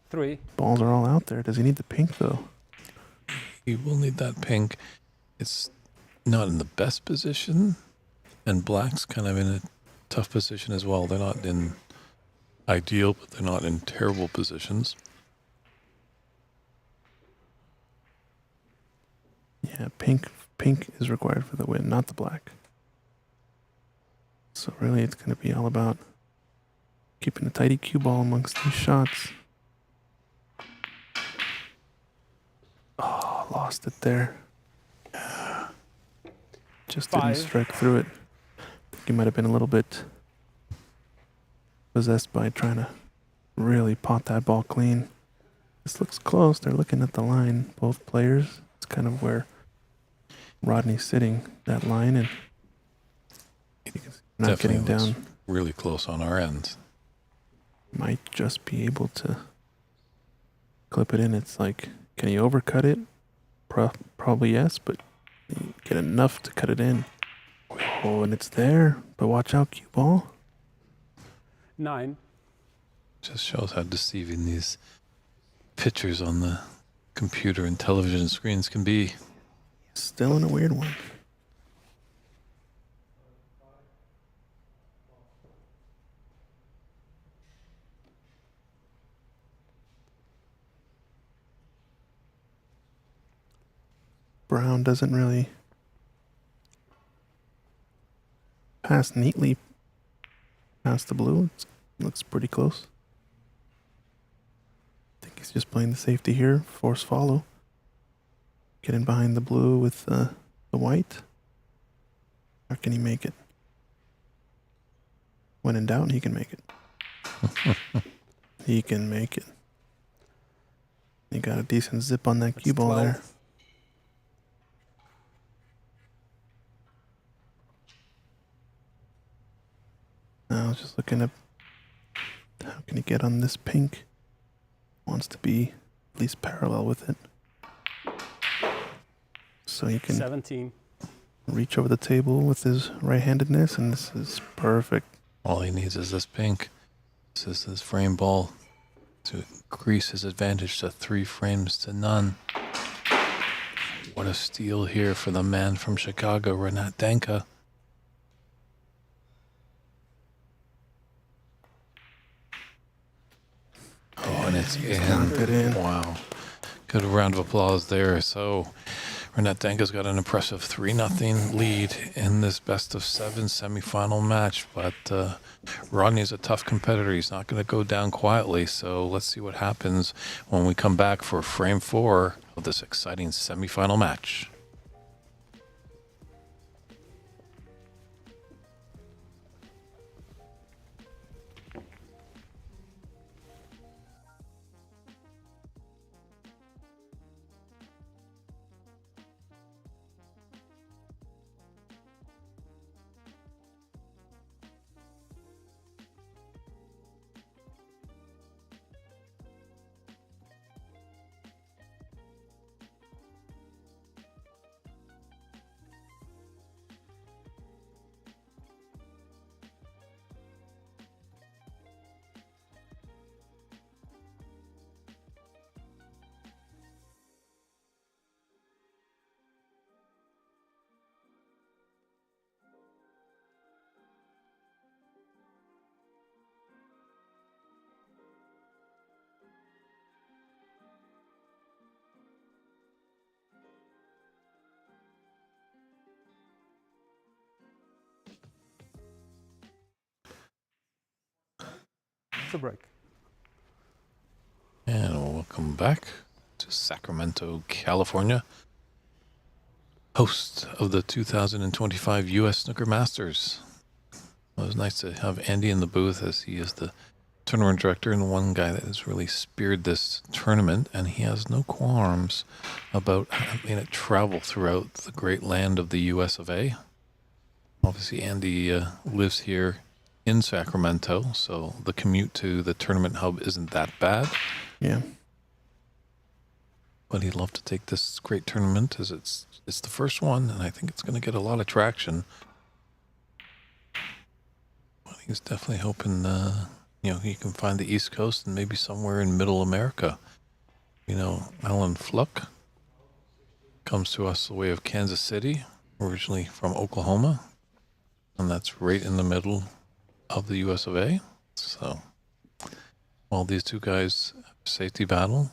3. Balls are all out there. Does he need the pink though? He will need that pink. It's not in the best position, and black's kind of in a tough position as well. They're not in ideal, but they're not in terrible positions. Yeah, pink is required for the win, not the black. So really it's going to be all about keeping a tidy cue ball amongst these shots. Oh, lost it there. Just didn't 5. strike through it. I think he might have been a little bit possessed by trying to really pot that ball clean. This looks close. They're looking at the line, both players. It's kind of where Rodney's sitting, that line, and you can see not Definitely getting looks down. really close on our end. Might just be able to clip it in. It's like, can he overcut it? Probably yes, but you get enough to cut it in. Oh, and it's there. But watch out, cue ball. 9. Just shows how deceiving these pictures on the computer and television screens can be. Still in a weird one. Brown doesn't really pass neatly past the blue. It looks pretty close. I think he's just playing the safety here. Force follow. Get in behind the blue with the white. Or can he make it? When in doubt, he can make it. He can make it. He got a decent zip on that cue ball 12. there. Now I was just looking at how can he get on this pink. Wants to be at least parallel with it. So he can 17. reach over the table with his right-handedness, and this is perfect. All he needs is this pink. This is his frame ball to increase his advantage to 3 frames to none. What a steal here for the man from Chicago, Renat Denkha. Oh, and it's knocked it in. Wow. Good round of applause there. So Renat Denkha's got an impressive 3-0 lead in this best of 7 semifinal match. But Rodney's a tough competitor. He's not going to go down quietly. So let's see what happens when we come back for frame 4 of this exciting semifinal match. It's a break. And welcome back to Sacramento, California, host of the 2025 U.S. Snooker Masters. It was nice to have Andy in the booth, as he is the tournament director and the one guy that has really speared this tournament, and he has no qualms about having it travel throughout the great land of the USSA. Obviously, Andy lives here in Sacramento, so the commute to the tournament hub isn't that bad. Yeah. But he'd love to take this great tournament, as it's the first one, and I think it's going to get a lot of traction. Well, he's definitely hoping, he can find the East Coast and maybe somewhere in Middle America. Alan Fluck comes to us the way of Kansas City, originally from Oklahoma, and that's right in the middle of the US of A. So, while these two guys have a safety battle,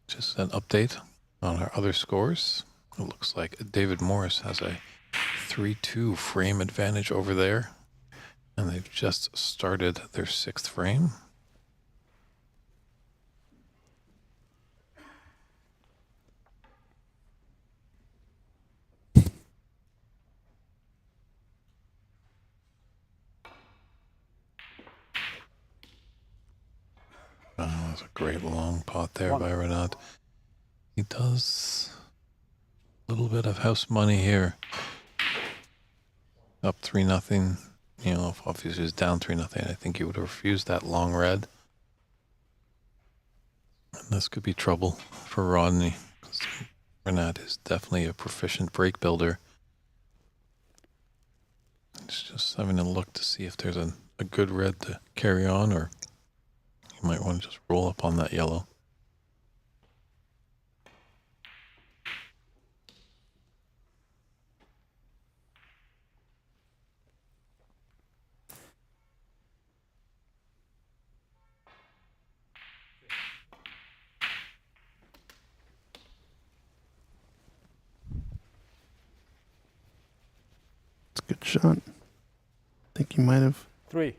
just an update on our other scores. It looks like David Morris has a 3-2 frame advantage over there, and they've just started their 6th frame. Oh, that's a great long pot there by Renat. He does a little bit of house money here. Up 3-0. If obviously he's down 3-0, I think he would have refused that long red. And this could be trouble for Rodney, because Renat is definitely a proficient break builder. He's just having a look to see if there's a good red to carry on, or you might want to just roll up on that yellow. It's a good shot. I think he might have 3.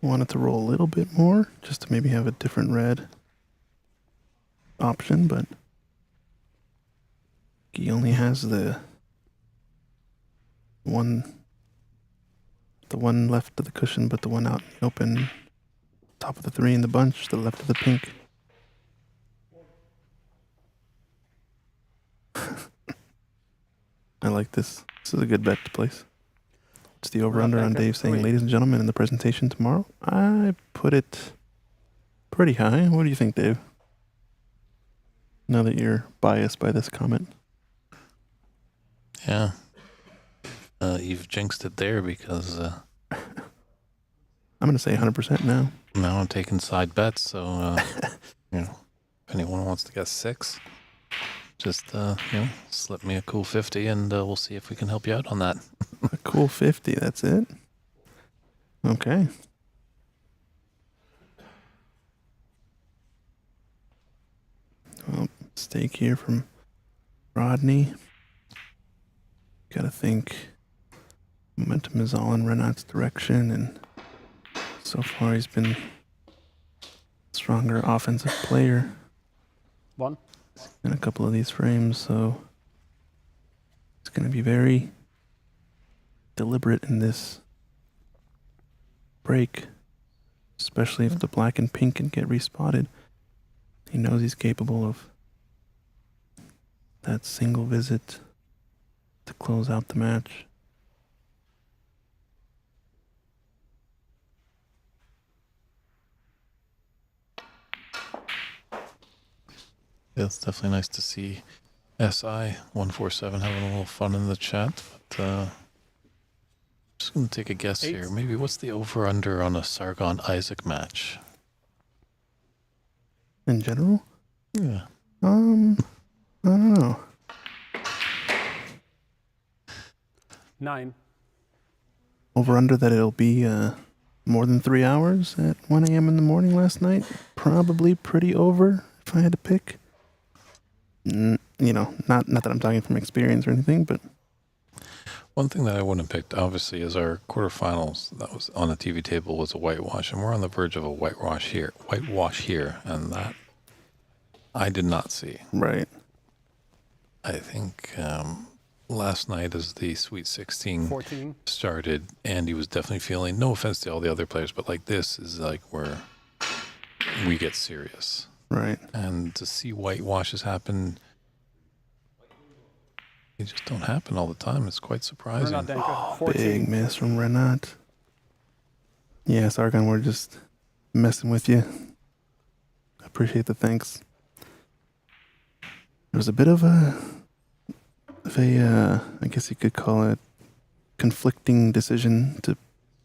wanted to roll a little bit more, just to maybe have a different red option, but he only has the one left of the cushion, but the one out in the open, top of the 3 in the bunch, to the left of the pink. I like this. This is a good bet to place. It's the over-under on Dave saying, ladies and gentlemen, in the presentation tomorrow. I put it pretty high. What do you think, Dave? Now that you're biased by this comment. Yeah. You've jinxed it there, because I'm going to say 100% now. now I'm taking side bets. So, if anyone wants to get 6, just, slip me a cool 50 and we'll see if we can help you out on that. A cool 50, that's it? Okay. Well, stake here from Rodney. Gotta think momentum is all in Renat's direction, and so far he's been stronger offensive player 1. in a couple of these frames, so it's gonna be very deliberate in this break, especially if the black and pink can get respotted. He knows he's capable of that single visit to close out the match. Yeah, it's definitely nice to see SI147 having a little fun in the chat, but just going to take a guess 8. here. Maybe what's the over-under on a Sargon-Isaac match? In general? Yeah. I don't know. 9. Over under that it'll be more than 3 hours at 1 a.m. in the morning last night. Probably pretty over if I had to pick. Not that I'm talking from experience or anything, but One thing that I wouldn't have picked, obviously, is our quarterfinals that was on the TV table was a whitewash, and we're on the verge of a whitewash here, and that I did not see. right. I think last night as the Sweet 16 14. started, Andy was definitely feeling, no offense to all the other players, but like this is like where we get serious. Right. And to see whitewashes happen, they just don't happen all the time. It's quite surprising. Renat Denkha, 14. Big miss from Renat. Yeah, Sargon, we're just messing with you. Appreciate the thanks. There was a bit of a I guess you could call it conflicting decision to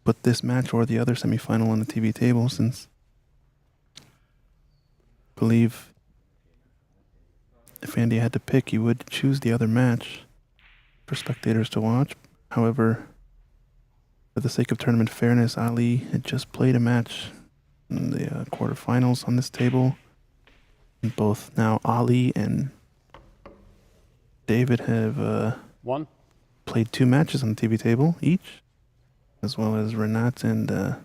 put this match or the other semifinal on the TV table, since I believe if Andy had to pick, he would choose the other match for spectators to watch. However, for the sake of tournament fairness, Ali had just played a match in the quarterfinals on this table. And both now Ali and David have One. played 2 matches on the TV table each, as well as Renat and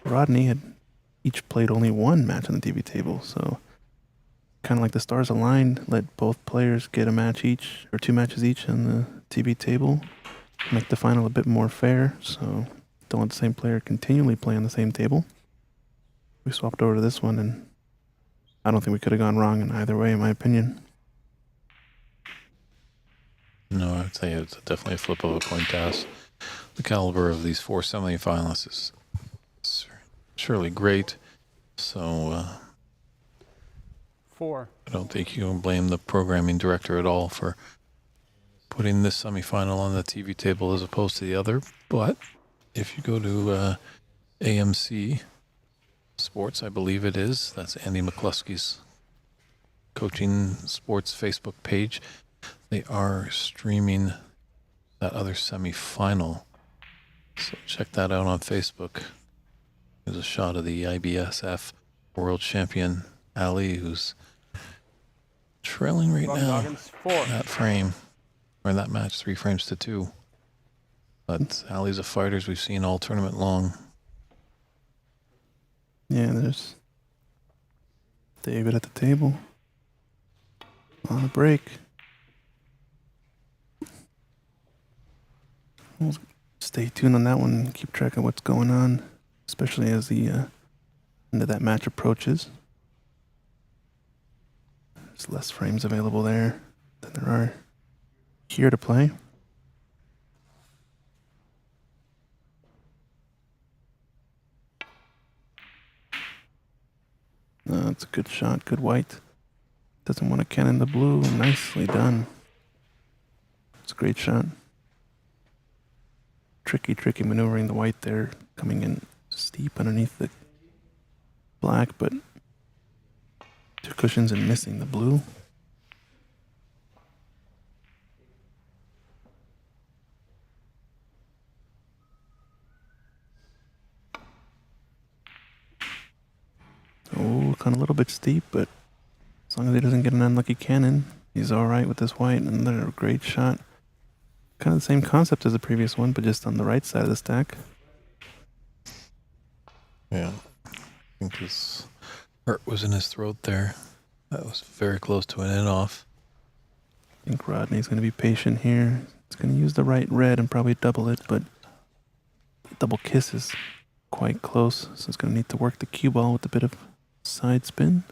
Rodney had each played only 1 match on the TV table. So kind of like the stars aligned, let both players get a match each, or 2 matches each on the TV table, make the final a bit more fair. So don't let the same player continually play on the same table. We swapped over to this one, and I don't think we could have gone wrong in either way, in my opinion. No, I'd say it's definitely a flip of a coin toss. The caliber of these 4 semifinalists is surely great. So 4. I don't think you can blame the programming director at all for putting this semifinal on the TV table as opposed to the other. But if you go to AMC Sports, I believe it is, that's Andy McCloskey's coaching sports Facebook page, they are streaming that other semifinal. So check that out on Facebook. There's a shot of the IBSF world champion Ali, who's trailing right Rodney now Goggins, 4. in that frame, or in that match, 3 frames to 2. But Ali's a fighter, as we've seen all tournament long. Yeah, there's David at the table on a break. We'll stay tuned on that one and keep track of what's going on, especially as the end of that match approaches. There's less frames available there than there are here to play. That's a good shot, good white. Doesn't want to cannon the blue. Nicely done. It's a great shot. Tricky maneuvering the white there, coming in steep underneath the black, but 2 cushions and missing the blue. Oh, kind of a little bit steep, but as long as he doesn't get an unlucky cannon, he's all right with this white. Another great shot. Kind of the same concept as the previous one, but just on the right side of the stack. Yeah, I think his heart was in his throat there. That was very close to an in-off. I think Rodney's going to be patient here. He's going to use the right red and probably double it, but the double kiss is quite close, so it's going to need to work the cue ball with a bit of side spin.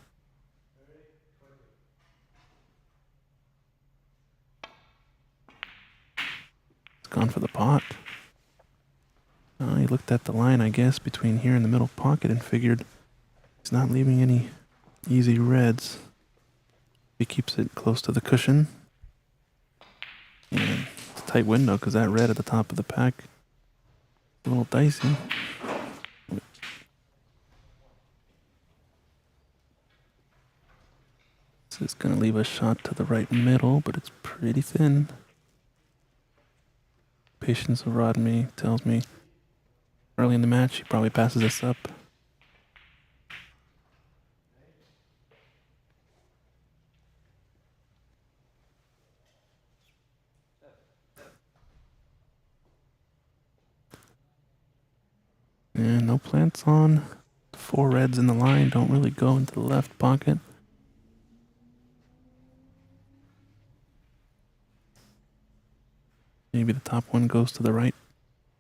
It's gone for the pot. He looked at the line, I guess, between here and the middle pocket and figured he's not leaving any easy reds. He keeps it close to the cushion. And it's a tight window because that red at the top of the pack is a little dicey. This is going to leave a shot to the right middle, but it's pretty thin. Patience of Rodney tells me early in the match he probably passes this up. And no plants on. 4 reds in the line don't really go into the left pocket. Maybe the top one goes to the right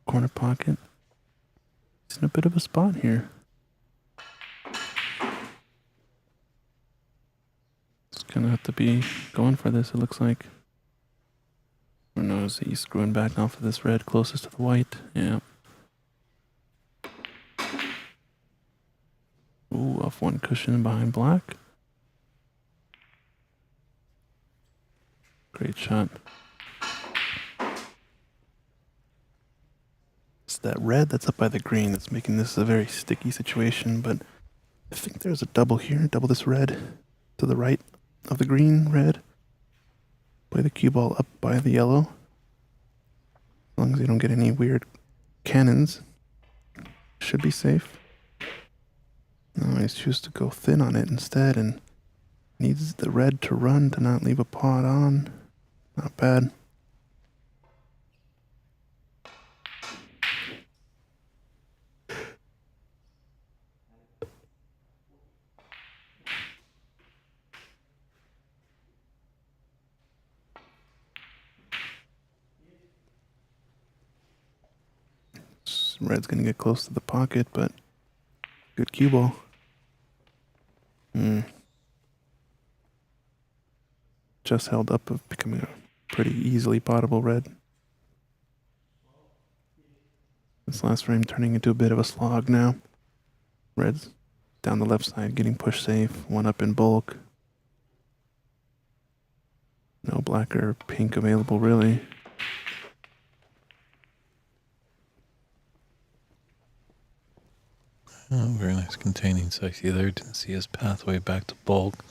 corner pocket. He's in a bit of a spot here. It's gonna have to be going for this, it looks like. Or no, is he screwing back off of this red closest to the white? Yeah. Ooh, off one cushion behind black. Great shot. that red that's up by the green that's making this a very sticky situation, but I think there's a double here. Double this red to the right of the green red. Play the cue ball up by the yellow. As long as you don't get any weird cannons, should be safe. No, he's chooses to go thin on it instead and needs the red to run to not leave a pot on. Not bad. Red's gonna get close to the pocket, but good cue ball. Just held up of becoming a pretty easily potable red. This last frame turning into a bit of a slog now. Red's down the left side getting push safe, one up in bulk. No black or pink available really. Oh, very nice containing safety there. Didn't see his pathway back to bulk.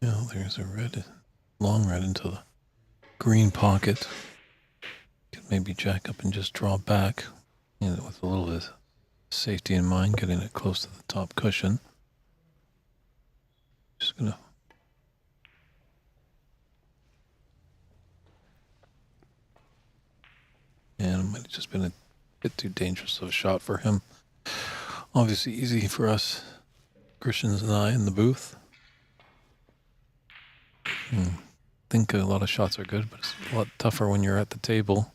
Yeah, there's a red, long red into the green pocket. Could maybe jack up and just draw back, you know, with a little bit of safety in mind, getting it close to the top cushion. Just gonna. And it might have just been a bit too dangerous of a shot for him. Obviously easy for us, Christians and I, in the booth. I think a lot of shots are good, but it's a lot tougher when you're at the table.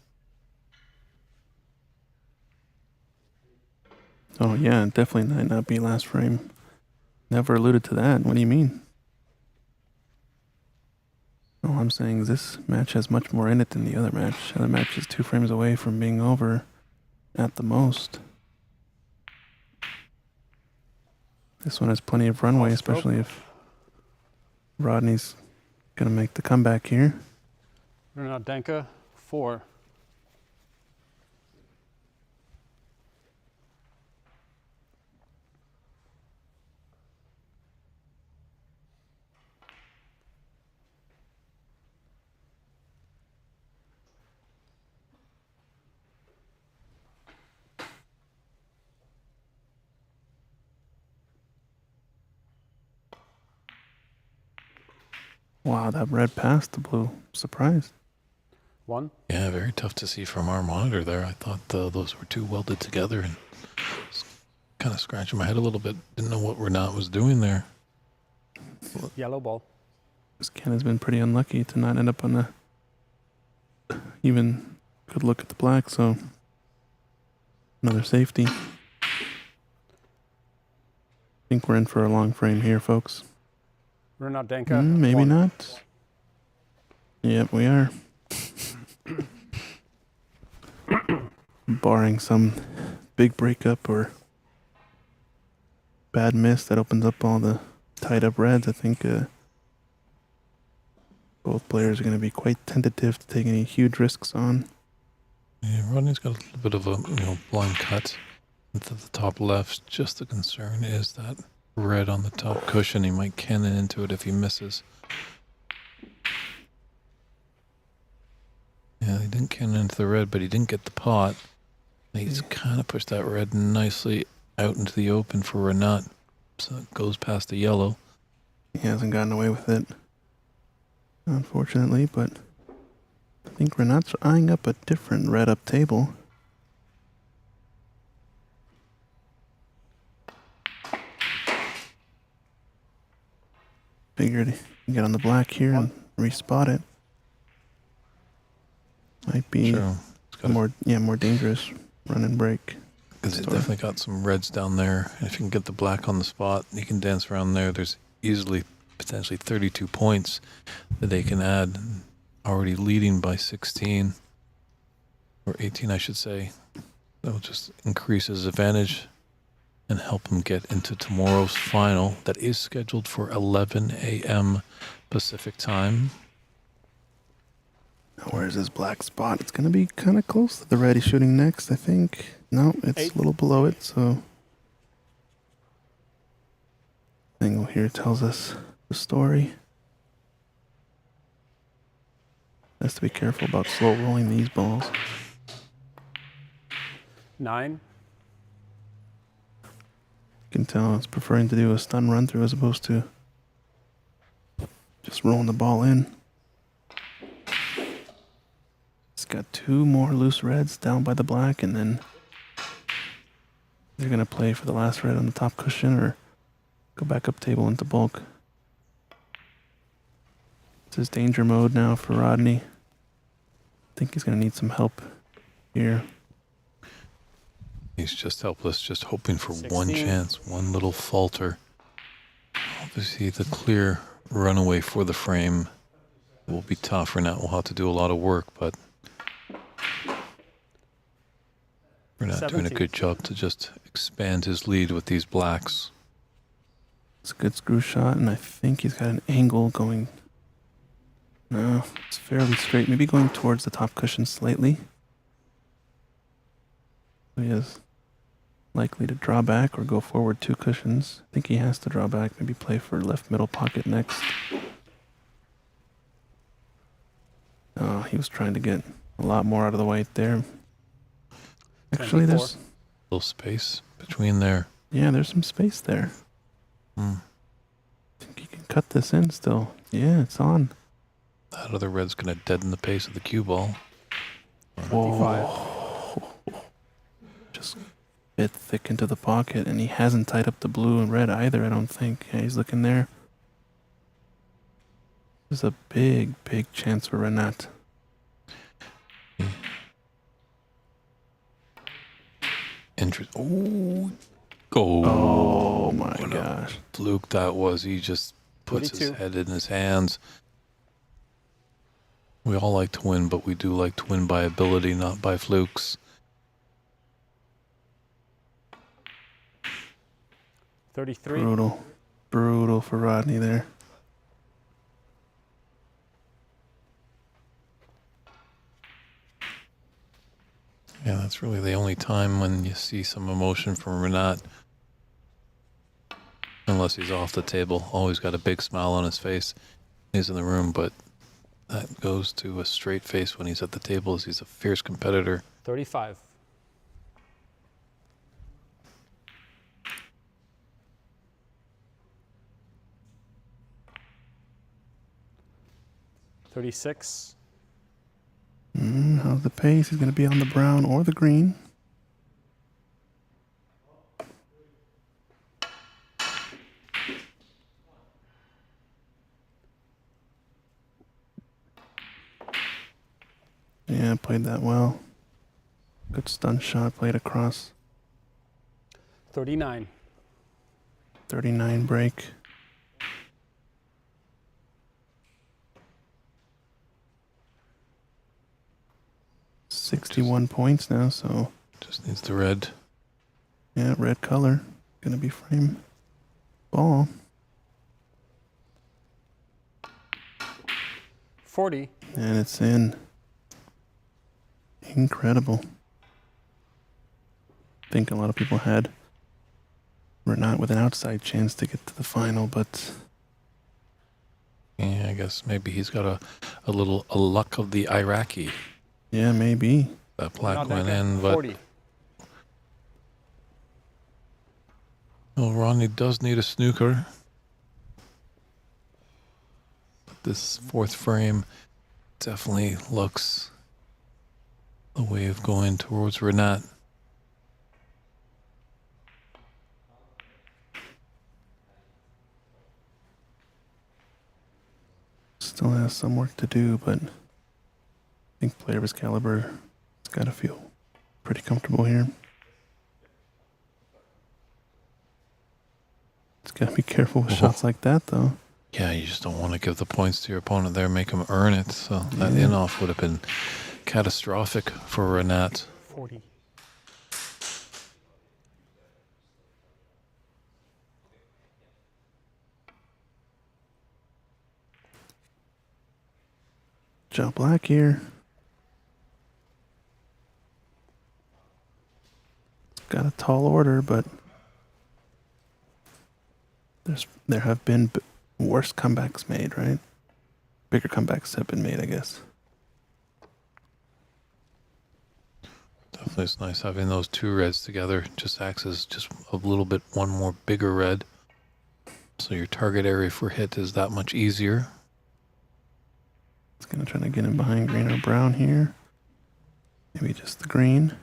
Oh yeah, definitely might not be last frame. Never alluded to that. What do you mean? All I'm saying is this match has much more in it than the other match. The other match is 2 frames away from being over at the most. This one has plenty of runway, especially if Rodney's gonna make the comeback here. Renat Denkha, 4. Wow, that red passed the blue. Surprised. 1. Yeah, very tough to see from our monitor there. I thought those were too welded together and kind of scratching my head a little bit. Didn't know what Renat was doing there. Yellow ball. This Ken has been pretty unlucky to not end up on a even good look at the black, so another safety. I think we're in for a long frame here, folks. Renat Denkha, Maybe 1. not. Yep, we are. Barring some big breakup or bad miss that opens up all the tied up reds, I think both players are going to be quite tentative to take any huge risks on. Yeah, Rodney's got a little bit of a blind cut into the top left. Just the concern is that red on the top cushion. He might cannon into it if he misses. Yeah, he didn't cannon into the red, but he didn't get the pot. He's kind of pushed that red nicely out into the open for Renat, so it goes past the yellow. He hasn't gotten away with it, unfortunately, but I think Renat's eyeing up a different red up table. Figured he can get on the black here and respot it. Might be Sure. more dangerous run and break. Because he's definitely got some reds down there. And if you can get the black on the spot, he can dance around there. There's easily potentially 32 points that they can add. Already leading by 16 or 18, I should say. That will just increase his advantage and help him get into tomorrow's final that is scheduled for 11 a.m. Pacific time. Now, where's his black spot? It's going to be kind of close to the red he's shooting next, I think. No, it's 8. a little below it, so... Angle here tells us the story. Has to be careful about slow rolling these balls. 9. You can tell it's preferring to do a stun run through as opposed to just rolling the ball in. It's got 2 more loose reds down by the black, and then they're going to play for the last red on the top cushion or go back up table into bulk. This is danger mode now for Rodney. I think he's going to need some help here. He's just helpless, just hoping for 1 16. chance, one little falter. Obviously, the clear runaway for the frame will be tough. Renat will have to do a lot of work, but Renat doing a 17. good job to just expand his lead with these blacks. It's a good screw shot, and I think he's got an angle going. No, it's fairly straight. Maybe going towards the top cushion slightly. So he is likely to draw back or go forward 2 cushions. I think he has to draw back, maybe play for left middle pocket next. Oh, he was trying to get a lot more out of the white there. Actually, 24. there's... Little space between there. Yeah, there's some space there. Hmm. I think he can cut this in still. Yeah, it's on. That other red's going to deaden the pace of the cue ball. 25. Just a bit thick into the pocket, and he hasn't tied up the blue and red either, I don't think. Yeah, he's looking there. This is a big, big chance for Renat. Oh, Oh my what a gosh. fluke that was. He just puts his 42. head in his hands. We all like to win, but we do like to win by ability, not by flukes. 33. Brutal. Brutal for Rodney there. Yeah, that's really the only time when you see some emotion from Renat. Unless he's off the table. Always got a big smile on his face. He's in the room, but that goes to a straight face when he's at the table as he's a fierce competitor. 35. $36. How's the pace? He's going to be on the brown or the green. Yeah, played that well. Good stun shot, played across. 39. 39 break. $61 points now, so Just needs the red. yeah, red color. Gonna be frame ball. 40. And it's in. Incredible. I think a lot of people had Renat with an outside chance to get to the final, but Yeah, I guess maybe he's got a little luck of the Iraqi. yeah, maybe. That black Renat went Denkha, in, but 40. well, Rodney does need a snooker. This 4th frame definitely looks the way of going towards Renat. Still has some work to do, but I think player of his caliber has got to feel pretty comfortable here. Gotta be careful with shots like that, though. Yeah, you just don't want to give the points to your opponent there, make him earn it. So that Yeah. in-off would have been catastrophic for Renat. 40. Joe Black here. Got a tall order, but there have been worse comebacks made, right? Bigger comebacks have been made, I guess. Definitely it's nice having those two reds together. Just acts as just a little bit one more bigger red. So your target area for hit is that much easier. It's gonna try to get in behind green or brown here. Maybe just the green.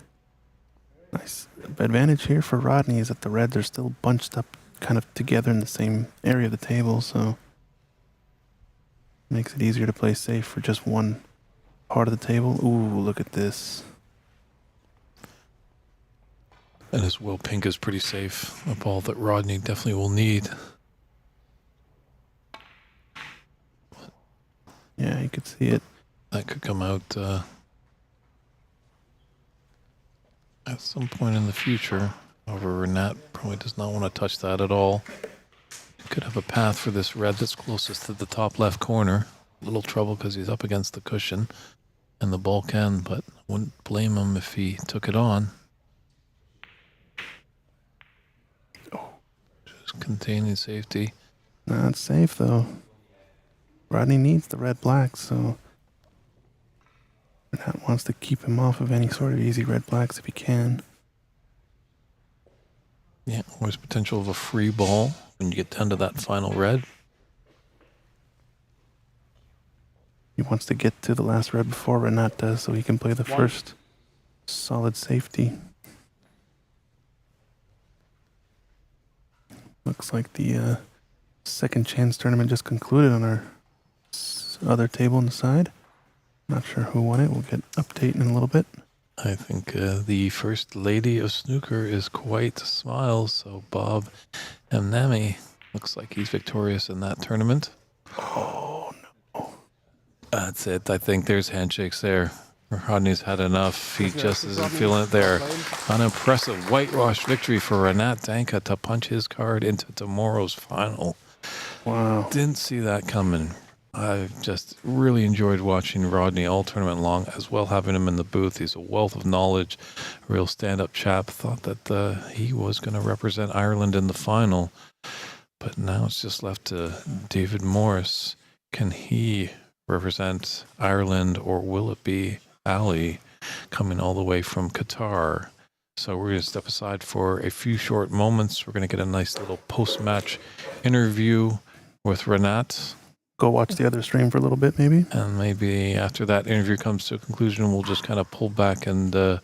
Nice. The advantage here for Rodney is that the reds are still bunched up kind of together in the same area of the table, so makes it easier to play safe for just one part of the table. Ooh, look at this. And as well, pink is pretty safe. A ball that Rodney definitely will need. Yeah, you could see it. That could come out at some point in the future. However, Renat probably does not want to touch that at all. Could have a path for this red that's closest to the top left corner. A little trouble because he's up against the cushion and the ball can, but wouldn't blame him if he took it on. Just containing safety. Not safe, though. Rodney needs the red-black, so Renat wants to keep him off of any sort of easy red-blacks if he can. Yeah, always potential of a free ball when you get down to that final red. He wants to get to the last red before Renat does so he can play the first solid safety. Looks like the second chance tournament just concluded on our other table on the side. Not sure who won it. We'll get update in a little bit. I think the first lady of snooker is quite smiles. So Bob Mnami looks like he's victorious in that tournament. Oh, no. That's it. I think there's handshakes there. Rodney's had enough. He just isn't feeling it there. An impressive whitewash victory for Renat Denkha to punch his card into tomorrow's final. Wow. Didn't see that coming. I've just really enjoyed watching Rodney all tournament long, as well having him in the booth. He's a wealth of knowledge, a real stand-up chap. Thought that he was going to represent Ireland in the final, but now it's just left to David Morris. Can he represent Ireland, or will it be Ali coming all the way from Qatar? So we're going to step aside for a few short moments. We're going to get a nice little post-match interview with Renat. Go watch the other stream for a little bit, maybe. And maybe after that interview comes to a conclusion, we'll just kind of pull back and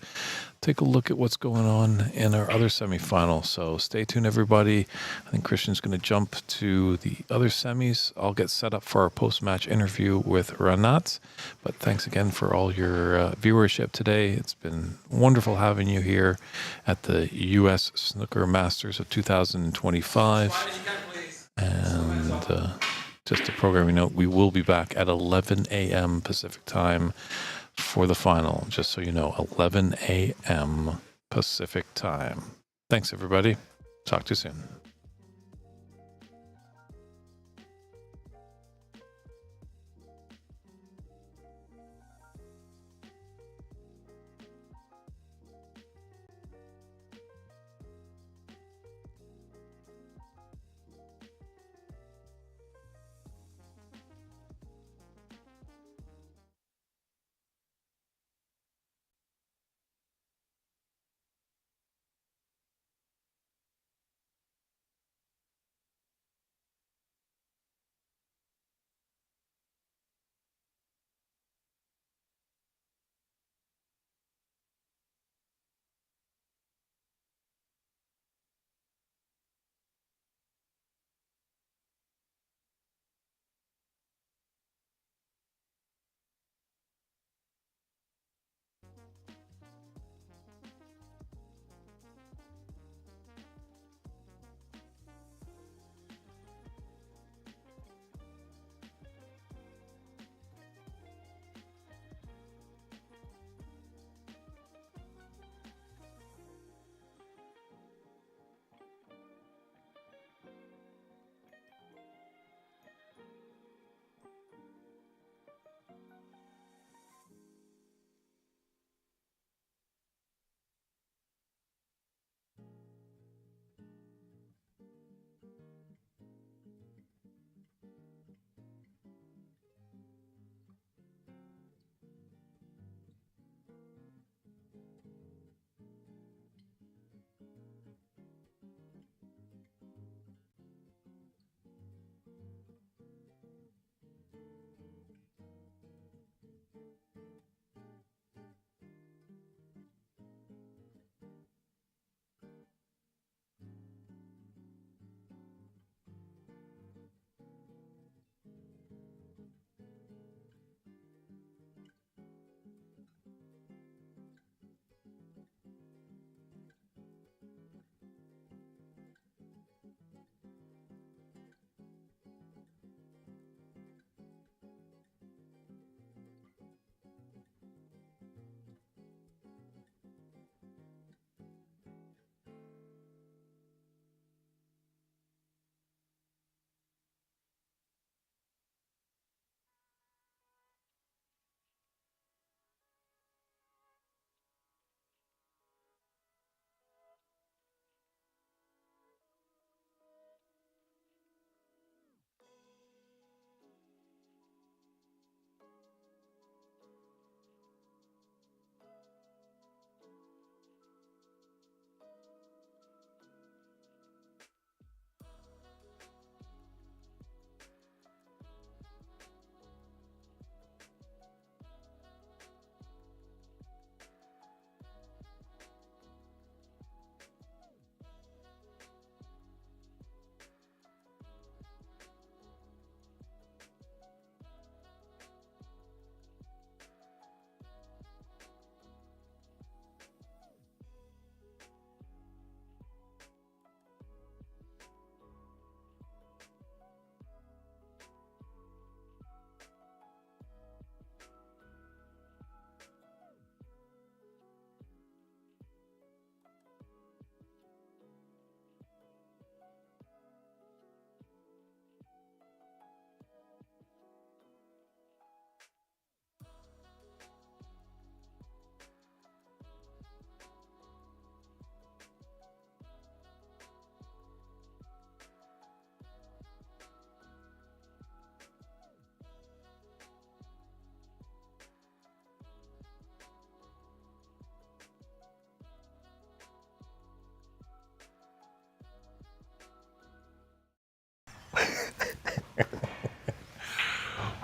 take a look at what's going on in our other semifinal. So stay tuned, everybody. I think Christian's going to jump to the other semis. I'll get set up for our post-match interview with Renat. But thanks again for all your viewership today. It's been wonderful having you here at the U.S. Snooker Masters of 2025. And just a programming note, we will be back at 11 a.m. Pacific time for the final. Just so you know, 11 a.m. Pacific time. Thanks, everybody. Talk to you soon.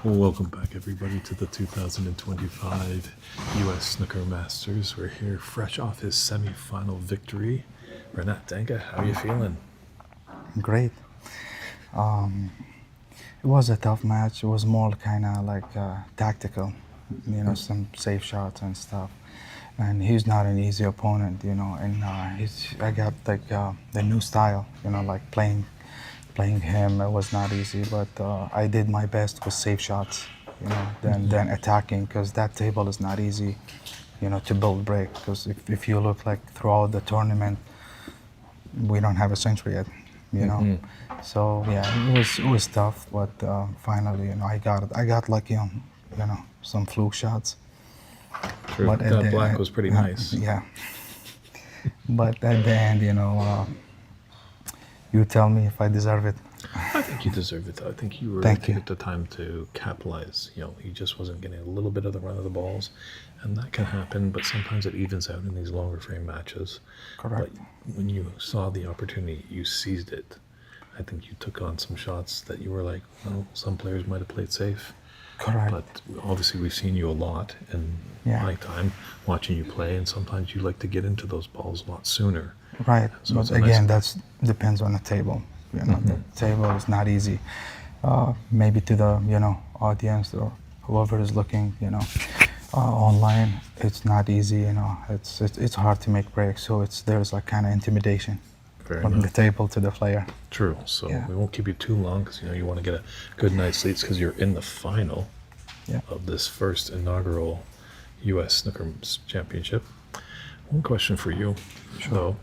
Welcome back, everybody, to the 2025 U.S. Snooker Masters. We're here fresh off his semi-final victory. Renat Denkha, how are you feeling? Great. It was a tough match. It was more kind of like tactical, you know, some safe shots and stuff. And he's not an easy opponent, you know. And I got like the new style, you know, like playing him. It was not easy, but I did my best with safe shots, you know, than attacking, because that table is not easy, you know, to build break. Because if you look like throughout the tournament, we don't have a century yet, you know. So yeah, it was tough, but finally, you know, I got lucky on, you know, some fluke shots. True. But at That the black end- was pretty nice. Yeah. But at the end, you know, you tell me if I deserve it. I think you deserved it, though. I think you were Thank taking you. the time to capitalize. You know, he just wasn't getting a little bit of the run of the balls, and that can happen, but sometimes it evens out in these longer frame matches. Correct. But when you saw the opportunity, you seized it. I think you took on some shots that you were like, well, some players might have played safe. Correct. But obviously, we've seen you a lot in Yeah. my time watching you play, and sometimes you like to get into those balls a lot sooner. Right. So it's But a nice- again, that's depends on the table. You know, the table is not easy. Maybe to the, you know, audience or whoever is looking, you know, online, it's not easy. You know, it's hard to make breaks. So there's like kind of intimidation Fair from enough. the table to the player. True. So Yeah. we won't keep you too long because you want to get a good night's sleep because you're in the final Yeah. of this first inaugural U.S. Snooker Championship. One question for you, though.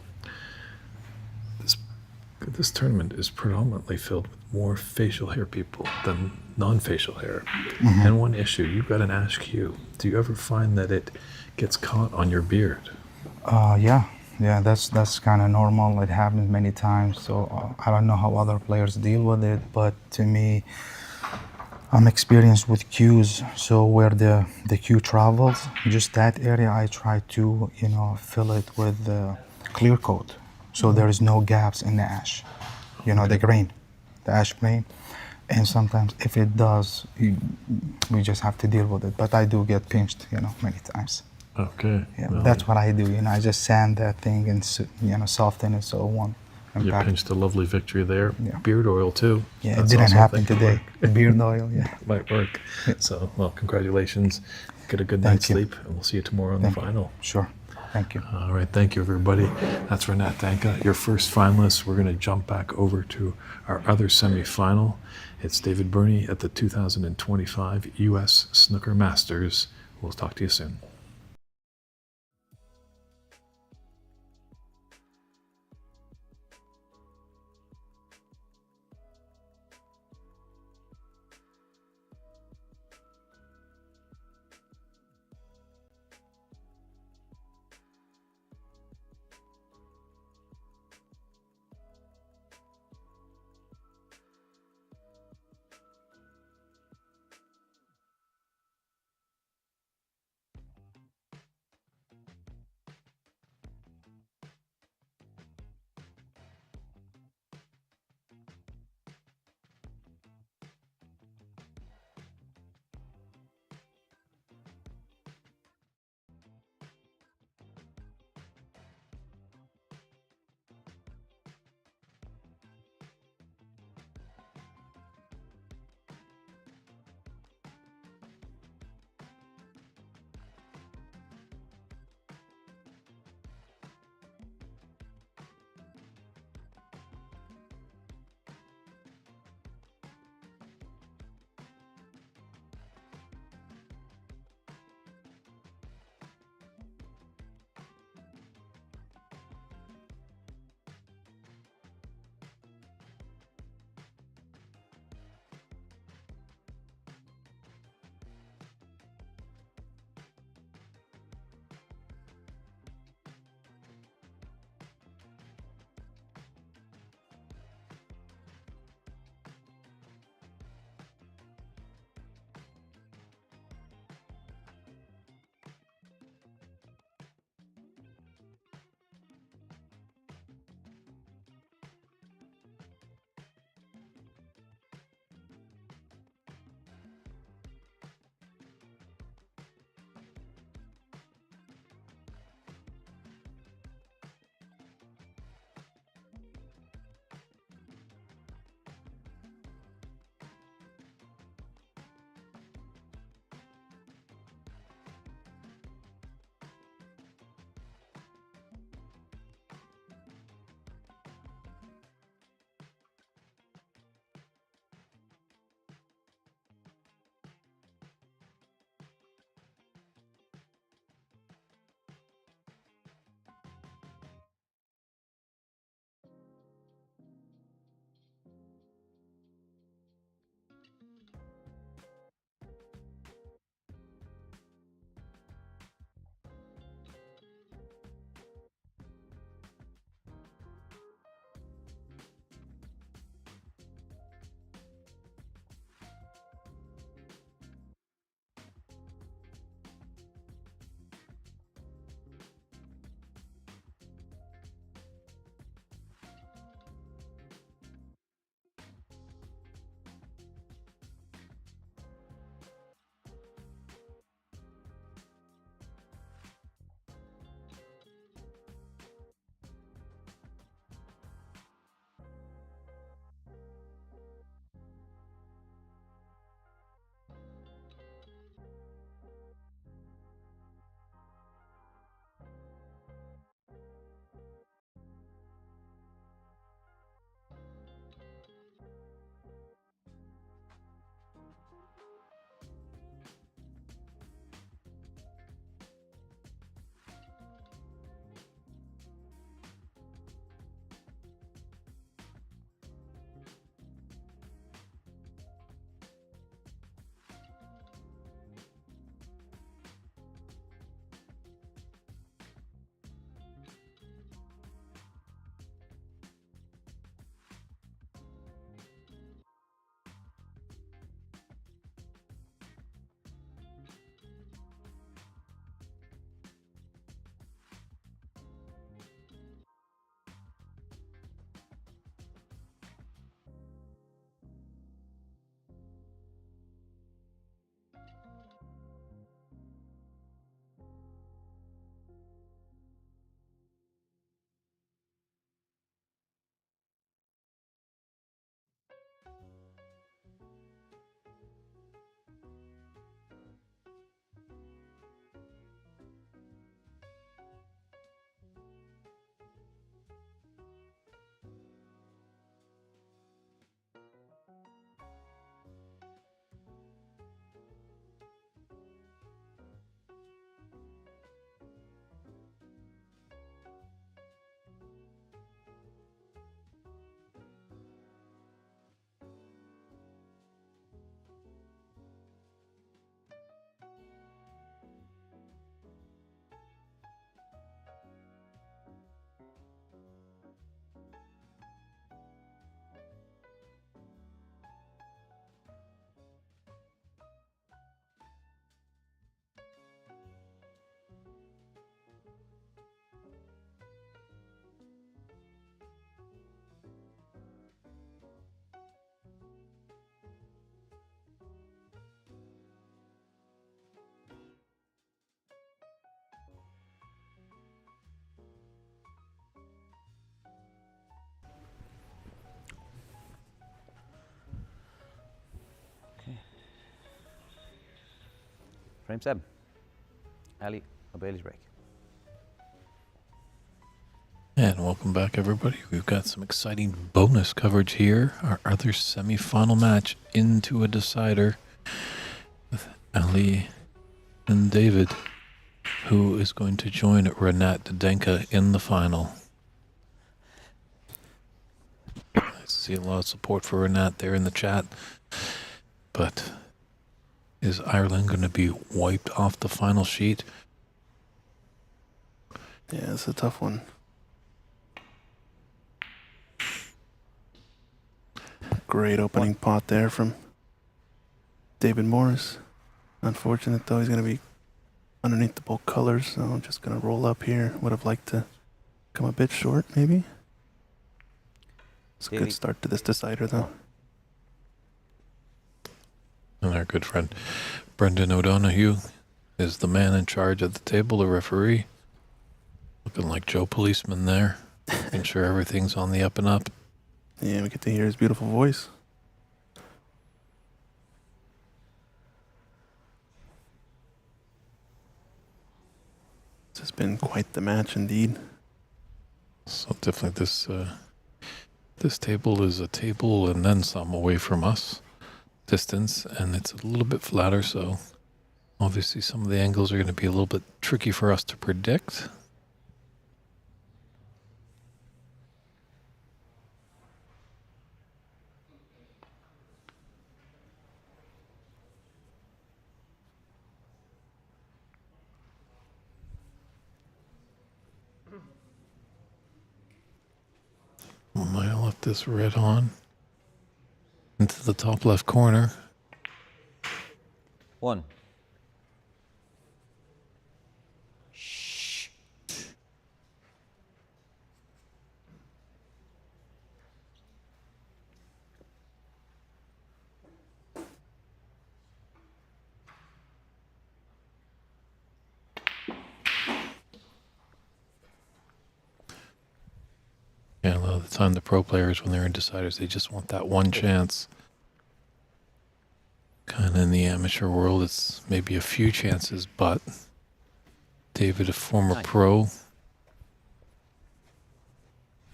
This tournament is predominantly filled with more facial hair people than non-facial hair. And one issue, you've got an ash cue. Do you ever find that it gets caught on your beard? Yeah, that's kind of normal. It happens many times. So I don't know how other players deal with it, but to me, I'm experienced with cues. So where the cue travels, just that area, I try to, you know, fill it with clear coat, so there is no gaps in the ash. You know, the grain, the ash grain. And sometimes if it does, we just have to deal with it. But I do get pinched, you know, many times. Okay. Yeah, well, that's what I do. You know, I just sand that thing and you know, soften it so it won't You impact. pinched a lovely victory there. Yeah. Beard oil, too. Yeah, That's it didn't also, I happen think, today. The beard oil, yeah. might work. So, well, congratulations. Get a good Thank night's you. sleep, and we'll see you tomorrow in the Thank you. final. Sure. Thank you. All right, thank you, everybody. That's Renat Denkha, your first finalist. We're going to jump back over to our other semifinal. It's David Burney at the 2025 U.S. Snooker Masters. We'll talk to you soon. Frame 7. Ali, a Bailey's break. And welcome back, everybody. We've got some exciting bonus coverage here. Our other semi-final match into a decider with Ali and David, who is going to join Renat Denkha in the final. I see a lot of support for Renat there in the chat, but is Ireland going to be wiped off the final sheet? Yeah, it's a tough one. Great opening pot there from David Morris. Unfortunate though, he's going to be underneath the both colors, so I'm just going to roll up here. Would have liked to come a bit short, maybe. It's a good start to this decider though. And our good friend Brendan O'Donoghue is the man in charge at the table, the referee. Looking like Joe Policeman there, making sure everything's on the up and up. Yeah, we get to hear his beautiful voice. This has been quite the match indeed. So definitely this table is a table and then some away from us distance, and it's a little bit flatter, so obviously some of the angles are going to be a little bit tricky for us to predict. I might have left this red on into the top left corner. 1. Yeah, a lot of the time the pro players, when they're in deciders, they just want that one chance. Kind of in the amateur world, it's maybe a few chances, but David, a former pro,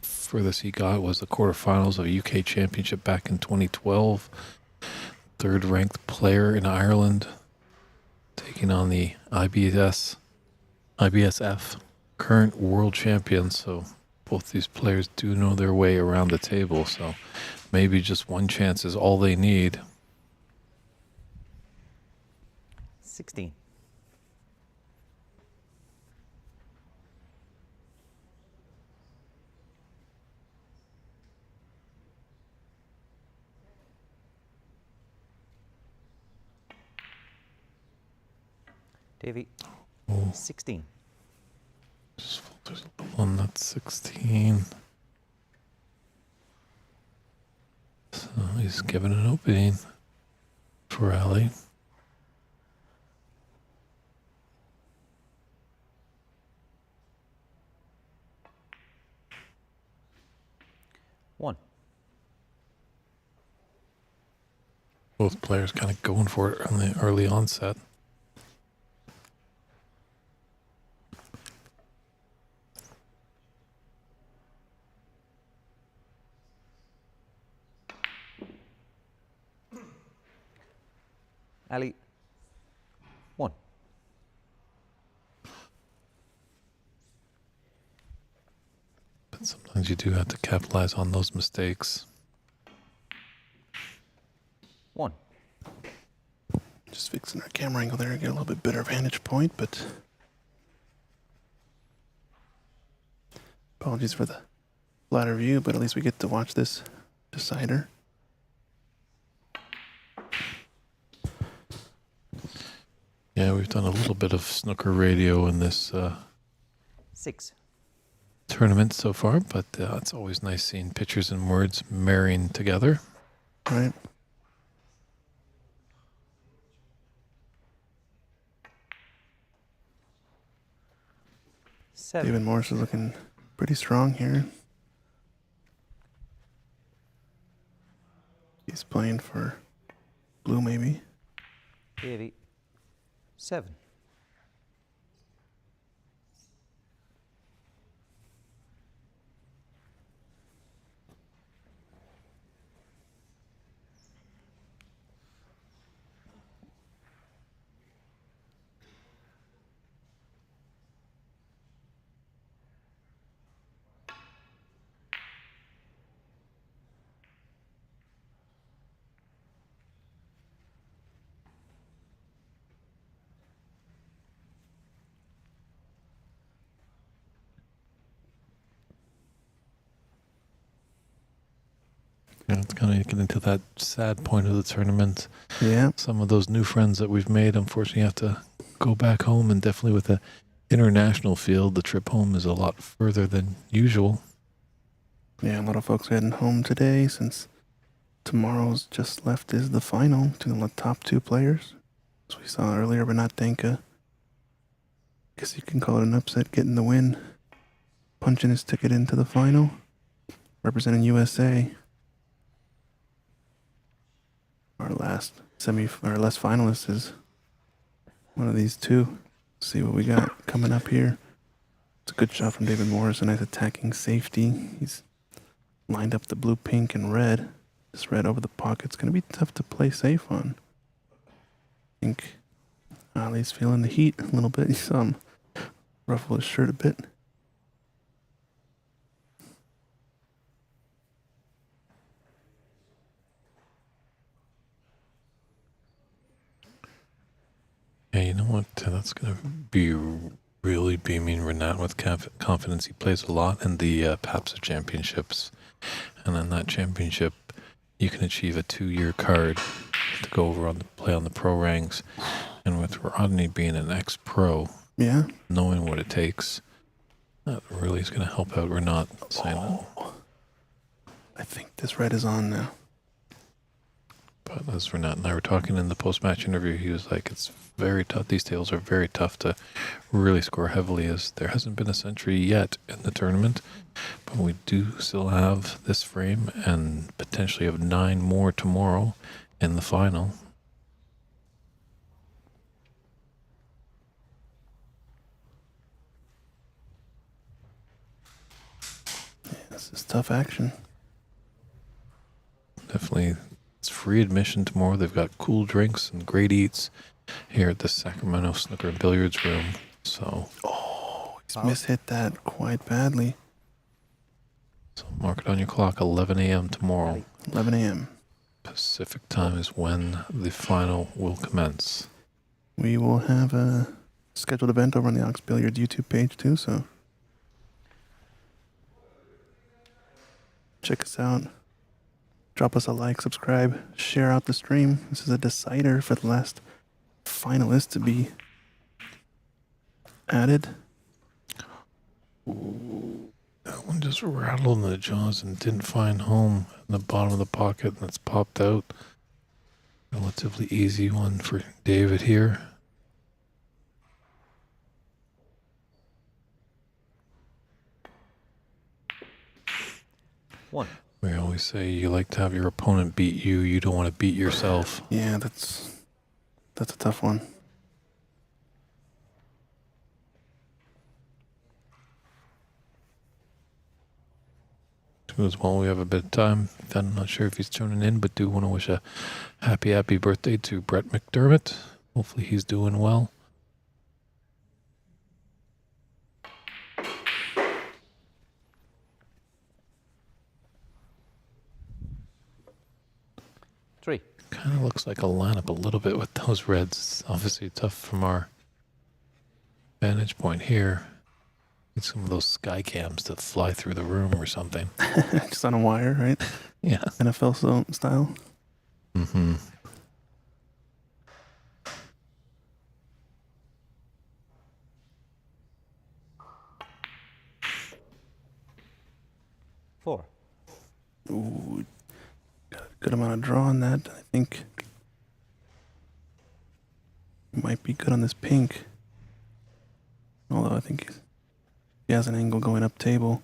furthest he got was the quarterfinals of a UK championship back in 2012. Third ranked player in Ireland, taking on the IBSF current world champion. So both these players do know their way around the table. So maybe just one chance is all they need. 16. Davey, 16. Just filters one, that's 16. So he's giving an opening for Ali. One. Both players kind of going for it on the early onset. Ali, 1. But sometimes you do have to capitalize on those mistakes. 1. Just fixing our camera angle there, get a little bit better vantage point, but apologies for the flatter view, but at least we get to watch this decider. Yeah, we've done a little bit of snooker radio in this 6. tournament so far, but it's always nice seeing pictures and words marrying together. Right. David Morris is looking pretty strong here. He's playing for blue, maybe. Davey, 7. Yeah, it's kind of getting to that sad point of the tournament. Yeah. Some of those new friends that we've made, unfortunately, have to go back home, and definitely with the international field, the trip home is a lot further than usual. Yeah, a lot of folks are heading home today since tomorrow's just left is the final to the top 2 players. As we saw earlier, Renat Denkha, guess you can call it an upset, getting the win, punching his ticket into the final, representing USA. Our last finalist is one of these two. Let's see what we got coming up here. It's a good shot from David Morris, a nice attacking safety. He's lined up the blue, pink, and red. This red over the pocket's going to be tough to play safe on. I think Ali's feeling the heat a little bit. You saw him ruffle his shirt a bit. Yeah, you know what? That's going to be really beaming Renat with confidence. He plays a lot in the PABSA championships. And in that championship, you can achieve a 2-year card to go over on the play on the pro ranks. And with Rodney being an ex-pro, Yeah. knowing what it takes, that really is going to help out Renat. I think this red is on now. But as Renat and I were talking in the post-match interview, he was like, it's very tough. These tables are very tough to really score heavily, as there hasn't been a century yet in the tournament. But we do still have this frame and potentially have 9 more tomorrow in the final. Yeah, this is tough action. Definitely, it's free admission tomorrow. They've got cool drinks and great eats here at the Sacramento Snooker and Billiards room. So, He's mishit that quite badly. so mark it on your clock. 11 a.m. tomorrow. 11 a.m. Pacific time is when the final will commence. We will have a scheduled event over on the Ox Billiards YouTube page too, so check us out. Drop us a like, subscribe, share out the stream. This is a decider for the last finalist to be added. That one just rattled in the jaws and didn't find home in the bottom of the pocket, and it's popped out. Relatively easy one for David here. One. We always say you like to have your opponent beat you. You don't want to beat yourself. Yeah, that's a tough one. As well, we have a bit of time. I'm not sure if he's tuning in, but do want to wish a happy birthday to Brett McDermott. Hopefully he's doing well. Three. Kind of looks like a lineup a little bit with those reds. It's obviously tough from our vantage point here. Need some of those sky cams to fly through the room or something. Just on a wire, right? Yeah. NFL style. Mm-hmm. Four. Ooh, got a good amount of draw on that. I think might be good on this pink. Although I think he has an angle going up table.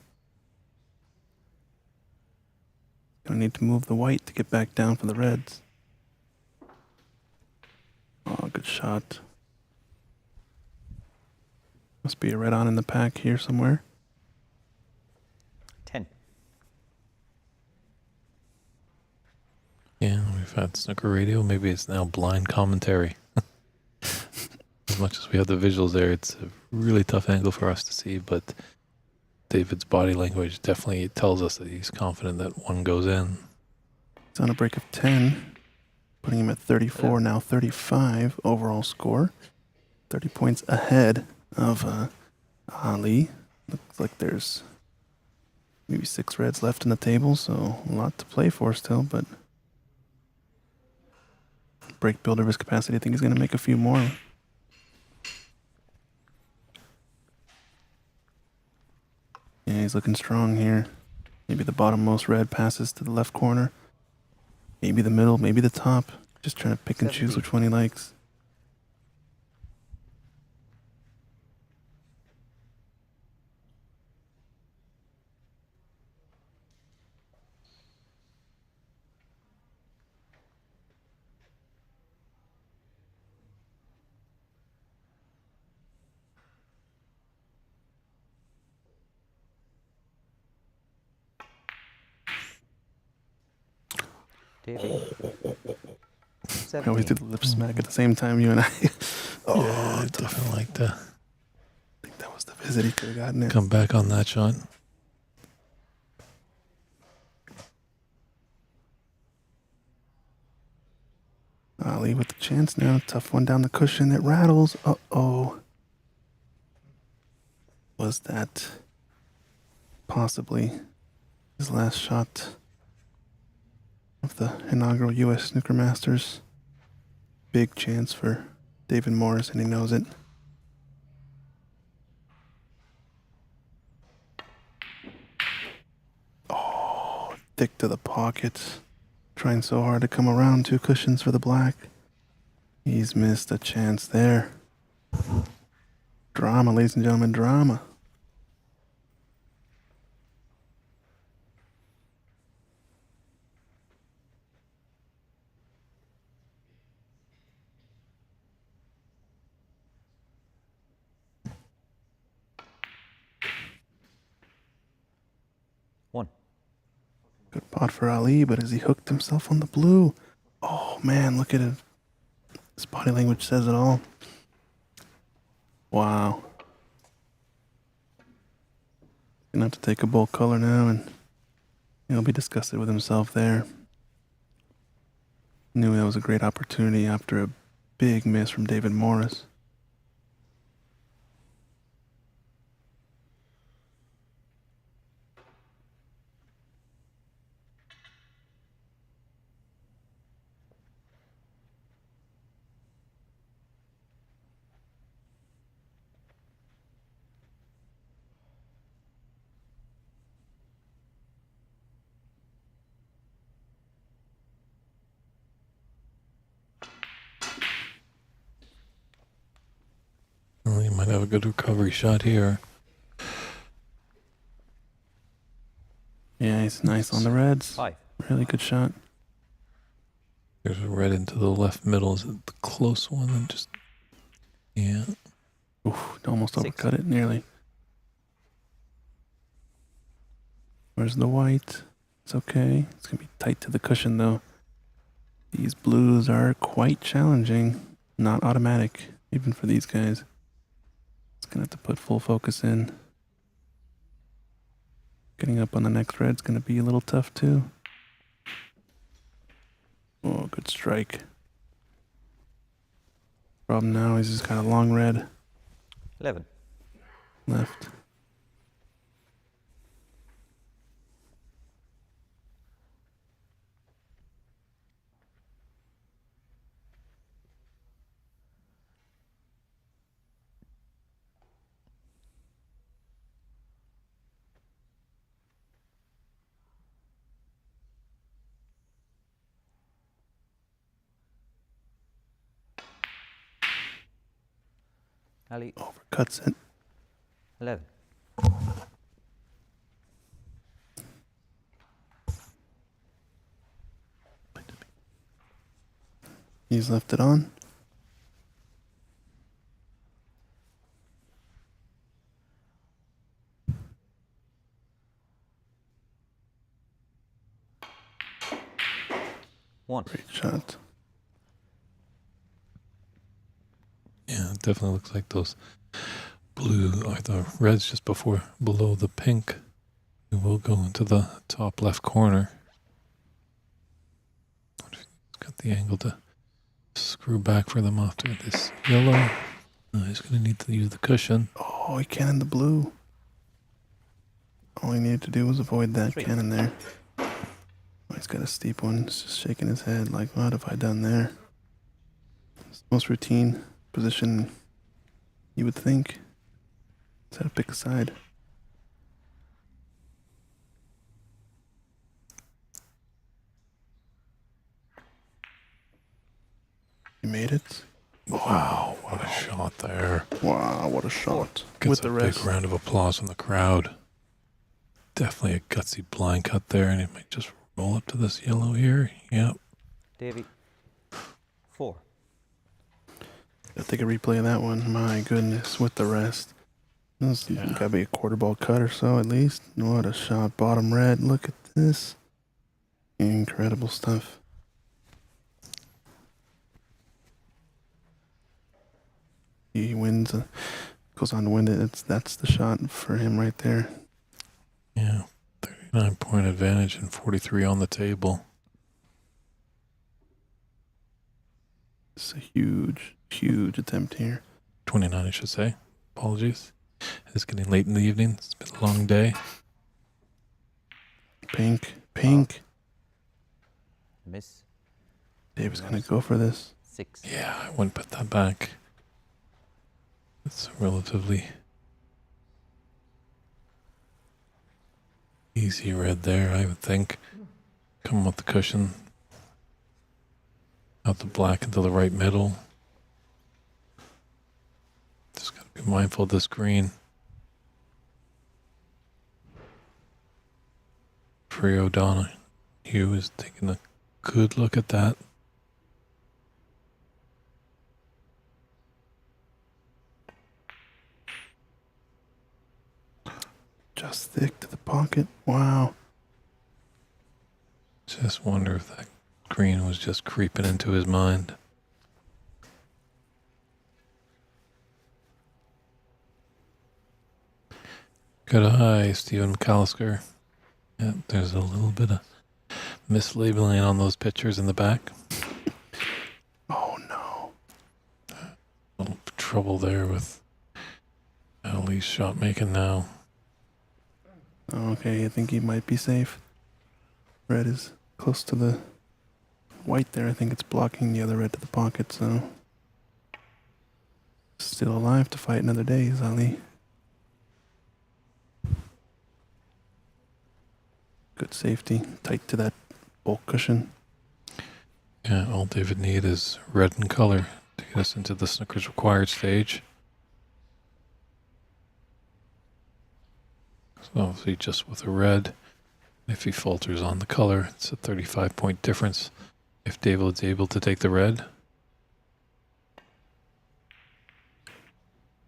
Gonna need to move the white to get back down for the reds. Oh, good shot. Must be a red on in the pack here somewhere. 10. Yeah, we've had snooker radio. Maybe it's now blind commentary. As much as we have the visuals there, it's a really tough angle for us to see, but David's body language definitely tells us that he's confident that one goes in. He's on a break of 10, putting him at 34, now 35 overall score. 30 points ahead of Ali. Looks like there's maybe 6 reds left in the table, so a lot to play for still, but break builder of his capacity, I think he's going to make a few more. Yeah, he's looking strong here. Maybe the bottommost red passes to the left corner. Maybe the middle, maybe the top. Just trying to pick and choose 70. which one he likes. David. I always do 17. the lip smack at the same time, you and I. Oh, Yeah, I tough. definitely like to I think that was the visit. He could have gotten it. come back on that shot. Ali with the chance now. Tough one down the cushion. It rattles. Uh-oh. Was that possibly his last shot of the inaugural U.S. Snooker Masters? Big chance for David Morris, and he knows it. Oh, thick to the pocket. Trying so hard to come around 2 cushions for the black. He's missed a chance there. Drama, ladies and gentlemen, drama. One. Good pot for Ali, but as he hooked himself on the blue. Oh man, look at it. His body language says it all. Wow. Gonna have to take a bold color now, and he'll be disgusted with himself there. Knew that was a great opportunity after a big miss from David Morris. Well, he might have a good recovery shot here. Yeah, he's nice on the reds. 5. Really good shot. There's a red into the left middle. Is it the close one? And just, yeah. Oof, almost 6. overcut it, nearly. Where's the white? It's okay. It's going to be tight to the cushion, though. These blues are quite challenging. Not automatic, even for these guys. It's going to have to put full focus in. Getting up on the next red's going to be a little tough, too. Oh, good strike. Problem now is he's got a long red 11. left. Ali. Overcuts it. 11. He's left it on. 1. Great shot. Yeah, it definitely looks like those blue or the reds just below the pink. We will go into the top left corner. Got the angle to screw back for them after this yellow. He's going to need to use the cushion. Oh, he cannoned the blue. All he needed to do was avoid that 3. cannon there. Oh, he's got a steep one. He's just shaking his head like, what have I done there? It's the most routine position you would think. Instead of pick a side. He made it. Wow, what a shot there. Wow, what a shot. Gets With the a rest. big round of applause from the crowd. Definitely a gutsy blind cut there, and it might just roll up to this yellow here. Yep. Davy. 4. Gotta take a replay of that one. My goodness, with the rest. This gotta be a quarter ball cut or so at least. What a shot. Bottom red. Look at this. Incredible stuff. He wins. Goes on to win it. That's the shot for him right there. Yeah. 39-point advantage and 43 on the table. It's a huge, huge attempt here. 29, I should say. Apologies. It's getting late in the evening. It's been a long day. Pink, pink. Miss. Dave's gonna go for this. 6. Yeah, I wouldn't put that back. It's relatively easy red there, I would think. Come with the cushion. Out the black into the right middle. Just gotta be mindful of this green. Free O'Donnell. Hugh is taking a good look at that. Just thick to the pocket. Wow. Just wonder if that green was just creeping into his mind. Good eye, Stephen McCloskey. Yeah, there's a little bit of mislabeling on those pictures in the back. Oh no. A little trouble there with Ali's shot making now. Okay, I think he might be safe. Red is close to the white there. I think it's blocking the other red to the pocket, so still alive to fight another day, is Ali. Good safety, tight to that bulk cushion. Yeah, all David need is red in color to get us into the snooker's required stage. So obviously just with a red, if he falters on the color, it's a 35-point difference. If David's able to take the red,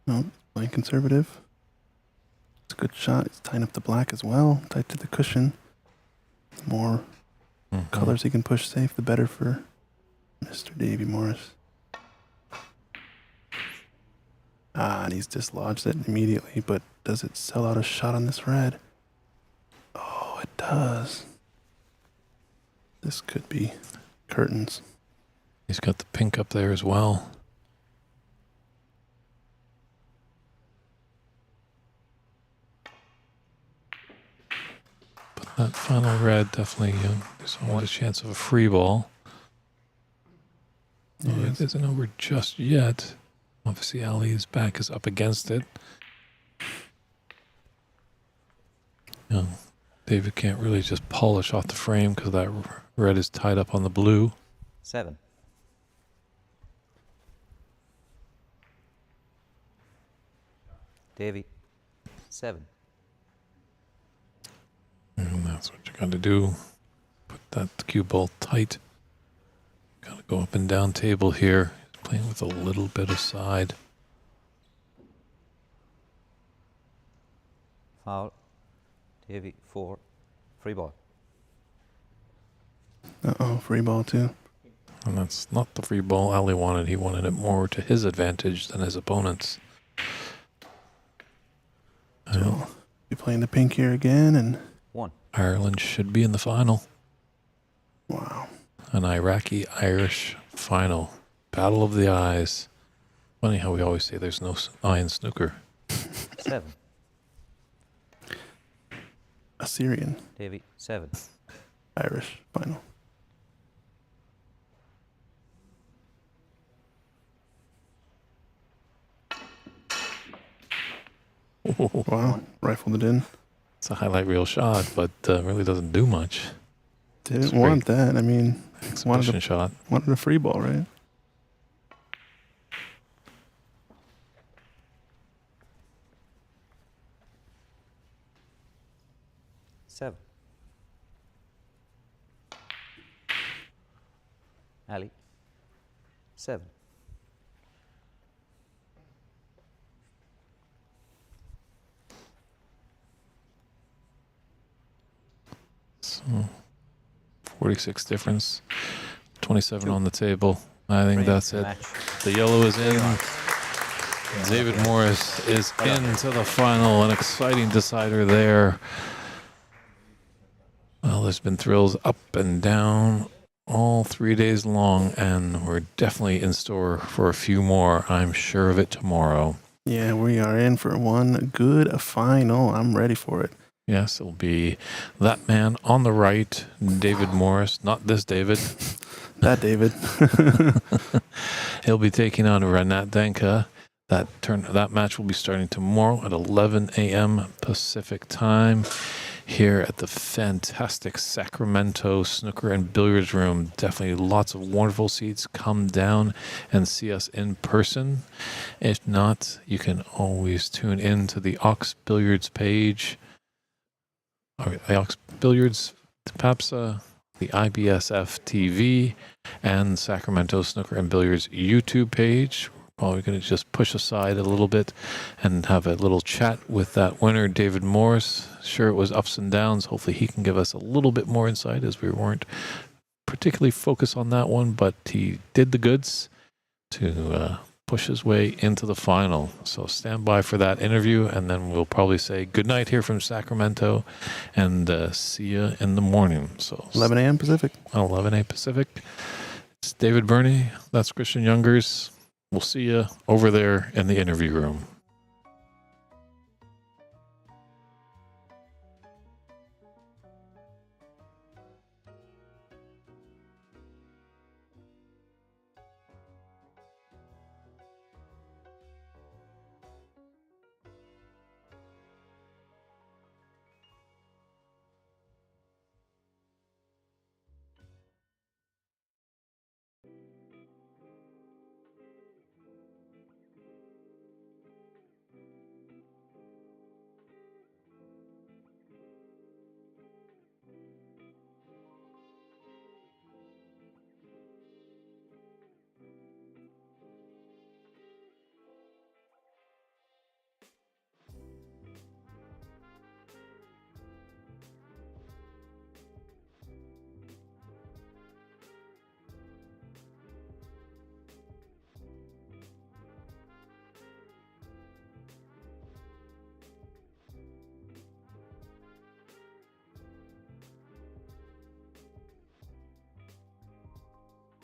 No, playing conservative. It's a good shot. It's tying up the black as well, tight to the cushion. The more colors he can push safe, the better for Mr. Davy Morris. And he's dislodged it immediately, but does it sell out a shot on this red? Oh, it does. This could be curtains. he's got the pink up there as well. But that final red definitely, there's always a chance of a free ball. Oh, it isn't over just yet. Obviously, Ali's back is up against it. No, David can't really just polish off the frame because that red is tied up on the blue. 7. Davy. 7. And that's what you got to do. Put that cue ball tight. Got to go up and down table here. He's playing with a little bit of side. Foul. Davy. 4. Free ball. Uh-oh, free ball too. And that's not the free ball Ali wanted. He wanted it more to his advantage than his opponent's. So be playing the pink here again, and 1. Ireland should be in the final. wow. An Iraqi-Irish final. Battle of the eyes. Funny how we always say there's no eye in snooker. 7. Assyrian, Davy, 7. Irish final. Wow, rifled it in. It's a highlight reel shot, but really doesn't do much. Didn't It's want that. I mean, Exhibition shot. wanted a free ball, right? Seven. Ali. 7. So 46 difference. 27 on the table. I think that's it. Match. The yellow is in. David Morris is into the final. An exciting decider there. Well, there's been thrills up and down all 3 days long, and we're definitely in store for a few more. I'm sure of it tomorrow. Yeah, we are in for one good final. I'm ready for it. Yes, it'll be that man on the right, David Morris, not this David. That David. He'll be taking on Renat Denkha. That match will be starting tomorrow at 11 a.m. Pacific time here at the fantastic Sacramento Snooker and Billiards Room. Definitely lots of wonderful seats. Come down and see us in person. If not, you can always tune in to the Ox Billiards page. The Ox Billiards, the PABSA, the IBSF TV, and Sacramento Snooker and Billiards YouTube page. Well, we're going to just push aside a little bit and have a little chat with that winner, David Morris. Sure, it was ups and downs. Hopefully he can give us a little bit more insight, as we weren't particularly focused on that one, but he did the goods to push his way into the final. So stand by for that interview, and then we'll probably say goodnight here from Sacramento and see you in the morning. So 11 a.m. Pacific. 11 a.m. Pacific. It's David Burney. That's Christian Youngers. We'll see you over there in the interview room.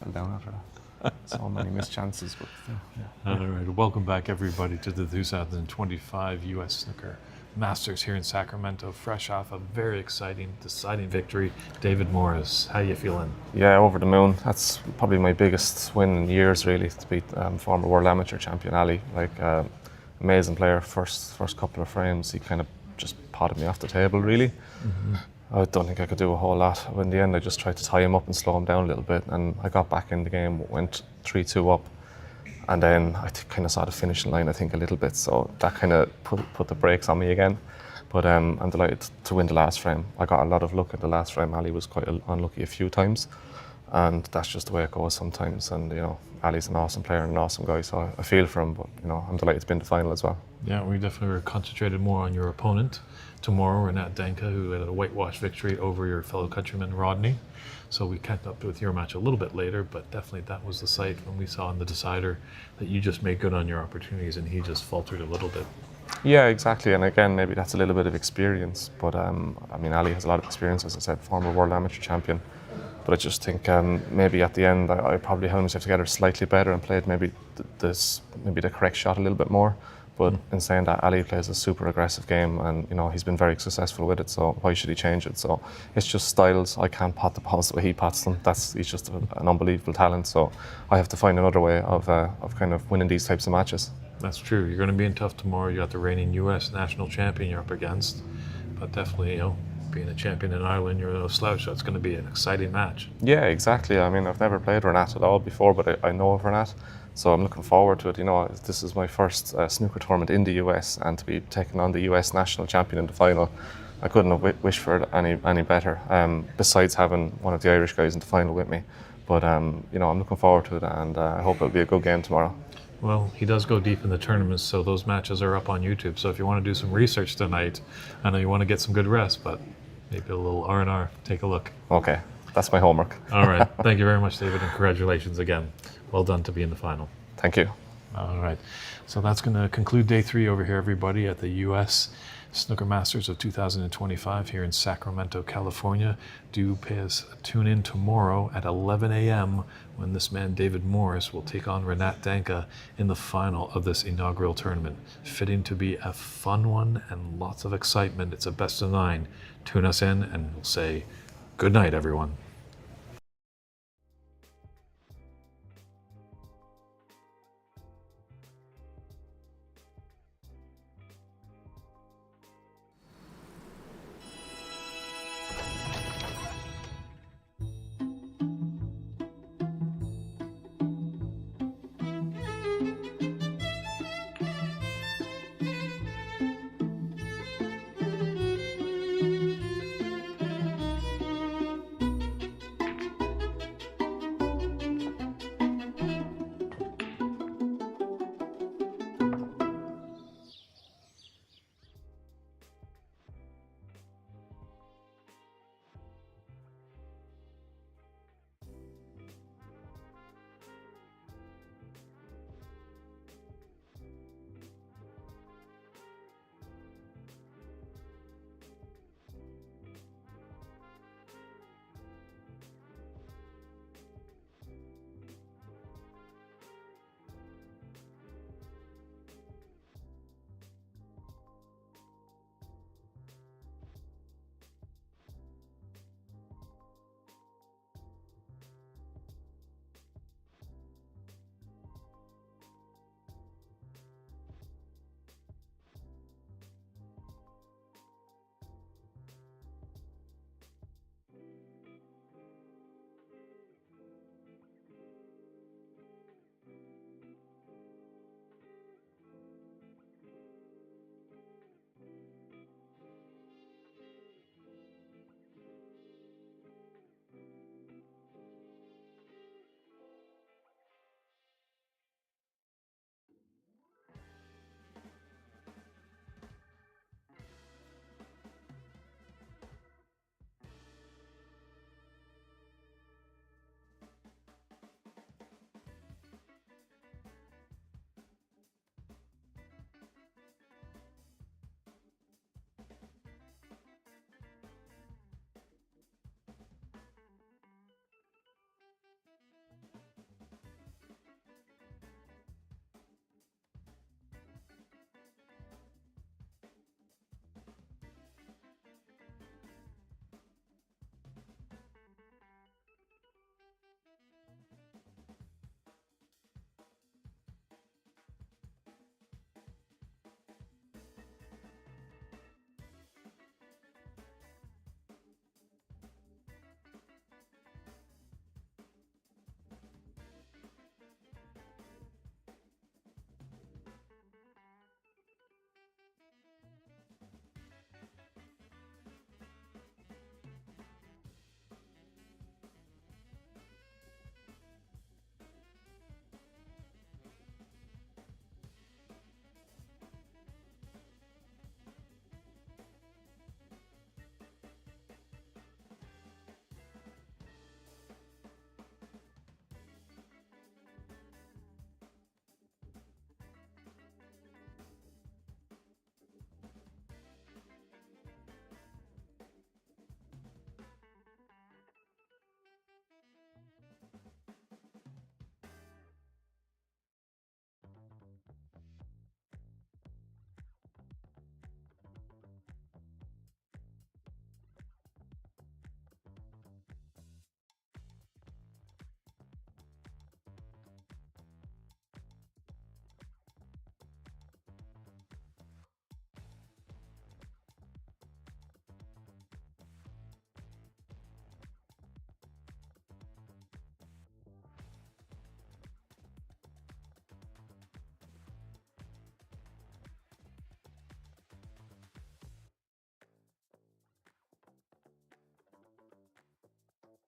Fell down after that. So many missed chances, but still. Yeah. All right, welcome back everybody to the 2025 U.S. Snooker Masters here in Sacramento, fresh off a very exciting, deciding victory. David Morris, how you feeling? Yeah, over the moon. That's probably my biggest win in years, really, to beat former world amateur champion Ali. Like, amazing player. First couple of frames, he kind of just potted me off the table, really. Mm-hmm. I don't think I could do a whole lot. In the end, I just tried to tie him up and slow him down a little bit, and I got back in the game, went 3-2 up, and then I kind of saw the finishing line, I think, a little bit, so that kind of put the brakes on me again. But I'm delighted to win the last frame. I got a lot of luck at the last frame. Ali was quite unlucky a few times, and that's just the way it goes sometimes. And you know, Ali's an awesome player and an awesome guy, so I feel for him. But you know, I'm delighted to be in the final as well. Yeah, we definitely were concentrated more on your opponent tomorrow, Renat Denkha, who had a whitewash victory over your fellow countryman Rodney. So we kept up with your match a little bit later, but definitely that was the sight when we saw in the decider that you just made good on your opportunities and he just faltered a little bit. Yeah, exactly. And again, maybe that's a little bit of experience. But I mean, Ali has a lot of experience, as I said, former world amateur champion. But I just think maybe at the end I probably held myself together slightly better and played maybe the correct shot a little bit more. But in saying that, Ali plays a super aggressive game, and you know he's been very successful with it. So why should he change it? So it's just styles. I can't pot the balls the way he pots them. He's just an unbelievable talent. So I have to find another way of kind of winning these types of matches. That's true. You're going to be in tough tomorrow. You got the reigning U.S. national champion you're up against, but definitely, you know, being a champion in Ireland, you're no slouch. So it's going to be an exciting match. Yeah, exactly. I mean, I've never played Renat at all before, but I know of Renat. So I'm looking forward to it. You know, this is my first snooker tournament in the US, and to be taking on the US national champion in the final, I couldn't have wished for it any better. Besides having one of the Irish guys in the final with me, but you know, I'm looking forward to it, and I hope it'll be a good game tomorrow. Well, he does go deep in the tournaments, so those matches are up on YouTube. So if you want to do some research tonight, I know you want to get some good rest, but maybe a little R&R, take a look. Okay, that's my homework. All right. Thank you very much, David, and congratulations again. Well done to be in the final. Thank you. All right. So that's going to conclude day 3 over here, everybody, at the U.S. Snooker Masters of 2025 here in Sacramento, California. Do tune in tomorrow at 11 a.m. when this man, David Morris, will take on Renat Denkha in the final of this inaugural tournament. Fitting to be a fun one and lots of excitement. It's a best of 9. Tune us in and we'll say good night, everyone.